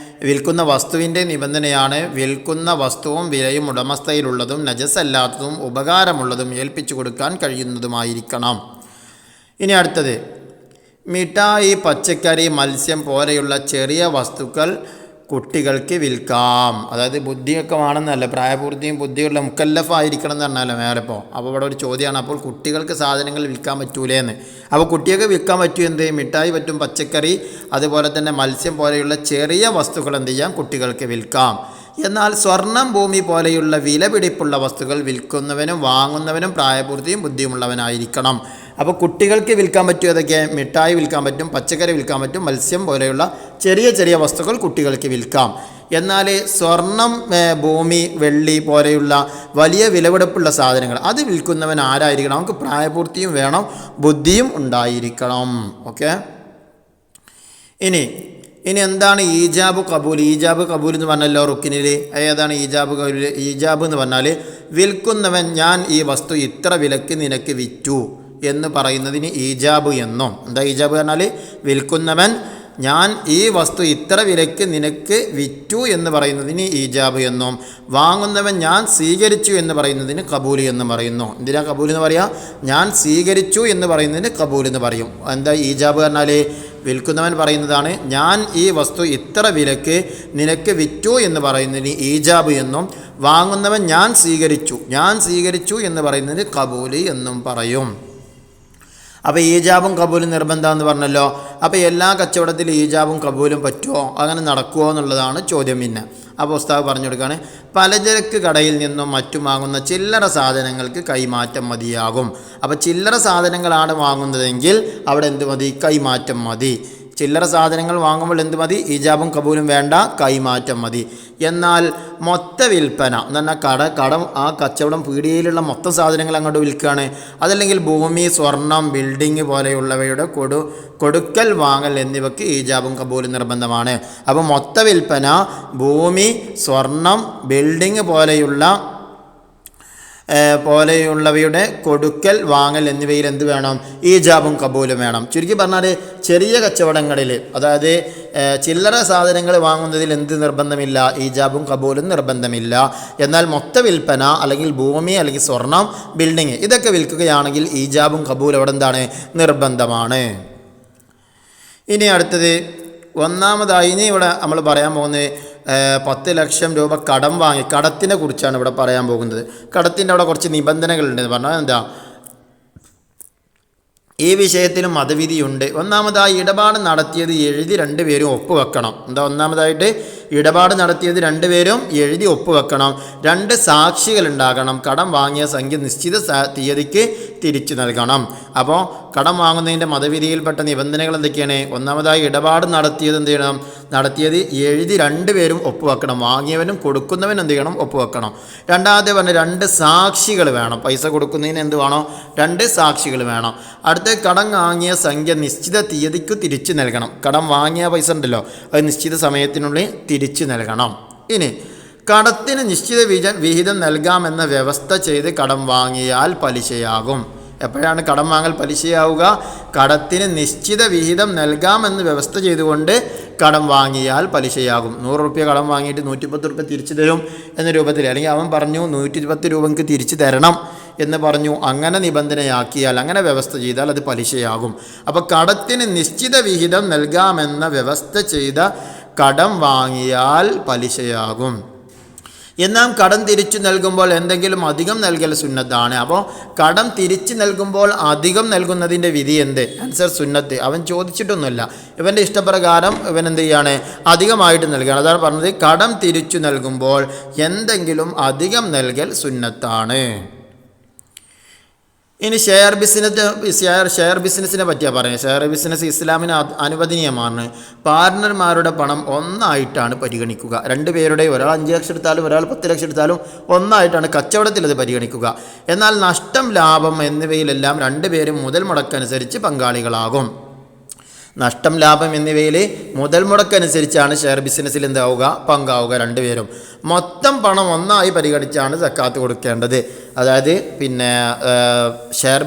വിൽക്കുന്ന വസ്തുവിൻ്റെ നിബന്ധനയാണ് വിൽക്കുന്ന വസ്തുവും വിലയും ഉടമസ്ഥയിലുള്ളതും നജസല്ലാത്തതും ഉപകാരമുള്ളതും ഏൽപ്പിച്ചു കൊടുക്കാൻ കഴിയുന്നതുമായിരിക്കണം. ഇനി അടുത്തത് മിഠായി, പച്ചക്കറി, മത്സ്യം പോലെയുള്ള ചെറിയ വസ്തുക്കൾ കുട്ടികൾക്ക് വിൽക്കാം. അതായത് ബുദ്ധിയൊക്കെ വേണമെന്നല്ല, പ്രായപൂർത്തിയും ബുദ്ധിയുള്ള മുക്കല്ലഫായിരിക്കണം എന്ന് പറഞ്ഞാലോ മേലെപ്പോൾ. അപ്പോൾ ഇവിടെ ഒരു ചോദ്യമാണ്, അപ്പോൾ കുട്ടികൾക്ക് സാധനങ്ങൾ വിൽക്കാൻ പറ്റൂലേന്ന്. അപ്പോൾ കുട്ടികൾക്ക് വിൽക്കാൻ പറ്റും എന്ത്? മിഠായി പറ്റും, പച്ചക്കറി, അതുപോലെ തന്നെ മത്സ്യം പോലെയുള്ള ചെറിയ വസ്തുക്കൾ എന്ത് ചെയ്യാം? കുട്ടികൾക്ക് വിൽക്കാം. എന്നാൽ സ്വർണം, ഭൂമി പോലെയുള്ള വിലപിടിപ്പുള്ള വസ്തുക്കൾ വിൽക്കുന്നവനും വാങ്ങുന്നവനും പ്രായപൂർത്തിയും ബുദ്ധിയുമുള്ളവനായിരിക്കണം. അപ്പോൾ കുട്ടികൾക്ക് വിൽക്കാൻ പറ്റും ഏതൊക്കെ? മിഠായി വിൽക്കാൻ പറ്റും, പച്ചക്കറി വിൽക്കാൻ പറ്റും, മത്സ്യം പോലെയുള്ള ചെറിയ ചെറിയ വസ്തുക്കൾ കുട്ടികൾക്ക് വിൽക്കാം. എന്നാൽ സ്വർണം, ഭൂമി, വെള്ളി പോലെയുള്ള വലിയ വിലപിടിപ്പുള്ള സാധനങ്ങൾ അത് വിൽക്കുന്നവൻ ആരായിരിക്കണം? നമുക്ക് പ്രായപൂർത്തിയും വേണം, ബുദ്ധിയും ഉണ്ടായിരിക്കണം. ഓക്കെ. ഇനി എന്താണ് ഈജാബ് കബൂൽ? ഈജാബ് കബൂൽ എന്ന് പറഞ്ഞല്ലോ റുക്കിനിൽ. ഏതാണ് ഈജാബ് കബൂൽ? ഈജാബ് എന്ന് പറഞ്ഞാൽ വിൽക്കുന്നവൻ ഞാൻ ഈ വസ്തു ഇത്ര വിലക്ക് നിനക്ക് വിറ്റു എന്ന് പറയുന്നതിന് ഈജാബ് എന്നും. എന്താ ഈജാബ് പറഞ്ഞാൽ? വിൽക്കുന്നവൻ ഞാൻ ഈ വസ്തു ഇത്ര വിലക്ക് നിനക്ക് വിറ്റു എന്ന് പറയുന്നതിന് ഈജാബ് എന്നും, വാങ്ങുന്നവൻ ഞാൻ സ്വീകരിച്ചു എന്ന് പറയുന്നതിന് കബൂൽ എന്ന് പറയുന്നു. എന്തിനാ കബൂൽ എന്ന് പറയുക? ഞാൻ സ്വീകരിച്ചു എന്ന് പറയുന്നതിന് കബൂൽ എന്ന് പറയും. എന്താ ഈജാബ് പറഞ്ഞാൽ? വിൽക്കുന്നവൻ പറയുന്നതാണ് ഞാൻ ഈ വസ്തു ഇത്ര വിലക്ക് നിനക്ക് വിറ്റു എന്ന് പറയുന്നതിന് ഈജാബ് എന്നും, വാങ്ങുന്നവൻ ഞാൻ സ്വീകരിച്ചു എന്ന് പറയുന്നതിന് കബൂൽ എന്നും പറയും. അപ്പോൾ ഈജാബും കബൂലും നിർബന്ധമെന്ന് പറഞ്ഞല്ലോ. അപ്പോൾ എല്ലാ കച്ചവടത്തിലും ഈജാബും കബൂലും പറ്റുമോ, അങ്ങനെ നടക്കുമോ എന്നുള്ളതാണ് ചോദ്യം. പിന്നെ അപ്പോൾ ഉസ്താദ് പറഞ്ഞു കൊടുക്കുകയാണ്, പലചരക്ക് കടയിൽ നിന്നും മറ്റും വാങ്ങുന്ന ചില്ലറ സാധനങ്ങൾക്ക് കൈമാറ്റം മതിയാകും. അപ്പോൾ ചില്ലറ സാധനങ്ങളാണ് വാങ്ങുന്നതെങ്കിൽ അവിടെ എന്ത് മതി? കൈമാറ്റം മതി. ചില്ലറ സാധനങ്ങൾ വാങ്ങുമ്പോൾ എന്ത് മതി? ഈജാബും കബൂലും വേണ്ട, കൈമാറ്റം മതി. എന്നാൽ മൊത്ത വിൽപ്പന എന്ന് പറഞ്ഞാൽ കടം ആ കച്ചവടം പീടികയിലുള്ള മൊത്തം സാധനങ്ങൾ അങ്ങോട്ട് വിൽക്കുകയാണ്, അതല്ലെങ്കിൽ ഭൂമി, സ്വർണം, ബിൽഡിങ് പോലെയുള്ളവയുടെ കൊടുക്കൽ വാങ്ങൽ എന്നിവയ്ക്ക് ഈജാബും കബൂലും നിർബന്ധമാണ്. അപ്പോൾ മൊത്ത വിൽപ്പന, ഭൂമി, സ്വർണം, ബിൽഡിങ് പോലെയുള്ളവയുടെ കൊടുക്കൽ വാങ്ങൽ എന്നിവയിൽ എന്ത് വേണം? ഈജാബും കബൂലും വേണം. ചുരുക്കി പറഞ്ഞാൽ ചെറിയ കച്ചവടങ്ങളിൽ, അതായത് ചില്ലറ സാധനങ്ങൾ വാങ്ങുന്നതിൽ എന്ത് നിർബന്ധമില്ല? ഈജാബും കബൂലും നിർബന്ധമില്ല. എന്നാൽ മൊത്ത വിൽപ്പന, അല്ലെങ്കിൽ ഭൂമി, അല്ലെങ്കിൽ സ്വർണം, ബിൽഡിങ് ഇതൊക്കെ വിൽക്കുകയാണെങ്കിൽ ഈജാബും കബൂലും അവിടെ എന്താണ്? നിർബന്ധമാണ്. ഇനി അടുത്തത് ഒന്നാമതായി ഇനി ഇവിടെ നമ്മൾ പറയാൻ പോകുന്നത് 10 ലക്ഷം രൂപ കടം വാങ്ങി, കടത്തിനെ കുറിച്ചാണ് ഇവിടെ പറയാൻ പോകുന്നത്. കടത്തിൻ്റെ അവിടെ കുറച്ച് നിബന്ധനകളുണ്ടെന്ന് പറഞ്ഞാൽ എന്താ? ഈ വിഷയത്തിലും മതവിധിയുണ്ട്. ഒന്നാമതായി ഇടപാട് നടത്തിയത് എഴുതി രണ്ടുപേരും ഒപ്പുവെക്കണം. എന്താ? ഒന്നാമതായിട്ട് ഇടപാട് നടത്തിയത് രണ്ടുപേരും എഴുതി ഒപ്പുവെക്കണം. 2 സാക്ഷികൾ ഉണ്ടാകണം. കടം വാങ്ങിയ സംഖ്യ നിശ്ചിത തീയതിക്ക് തിരിച്ചു നൽകണം. അപ്പോൾ കടം വാങ്ങുന്നതിൻ്റെ മതവിധിയിൽപ്പെട്ട നിബന്ധനകൾ എന്തൊക്കെയാണ്? ഒന്നാമതായി ഇടപാട് നടത്തിയത് എന്ത് ചെയ്യണം? നടത്തിയത് എഴുതി രണ്ടുപേരും ഒപ്പുവെക്കണം. വാങ്ങിയവനും കൊടുക്കുന്നവനും എന്ത് ചെയ്യണം? ഒപ്പുവെക്കണം. രണ്ടാമത്തെ പറഞ്ഞ 2 സാക്ഷികൾ വേണം. പൈസ കൊടുക്കുന്നതിന് എന്ത് വേണം? 2 സാക്ഷികൾ വേണം. അടുത്ത കടം വാങ്ങിയ സംഖ്യ നിശ്ചിത തീയതിക്ക് തിരിച്ചു നൽകണം. കടം വാങ്ങിയ പൈസ ഉണ്ടല്ലോ, അത് നിശ്ചിത സമയത്തിനുള്ളിൽ തിരിച്ചു നൽകണം. ഇനി കടത്തിന് നിശ്ചിത വിഹിതം നൽകാമെന്ന വ്യവസ്ഥ ചെയ്ത് കടം വാങ്ങിയാൽ പലിശയാകും. എപ്പോഴാണ് കടം വാങ്ങൽ പലിശയാവുക? കടത്തിന് നിശ്ചിത വിഹിതം നൽകാമെന്ന് വ്യവസ്ഥ ചെയ്തുകൊണ്ട് കടം വാങ്ങിയാൽ പലിശയാകും. 100 റുപ്യ കടം വാങ്ങിയിട്ട് 110 റുപ്യ തിരിച്ചു തരും എന്ന രൂപത്തിൽ, അല്ലെങ്കിൽ അവൻ പറഞ്ഞു 110 രൂപയ്ക്ക് തിരിച്ചു തരണം എന്ന് പറഞ്ഞു, അങ്ങനെ നിബന്ധനയാക്കിയാൽ, അങ്ങനെ വ്യവസ്ഥ ചെയ്താൽ അത് പലിശയാകും. അപ്പോൾ കടത്തിന് നിശ്ചിത വിഹിതം നൽകാമെന്ന വ്യവസ്ഥ ചെയ്ത കടം വാങ്ങിയാൽ പലിശയാകും. എന്നാൽ കടം തിരിച്ചു നൽകുമ്പോൾ എന്തെങ്കിലും അധികം നൽകൽ സുന്നത്താണ്. അപ്പോൾ കടം തിരിച്ചു നൽകുമ്പോൾ അധികം നൽകുന്നതിൻ്റെ വിധി എന്ത്? ആൻസർ സുന്നത്ത്. അവൻ ചോദിച്ചിട്ടൊന്നുമില്ല, ഇവൻ്റെ ഇഷ്ടപ്രകാരം ഇവൻ എന്ത് ചെയ്യാണ്? അധികമായിട്ട് നൽകുകയാണ്. അതാണ് പറഞ്ഞത്, കടം തിരിച്ചു നൽകുമ്പോൾ എന്തെങ്കിലും അധികം നൽകൽ സുന്നത്താണ്. ഇനി ഷെയർ ബിസിനസ്സിനെ പറ്റിയാണ് പറയുന്നത്. ഷെയർ ബിസിനസ് ഇസ്ലാമിന് അനുവദനീയമാണ്. പാർട്ണർമാരുടെ പണം ഒന്നായിട്ടാണ് പരിഗണിക്കുക. 2 പേരുടെ, ഒരാൾ 5 ലക്ഷം എടുത്താലും ഒരാൾ 10 ലക്ഷം എടുത്താലും ഒന്നായിട്ടാണ് കച്ചവടത്തിൽ അത് പരിഗണിക്കുക. എന്നാൽ നഷ്ടം, ലാഭം എന്നിവയിലെല്ലാം 2 പേരും മുതൽ മുടക്കനുസരിച്ച് പങ്കാളികളാകും. നഷ്ടം, ലാഭം എന്നിവയിൽ മുതൽ മുടക്കനുസരിച്ചാണ് ഷെയർ ബിസിനസ്സിൽ എന്താവുക? പങ്കാവുക 2 പേരും. മൊത്തം പണം ഒന്നായി പരിഗണിച്ചാണ് സക്കാത്ത് കൊടുക്കേണ്ടത്. അതായത് പിന്നെ ഷെയർ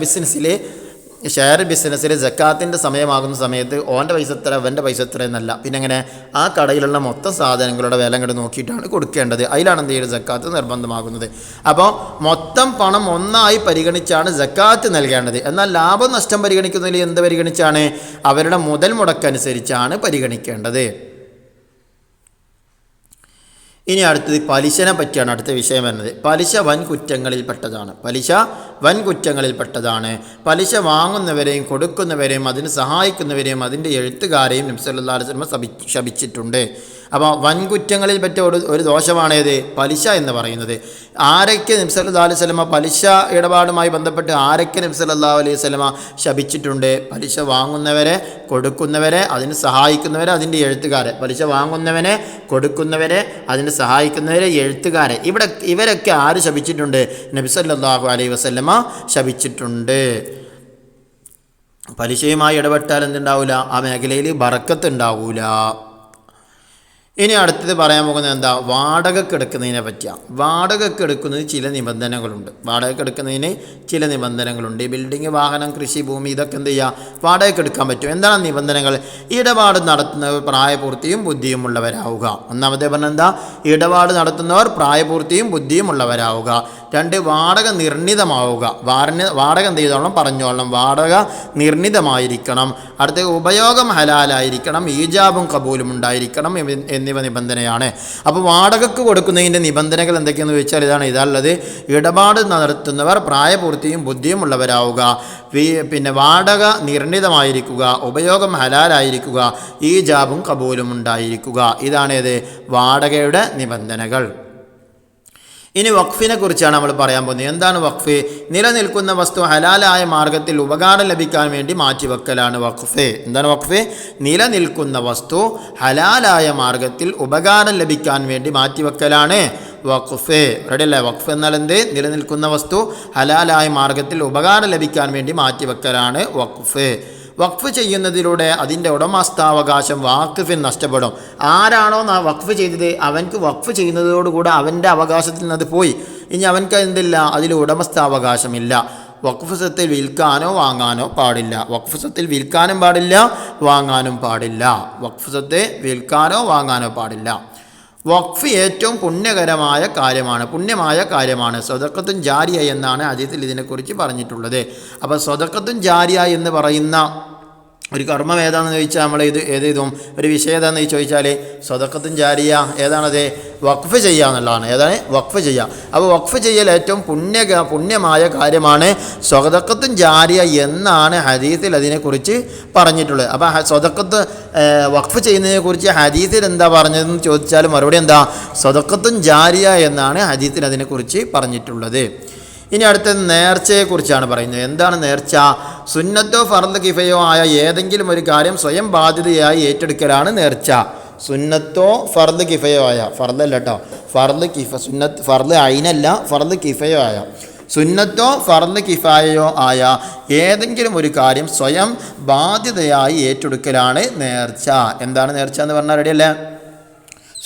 ബിസിനസ്സിൽ സക്കാത്തിൻ്റെ സമയമാകുന്ന സമയത്ത് ഓൻ്റെ പൈസ എത്ര, അവൻ്റെ പൈസ എത്ര എന്നല്ല, പിന്നെ അങ്ങനെ ആ കടയിലുള്ള മൊത്തം സാധനങ്ങളുടെ വില അങ്ങോട്ട് നോക്കിയിട്ടാണ് കൊടുക്കേണ്ടത്. അതിലാണ് എന്ത് ചെയ്യുന്നത്? സക്കാത്ത് നിർബന്ധമാകുന്നത്. അപ്പോൾ മൊത്തം പണം ഒന്നായി പരിഗണിച്ചാണ് സക്കാത്ത് നൽകേണ്ടത്. എന്നാൽ ലാഭം നഷ്ടം പരിഗണിക്കുന്നതിൽ എന്ത് പരിഗണിച്ചാണ്? അവരുടെ മുതൽ മുടക്കനുസരിച്ചാണ് പരിഗണിക്കേണ്ടത്. ഇനി അടുത്തത് പലിശനെ പറ്റിയാണ് അടുത്ത വിഷയം വരുന്നത്. പലിശ വൻ കുറ്റങ്ങളിൽപ്പെട്ടതാണ്. പലിശ വാങ്ങുന്നവരെയും കൊടുക്കുന്നവരെയും അതിന് സഹായിക്കുന്നവരെയും അതിൻ്റെ എഴുത്തുകാരെയും നബി സല്ലല്ലാഹു അലൈഹി വസല്ലം ശപിച്ചിട്ടുണ്ട്. അപ്പോൾ വൻകുറ്റങ്ങളിൽ പറ്റിയ ഒരു ദോഷമാണേത്? പലിശ എന്ന് പറയുന്നത്. ആരൊക്കെ നബി സല്ലല്ലാഹു അലൈഹി വസല്ലം പലിശ ഇടപാടുമായി ബന്ധപ്പെട്ട് ആരൊക്കെ നബി സല്ലല്ലാഹു അലൈഹി വസല്ലം ശപിച്ചിട്ടുണ്ട്? പലിശ വാങ്ങുന്നവരെ, കൊടുക്കുന്നവരെ, അതിന് സഹായിക്കുന്നവരെ, അതിൻ്റെ എഴുത്തുകാരെ. പലിശ വാങ്ങുന്നവനെ, കൊടുക്കുന്നവരെ, അതിന് സഹായിക്കുന്നവരെ, എഴുത്തുകാരെ. ഇവരൊക്കെ ആര് ശപിച്ചിട്ടുണ്ട്? നബി സല്ലല്ലാഹു അലൈഹി വസല്ലം ശപിച്ചിട്ടുണ്ട്. പലിശയുമായി ഇടപെട്ടാൽ എന്തുണ്ടാവില്ല? ആ മേഖലയിൽ ബറക്കത്ത് ഉണ്ടാവില്ല. ഇനി അടുത്തത് പറയാൻ പോകുന്നത് എന്താ? വാടകയ്ക്ക് എടുക്കുന്നതിനെ പറ്റിയാണ്. വാടകയ്ക്ക് എടുക്കുന്നതിന് ചില നിബന്ധനകളുണ്ട്. ബിൽഡിങ്, വാഹനം, കൃഷി, ഭൂമി ഇതൊക്കെ എന്ത് ചെയ്യുക? വാടകയ്ക്ക് എടുക്കാൻ പറ്റും. എന്താണ് നിബന്ധനകൾ? ഇടപാട് നടത്തുന്നവർ പ്രായപൂർത്തിയും ബുദ്ധിയും ഉള്ളവരാവുക. ഒന്നാമത്തെ പറഞ്ഞാൽ എന്താ? ഇടപാട് നടത്തുന്നവർ പ്രായപൂർത്തിയും ബുദ്ധിയും ഉള്ളവരാവുക. 2, വാടക നിർണിതമാവുക. വാടക എന്ത് ചെയ്തോളണം? പറഞ്ഞോളണം. വാടക നിർണിതമായിരിക്കണം. അടുത്ത ഉപയോഗം ഹലാലായിരിക്കണം. ഈജാബും കബൂലും ഉണ്ടായിരിക്കണം എന്നിവ നിബന്ധനയാണ്. അപ്പോൾ വാടകയ്ക്ക് കൊടുക്കുന്നതിൻ്റെ നിബന്ധനകൾ എന്തൊക്കെയെന്ന് ചോദിച്ചാൽ ഇതാണുള്ളത്. ഇടപാട് നടത്തുന്നവർ പ്രായപൂർത്തിയും ബുദ്ധിയും ഉള്ളവരാവുക, പിന്നെ വാടക നിർണിതമായിരിക്കുക, ഉപയോഗം ഹലാലായിരിക്കുക, ഈജാബും കബൂലും ഉണ്ടായിരിക്കുക. ഇതാണേത് വാടകയുടെ നിബന്ധനകൾ. ഇനി വഖഫിനെ കുറിച്ചാണ് നമ്മൾ പറയാൻ പോകുന്നത്. എന്താണ് വഖഫ്? നിലനിൽക്കുന്ന വസ്തു ഹലാലായ മാർഗത്തിൽ ഉപകാരം ലഭിക്കാൻ വേണ്ടി മാറ്റിവെക്കലാണ് വഖഫ്. എന്താണ് വഖഫ്? നിലനിൽക്കുന്ന വസ്തു ഹലാലായ മാർഗത്തിൽ ഉപകാരം ലഭിക്കാൻ വേണ്ടി മാറ്റിവെക്കലാണ് വഖഫ്. റെഡിയല്ലേ? വഖഫ് എന്നാൽ എന്ത്? നിലനിൽക്കുന്ന വസ്തു ഹലാലായ മാർഗത്തിൽ ഉപകാരം ലഭിക്കാൻ വേണ്ടി മാറ്റിവെക്കലാണ് വഖഫ്. വഖഫ് ചെയ്യുന്നതിലൂടെ അതിൻ്റെ ഉടമസ്ഥാവകാശം വാഖിഫിന് നഷ്ടപ്പെടും. ആരാണോ വഖഫ് ചെയ്തത് അവൻക്ക് വഖഫ് ചെയ്യുന്നതോടുകൂടെ അവൻ്റെ അവകാശത്തിൽ നിന്ന് അത് പോയി. ഇനി അവൻക്ക് എന്തില്ല? അതിൽ ഉടമസ്ഥാവകാശമില്ല. വഖഫ് സ്വത്തിൽ വിൽക്കാനോ വാങ്ങാനോ പാടില്ല. വഖഫ് സ്വത്തിൽ വിൽക്കാനും പാടില്ല, വാങ്ങാനും പാടില്ല. വഖഫ് സ്വത്ത് വിൽക്കാനോ വാങ്ങാനോ പാടില്ല. വഖഫ് ഏറ്റവും പുണ്യമായ കാര്യമാണ്. സ്വതക്കത്തുൻ ജാരിയ എന്നാണ് ഹദീസിൽ ഇതിനെക്കുറിച്ച് പറഞ്ഞിട്ടുള്ളത്. അപ്പോൾ സ്വതക്കത്തുൻ ജാരിയ എന്ന് പറയുന്ന ഒരു കർമ്മം ഏതാണെന്ന് ചോദിച്ചാൽ നമ്മൾ ഏതെയ്തും ഒരു വിഷയം ഏതാണെന്ന് ചോദിച്ചാൽ സ്വതക്കത്തുൻ ജാരിയ ഏതാണത്? വഖഫ് ചെയ്യുക എന്നുള്ളതാണ്. ഏതാണ്? വഖഫ് ചെയ്യുക. അപ്പോൾ വഖഫ് ചെയ്യൽ ഏറ്റവും പുണ്യമായ കാര്യമാണ്. സ്വതക്കത്തുൻ ജാരിയ എന്നാണ് ഹദീസിൽ അതിനെക്കുറിച്ച് പറഞ്ഞിട്ടുള്ളത്. അപ്പോൾ സ്വതക്കത്ത് വഖഫ് ചെയ്യുന്നതിനെക്കുറിച്ച് ഹദീസിൽ എന്താ പറഞ്ഞതെന്ന് ചോദിച്ചാൽ മറുപടി എന്താ? സ്വതക്കത്തുൻ ജാരിയ എന്നാണ് ഹദീസിൽ അതിനെക്കുറിച്ച് പറഞ്ഞിട്ടുള്ളത്. ഇനി അടുത്തത് നേർച്ചയെക്കുറിച്ചാണ് പറയുന്നത്. എന്താണ് നേർച്ച? സുന്നത്തോ ഫർദ് കിഫയോ ആയ ഏതെങ്കിലും ഒരു കാര്യം സ്വയം ബാധ്യതയായി ഏറ്റെടുക്കലാണ് നേർച്ച. സുന്നത്തോ ഫർദ് കിഫയോ ആയ, ഫർദല്ല കേട്ടോ, ഫർദ് ഐനല്ല, ഫർദ് കിഫയോ ആയ, സുന്നത്തോ ഫർദ് കിഫായയോ ആയ ഏതെങ്കിലും ഒരു കാര്യം സ്വയം ബാധ്യതയായി ഏറ്റെടുക്കലാണ് നേർച്ച. എന്താണ് നേർച്ച എന്ന് പറഞ്ഞാൽ റെഡിയല്ലേ?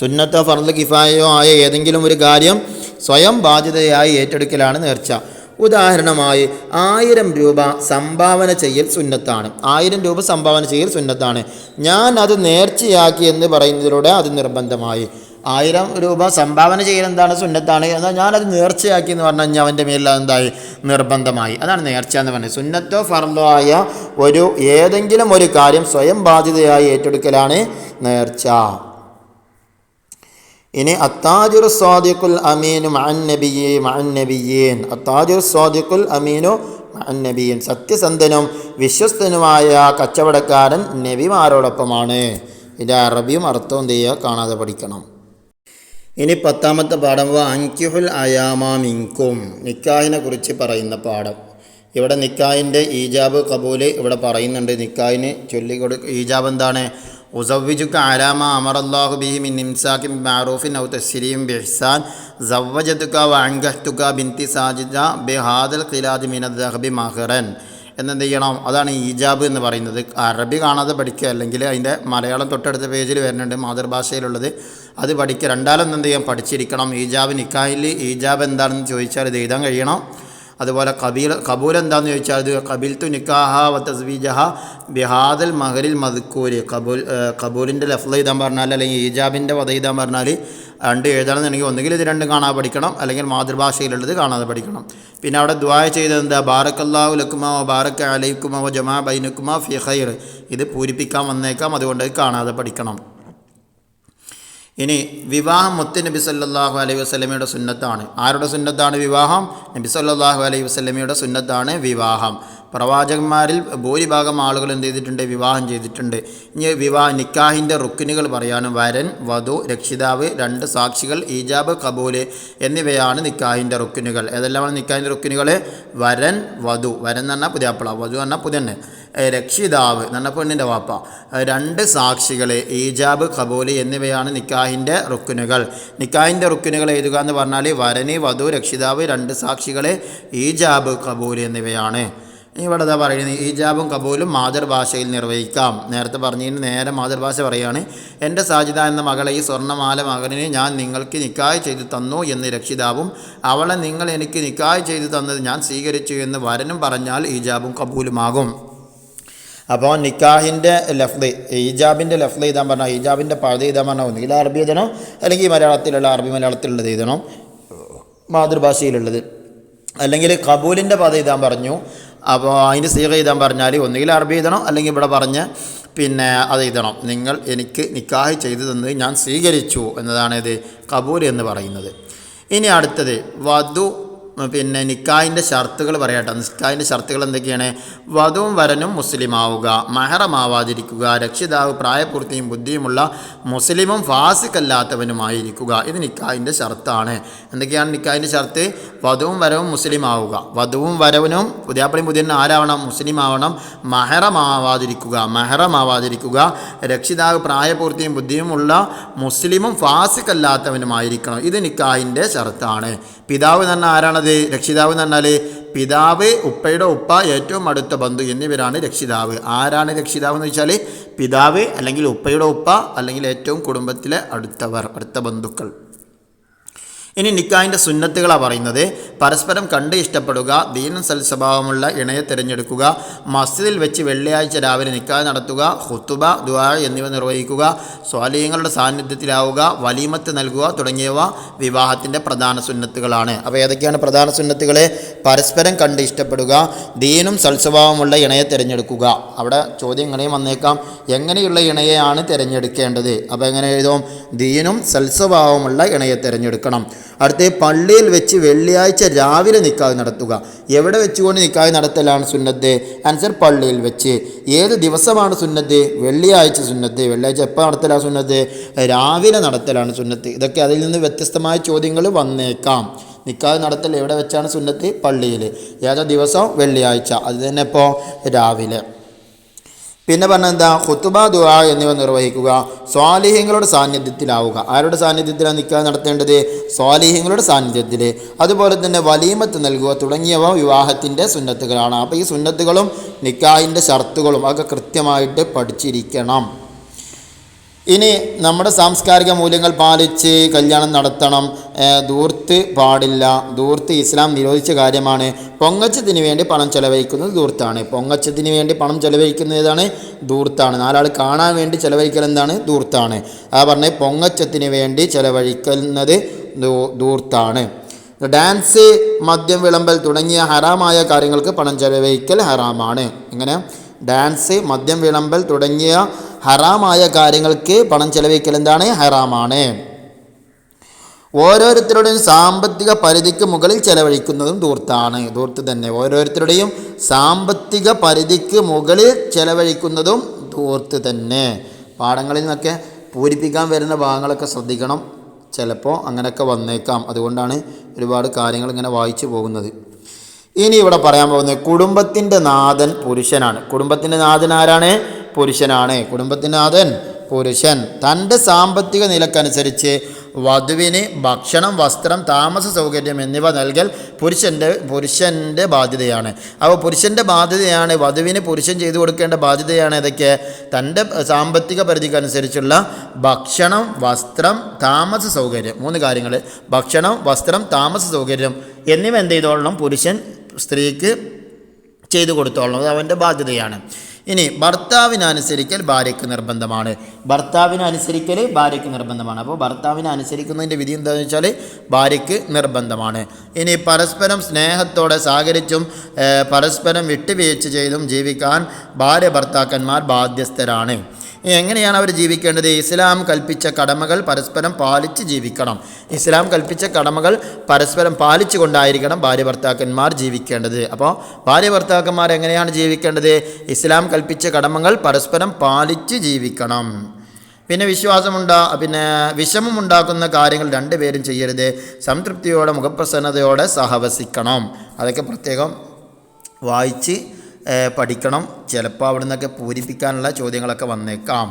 സുന്നത്തോ ഫർദ് കിഫായയോ ആയ ഏതെങ്കിലും ഒരു കാര്യം സ്വയം ബാധ്യതയായി ഏറ്റെടുക്കലാണ് നേർച്ച. ഉദാഹരണമായി 1000 രൂപ സംഭാവന ചെയ്യൽ സുന്നത്താണ്. 1000 രൂപ സംഭാവന ചെയ്യൽ സുന്നത്താണ്. ഞാൻ അത് നേർച്ചയാക്കി എന്ന് പറയുന്നതിലൂടെ അത് നിർബന്ധമായി. 1000 രൂപ സംഭാവന ചെയ്യൽ എന്താണ്? സുന്നത്താണ്. എന്നാൽ ഞാനത് നേർച്ചയാക്കി എന്ന് പറഞ്ഞു കഴിഞ്ഞാൽ അവൻ്റെ മേലിൽ എന്തായി? നിർബന്ധമായി. അതാണ് നേർച്ച എന്ന് പറയുന്നത്. സുന്നത്തോ ഫർദോ ആയ ഏതെങ്കിലും ഒരു കാര്യം സ്വയം ബാധ്യതയായി ഏറ്റെടുക്കലാണ് നേർച്ച. ഇനി അത്താജിറു സ്വാദിഖുൽ അമീനു മഅന്നബിയ്യീൻ. അത്താജിറു സ്വാദിഖുൽ അമീനു മഅന്നബിയ്യീൻ. സത്യസന്ധനും വിശ്വസ്തനുമായ കച്ചവടക്കാരൻ നബിമാരോടൊപ്പമാണ്. ഇതിൻ്റെ അറബിയും അർത്ഥവും ചെയ്യുക, കാണാതെ പഠിക്കണം. ഇനി 10ാമത്തെ പാഠം അൻകിഹുൽ അയാമ മിൻകും. നിക്കാഹിനെ കുറിച്ച് പറയുന്ന പാഠം. ഇവിടെ നിക്കാഹിൻ്റെ ഈജാബ് കബൂല് ഇവിടെ പറയുന്നുണ്ട്. നിക്കാഹിന് ഈജാബ് എന്താണ്? ഉസവ്വിജുക അലാമ അമറല്ലാഹു ബിഹി മിൻ ഇംസാകിൻ ബിമഅറൂഫിൻ ഔ തസ്രീം ബിഇഹ്സാൻ സവ്വജതുക വഅൻകഹ്തുക ബിൻതി സാജിദ ബിഹാദൽ ഖിലാദി മിനദ് ദഹബി മഹറൻ. എന്നെന്ത് ചെയ്യണം? അതാണ് ഈജാബ് എന്ന് പറയുന്നത്. അറബി കാണാതെ പഠിക്കുക, അല്ലെങ്കിൽ അതിൻ്റെ മലയാളം തൊട്ടടുത്ത പേജിൽ വരുന്നുണ്ട് മാതൃഭാഷയിലുള്ളത്, അത് പഠിക്കുക. രണ്ടാലും എന്ത് ചെയ്യാം? പഠിച്ചിരിക്കണം. ഈജാബ് നിക്കാഹിൽ ഈജാബ് എന്താണെന്ന് ചോദിച്ചാൽ ഇത് എഴുതാൻ കഴിയണം. അതുപോലെ കബൂൽ എന്താണെന്ന് ചോദിച്ചാൽ അത് കബിൽത്തു നിക്കാഹ വ തസ്വീജഹ ബിഹാദൽ മഹരിൽ മദ്കൂരി. കബൂലിൻ്റെ ലഫ്ള് എഴുതാൻ പറഞ്ഞാൽ, അല്ലെങ്കിൽ ഈജാബിൻ്റെ വധ എഴുതാൻ പറഞ്ഞാൽ രണ്ട് എഴുതണമെന്നുണ്ടെങ്കിൽ ഒന്നുകിൽ ഇത് രണ്ടും കാണാതെ പഠിക്കണം, അല്ലെങ്കിൽ മാതൃഭാഷയിലുള്ളത് കാണാതെ പഠിക്കണം. പിന്നെ അവിടെ ദുആ ചെയ്തത് എന്താ? ബാറക്കല്ലാഹു ലക്കുമാ വ ബാറക അലൈക്കുമാ വ ജമാ ബൈനക്കുമാ ഫി ഖൈർ. ഇത് പൂരിപ്പിക്കാൻ വന്നേക്കാം, അതുകൊണ്ട് കാണാതെ പഠിക്കണം. ഇനി വിവാഹം മുത്ത് നബി സല്ലല്ലാഹു അലൈഹി വസല്ലമയുടെ സുന്നത്താണ്. ആരുടെ സുന്നത്താണ് വിവാഹം? നബി സല്ലല്ലാഹു അലൈഹി വസല്ലമയുടെ സുന്നത്താണ് വിവാഹം. പ്രവാചകന്മാരിൽ ഭൂരിഭാഗം ആളുകൾ എന്ത് ചെയ്തിട്ടുണ്ട്? വിവാഹം ചെയ്തിട്ടുണ്ട്. ഇനി നിക്കാഹിൻ്റെ റുക്കിനുകൾ പറയാനും വരൻ, വധു, രക്ഷിതാവ്, 2 സാക്ഷികൾ, ഈജാബ്, കബൂല് എന്നിവയാണ് നിക്കാഹിൻ്റെ റുക്കിനുകൾ. ഏതെല്ലാമാണ് നിക്കാഹിൻ്റെ റുക്കിനുകൾ? വരൻ, വധു, വരൻ എന്ന് പറഞ്ഞാൽ പുതിയാപ്പിള, വധു പറഞ്ഞാൽ പുതിയന്നെ, രക്ഷിതാവ് എന്ന് പറഞ്ഞാൽ പെണ്ണിൻ്റെ വാപ്പ, 2 സാക്ഷികൾ, ഈജാബ്, കബൂല് എന്നിവയാണ് നിക്കാഹിൻ്റെ റുക്കിനുകൾ. നിക്കാഹിൻ്റെ റുക്കിനുകൾ എഴുതുക എന്ന് പറഞ്ഞാൽ വരന്, വധു, രക്ഷിതാവ്, 2 സാക്ഷികൾ, ഈജാബ്, കബൂല് എന്നിവയാണ്. ഇവിടെ എന്താ പറയുന്നത്? ഈജാബും കബൂലും മാതൃഭാഷയിൽ നിർവഹിക്കാം. നേരത്തെ പറഞ്ഞതിന് നേരെ മാതൃഭാഷ പറയുകയാണ്. എൻ്റെ സാജിദ എന്ന മകളെ ഈ സ്വർണ്ണമാല മകനെ ഞാൻ നിങ്ങൾക്ക് നിക്കാഹ് ചെയ്തു തന്നു എന്ന് രക്ഷിതാവും, അവളെ നിങ്ങൾ എനിക്ക് നിക്കാഹ് ചെയ്തു തന്നത് ഞാൻ സ്വീകരിച്ചു എന്ന് വരനും പറഞ്ഞാൽ ഈജാബും കബൂലുമാകും. അപ്പോൾ നിക്കാഹിൻ്റെ ലഫ്ള്, ഈജാബിൻ്റെ ലഫ്ള് എഴുതാൻ പറഞ്ഞാൽ, ഈജാബിൻ്റെ പഴുത് എഴുതാൻ പറഞ്ഞാൽ ഒന്നുകിൽ അറബി എഴുതണം, അല്ലെങ്കിൽ മലയാളത്തിലുള്ളത് എഴുതണം, മാതൃഭാഷയിലുള്ളത്. അല്ലെങ്കിൽ കബൂലിൻ്റെ പദം എഴുതാൻ പറഞ്ഞു, അപ്പോൾ അതിന് സീഗ എഴുതാൻ പറഞ്ഞാൽ ഒന്നുകിൽ അറബി എഴുതണം, അല്ലെങ്കിൽ ഇവിടെ പറഞ്ഞ് പിന്നെ അത് എഴുതണം. നിങ്ങൾ എനിക്ക് നിക്കാഹ് ചെയ്തു തന്നത് ഞാൻ സ്വീകരിച്ചു എന്നതാണ് ഇത് കബൂൽ എന്ന് പറയുന്നത്. ഇനി അടുത്തത് വധു പിന്നെ നിക്കാഹിൻ്റെ ഷർത്തുകൾ പറയട്ടെ. നിക്കാഹിൻ്റെ ഷർത്തുകൾ എന്തൊക്കെയാണ്? വധുവും വരനും മുസ്ലിമാവുക, മഹറമാവാതിരിക്കുക, രക്ഷിതാവ് പ്രായപൂർത്തിയും ബുദ്ധിയുമുള്ള മുസ്ലിമും ഫാസിക്കല്ലാത്തവനുമായിരിക്കുക. ഇത് നിക്കാഹിൻ്റെ ഷർത്താണ്. എന്തൊക്കെയാണ് നിക്കാഹിൻ്റെ ഷർത്ത്? വധുവും വരവും മുസ്ലിമാവുക. വധുവും വരവനും പുതിയാപ്പളിയും പുതിയനും ആരാവണം? മുസ്ലിം ആവണം. മഹറമാവാതിരിക്കുക, രക്ഷിതാവ് പ്രായപൂർത്തിയും ബുദ്ധിയുമുള്ള മുസ്ലിമും ഫാസിക്കല്ലാത്തവനുമായിരിക്കണം. ഇത് നിക്കാഹിൻ്റെ ഷർത്താണ്. പിതാവ് എന്ന് പറഞ്ഞാൽ ആരാണത്? രക്ഷിതാവ് എന്ന് പറഞ്ഞാൽ പിതാവ്, ഉപ്പയുടെ ഉപ്പ, ഏറ്റവും അടുത്ത ബന്ധു എന്നിവരാണ് രക്ഷിതാവ്. ആരാണ് രക്ഷിതാവ് എന്ന് വെച്ചാൽ പിതാവ്, അല്ലെങ്കിൽ ഉപ്പയുടെ ഉപ്പ, അല്ലെങ്കിൽ ഏറ്റവും കുടുംബത്തിലെ അടുത്ത ബന്ധുക്കൾ. ഇനി നിക്കാഹിൻ്റെ സുന്നത്തുകളാണ് പറയുന്നത്. പരസ്പരം കണ്ട് ഇഷ്ടപ്പെടുക, ദീനും സൽസ്വഭാവമുള്ള ഇണയെ തിരഞ്ഞെടുക്കുക, മസ്ജിദിൽ വെച്ച് വെള്ളിയാഴ്ച രാവിലെ നിക്കാഹ് നടത്തുക, ഖുതുബ, ദുആ എന്നിവ നിർവഹിക്കുക, സ്വാലിഹ്യങ്ങളുടെ സാന്നിധ്യത്തിലാവുക, വലീമത്ത് നൽകുക തുടങ്ങിയവ വിവാഹത്തിൻ്റെ പ്രധാന സുന്നത്തുകളാണ്. അപ്പോൾ ഏതൊക്കെയാണ് പ്രധാന സുന്നത്തുകൾ? പരസ്പരം കണ്ട് ഇഷ്ടപ്പെടുക, ദീനും സൽസ്വഭാവമുള്ള ഇണയെ തിരഞ്ഞെടുക്കുക. അവിടെ ചോദ്യം ഇങ്ങനെയും വന്നേക്കാം, എങ്ങനെയുള്ള ഇണയെയാണ് തിരഞ്ഞെടുക്കേണ്ടത്? അപ്പോൾ എങ്ങനെ എഴുതും? ദീനും സൽസ്വഭാവമുള്ള ഇണയെ തിരഞ്ഞെടുക്കണം. അടുത്ത പള്ളിയിൽ വെച്ച് വെള്ളിയാഴ്ച രാവിലെ നിക്കാഹ് നടത്തുക. എവിടെ വെച്ചുകൊണ്ട് നിക്കാഹ് നടത്തലാണ് സുന്നത്ത്? ആൻസർ പള്ളിയിൽ വെച്ച്. ഏത് ദിവസമാണ് സുന്നത്ത്? വെള്ളിയാഴ്ച സുന്നത്ത്. വെള്ളിയാഴ്ച എപ്പോൾ നടത്തലാണ് സുന്നത്ത്? രാവിലെ നടത്തലാണ് സുന്നത്ത്. ഇതൊക്കെ അതിൽ നിന്ന് വ്യത്യസ്തമായ ചോദ്യങ്ങൾ വന്നേക്കാം. നിക്കാഹ് നടത്തൽ എവിടെ വെച്ചാണ് സുന്നത്ത്? പള്ളിയിൽ. ഏതാ ദിവസം? വെള്ളിയാഴ്ച. അത് തന്നെ ഇപ്പോൾ രാവിലെ. പിന്നെ പറഞ്ഞാൽ എന്താ? ഖുതുബ, ദുആ എന്നിവ നിർവഹിക്കുക, സ്വാലിഹ്യങ്ങളുടെ സാന്നിധ്യത്തിലാവുക. ആരുടെ സാന്നിധ്യത്തിലാണ് നിക്കാഹ് നടത്തേണ്ടത്? സ്വാലിഹ്യങ്ങളുടെ സാന്നിധ്യത്തിൽ. അതുപോലെ തന്നെ വലീമത്ത് നൽകുക തുടങ്ങിയവ വിവാഹത്തിൻ്റെ സുന്നത്തുകളാണ്. അപ്പോൾ ഈ സുന്നത്തുകളും നിക്കാഹിൻ്റെ ഷർത്തുകളും ഒക്കെ കൃത്യമായിട്ട് പഠിച്ചിരിക്കണം. ഇനി നമ്മുടെ സാംസ്കാരിക മൂല്യങ്ങൾ പാലിച്ച് കല്യാണം നടത്തണം. ധൂർത്ത് പാടില്ല. ധൂർത്ത് ഇസ്ലാം നിരോധിച്ച കാര്യമാണ്. പൊങ്ങച്ചത്തിന് വേണ്ടി പണം ചെലവഴിക്കുന്നത് ധൂർത്താണ്. പൊങ്ങച്ചത്തിന് വേണ്ടി പണം ചെലവഴിക്കുന്നതാണ് ധൂർത്താണ്. നാലാൾ കാണാൻ വേണ്ടി ചെലവഴിക്കൽ എന്താണ്? ധൂർത്താണ്. പറഞ്ഞ് പൊങ്ങച്ചത്തിന് വേണ്ടി ചെലവഴിക്കുന്നത് ധൂർത്താണ്. ഡാൻസ്, മദ്യം വിളമ്പൽ തുടങ്ങിയ ഹറാമായ കാര്യങ്ങൾക്ക് പണം ചെലവഴിക്കൽ ഹറാമാണ്. ഇങ്ങനെ ഡാൻസ്, മദ്യം വിളമ്പൽ തുടങ്ങിയ ഹറാമായ കാര്യങ്ങൾക്ക് പണം ചെലവഴിക്കൽ എന്താണ്? ഹറാമാണ്. ഓരോരുത്തരുടെയും സാമ്പത്തിക പരിധിക്ക് മുകളിൽ ചെലവഴിക്കുന്നതും ധൂർത്താണ്. ധൂർത്ത് തന്നെ. ഓരോരുത്തരുടെയും സാമ്പത്തിക പരിധിക്ക് മുകളിൽ ചെലവഴിക്കുന്നതും ധൂർത്ത് തന്നെ. പാഠങ്ങളിൽ നിന്നൊക്കെ പൂരിപ്പിക്കാൻ വരുന്ന ഭാഗങ്ങളൊക്കെ ശ്രദ്ധിക്കണം. ചിലപ്പോൾ അങ്ങനെയൊക്കെ വന്നേക്കാം. അതുകൊണ്ടാണ് ഒരുപാട് കാര്യങ്ങൾ ഇങ്ങനെ വായിച്ചു പോകുന്നത്. ഇനി ഇവിടെ പറയാൻ പോകുന്നത് കുടുംബത്തിൻ്റെ നാഥൻ പുരുഷനാണ്. കുടുംബത്തിൻ്റെ നാഥൻ ആരാണ്? പുരുഷനാണ്. കുടുംബത്തിൻ്റെ നാഥൻ പുരുഷൻ. തൻ്റെ സാമ്പത്തിക നിലക്കനുസരിച്ച് വധുവിന് ഭക്ഷണം, വസ്ത്രം, താമസ സൗകര്യം എന്നിവ നൽകൽ പുരുഷൻ്റെ ബാധ്യതയാണ്. അപ്പോൾ പുരുഷൻ്റെ ബാധ്യതയാണ്. വധുവിന് പുരുഷൻ ചെയ്തു കൊടുക്കേണ്ട ബാധ്യതയാണ് ഏതൊക്കെ? തൻ്റെ സാമ്പത്തിക പരിധിക്കനുസരിച്ചുള്ള ഭക്ഷണം, വസ്ത്രം, താമസ സൗകര്യം. 3 കാര്യങ്ങൾ. ഭക്ഷണം, വസ്ത്രം, താമസ സൗകര്യം എന്നിവ എന്ത് ചെയ്തോളണം? പുരുഷൻ സ്ത്രീക്ക് ചെയ്തു കൊടുത്തോളണം. അത് അവൻ്റെ ബാധ്യതയാണ്. ഇനി ഭർത്താവിനനുസരിക്കൽ ഭാര്യയ്ക്ക് നിർബന്ധമാണ്. ഭർത്താവിനനുസരിക്കൽ ഭാര്യയ്ക്ക് നിർബന്ധമാണ്. അപ്പോൾ ഭർത്താവിനെ അനുസരിക്കുന്നതിൻ്റെ വിധി എന്താണെന്ന് വെച്ചാൽ ഭാര്യയ്ക്ക് നിർബന്ധമാണ്. ഇനി പരസ്പരം സ്നേഹത്തോടെ സഹകരിച്ചും പരസ്പരം വിട്ടുവീഴ്ച ചെയ്തും ജീവിക്കാൻ ഭാര്യ ഭർത്താക്കന്മാർ ബാധ്യസ്ഥരാണ്. എങ്ങനെയാണ് അവർ ജീവിക്കേണ്ടത്? ഇസ്ലാം കൽപ്പിച്ച കടമകൾ പരസ്പരം പാലിച്ച് ജീവിക്കണം. ഇസ്ലാം കൽപ്പിച്ച കടമകൾ പരസ്പരം പാലിച്ചു കൊണ്ടായിരിക്കണം ഭാര്യ ഭർത്താക്കന്മാർ ജീവിക്കേണ്ടത്. അപ്പോൾ ഭാര്യ ഭർത്താക്കന്മാർ എങ്ങനെയാണ് ജീവിക്കേണ്ടത്? ഇസ്ലാം കൽപ്പിച്ച കടമകൾ പരസ്പരം പാലിച്ച് ജീവിക്കണം. പിന്നെ വിഷമമുണ്ടാക്കുന്ന കാര്യങ്ങൾ രണ്ടുപേരും ചെയ്യരുത്. സംതൃപ്തിയോടെ, മുഖപ്രസന്നതയോടെ സഹവസിക്കണം. അതൊക്കെ പ്രത്യേകം വായിച്ച് പഠിക്കണം. ചിലപ്പോൾ അവിടെ നിന്നൊക്കെ പൂരിപ്പിക്കാനുള്ള ചോദ്യങ്ങളൊക്കെ വന്നേക്കാം.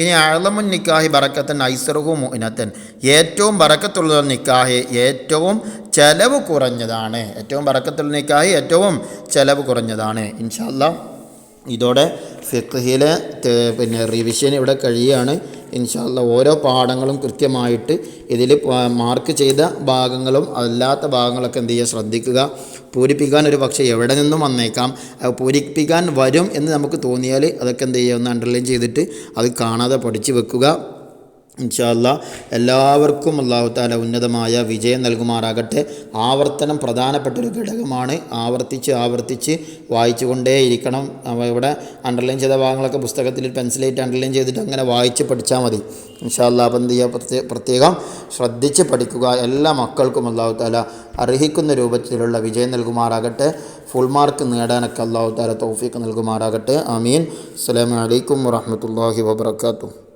ഇനി അഅ്ളമുൻ നിക്കാഹി ബറക്കത്തൻ ഐസറുഹു മുഅ്നത്തൻ. ഏറ്റവും ബറക്കത്തുള്ള നിക്കാഹ് ഏറ്റവും ചെലവ് കുറഞ്ഞതാണ്. ഏറ്റവും ബറക്കത്തുള്ള നിക്കാഹ് ഏറ്റവും ചെലവ് കുറഞ്ഞതാണ്. ഇൻഷാ അല്ലാഹ് ഇതോടെ ഫിഖ്ഹിലെ റിവിഷൻ ഇവിടെ കഴിയുകയാണ്. ഇൻഷാ അല്ലാഹ് ഓരോ പാഠങ്ങളും കൃത്യമായിട്ട് ഇതിൽ മാർക്ക് ചെയ്ത ഭാഗങ്ങളും അല്ലാത്ത ഭാഗങ്ങളൊക്കെ എന്ത് ചെയ്യുക? ശ്രദ്ധിക്കുക. പൂരിപ്പിക്കാൻ ഒരു പക്ഷേ എവിടെ നിന്നും വന്നേക്കാം. പൂരിപ്പിക്കാൻ വരും എന്ന് നമുക്ക് തോന്നിയാൽ അതൊക്കെ എന്ത് ചെയ്യുക? ഒന്ന് അണ്ടർലൈൻ ചെയ്തിട്ട് അത് കാണാതെ പഠിച്ച് വെക്കുക. ഇൻഷാ അല്ലാ എല്ലാവർക്കും അല്ലാഹു തആല ഉന്നതമായ വിജയം നൽകുമാറാകട്ടെ. ആവർത്തനം പ്രധാനപ്പെട്ടൊരു ഘടകമാണ്. ആവർത്തിച്ച് വായിച്ചു കൊണ്ടേയിരിക്കണം. ഇവിടെ അണ്ടർലൈൻ ചെയ്ത ഭാഗങ്ങളൊക്കെ പുസ്തകത്തിൽ പെൻസിലായിട്ട് അണ്ടർലൈൻ ചെയ്തിട്ട് അങ്ങനെ വായിച്ച് പഠിച്ചാൽ മതി. ഇൻഷാ അല്ലാ അപ്പം എന്ത് ചെയ്യുക, പ്രത്യേകം ശ്രദ്ധിച്ച് പഠിക്കുക. എല്ലാ മക്കൾക്കും അല്ലാഹു തആല അർഹിക്കുന്ന രൂപത്തിലുള്ള വിജയം നൽകുമാറാകട്ടെ. ഫുൾ മാർക്ക് നേടാനൊക്കെ അല്ലാഹു തആല തൗഫീഖ് നൽകുമാറാകട്ടെ. ആമീൻ. അസ്സലാമു അലൈക്കും വറഹ്മത്തുള്ളാഹി വബറകാതുഹു.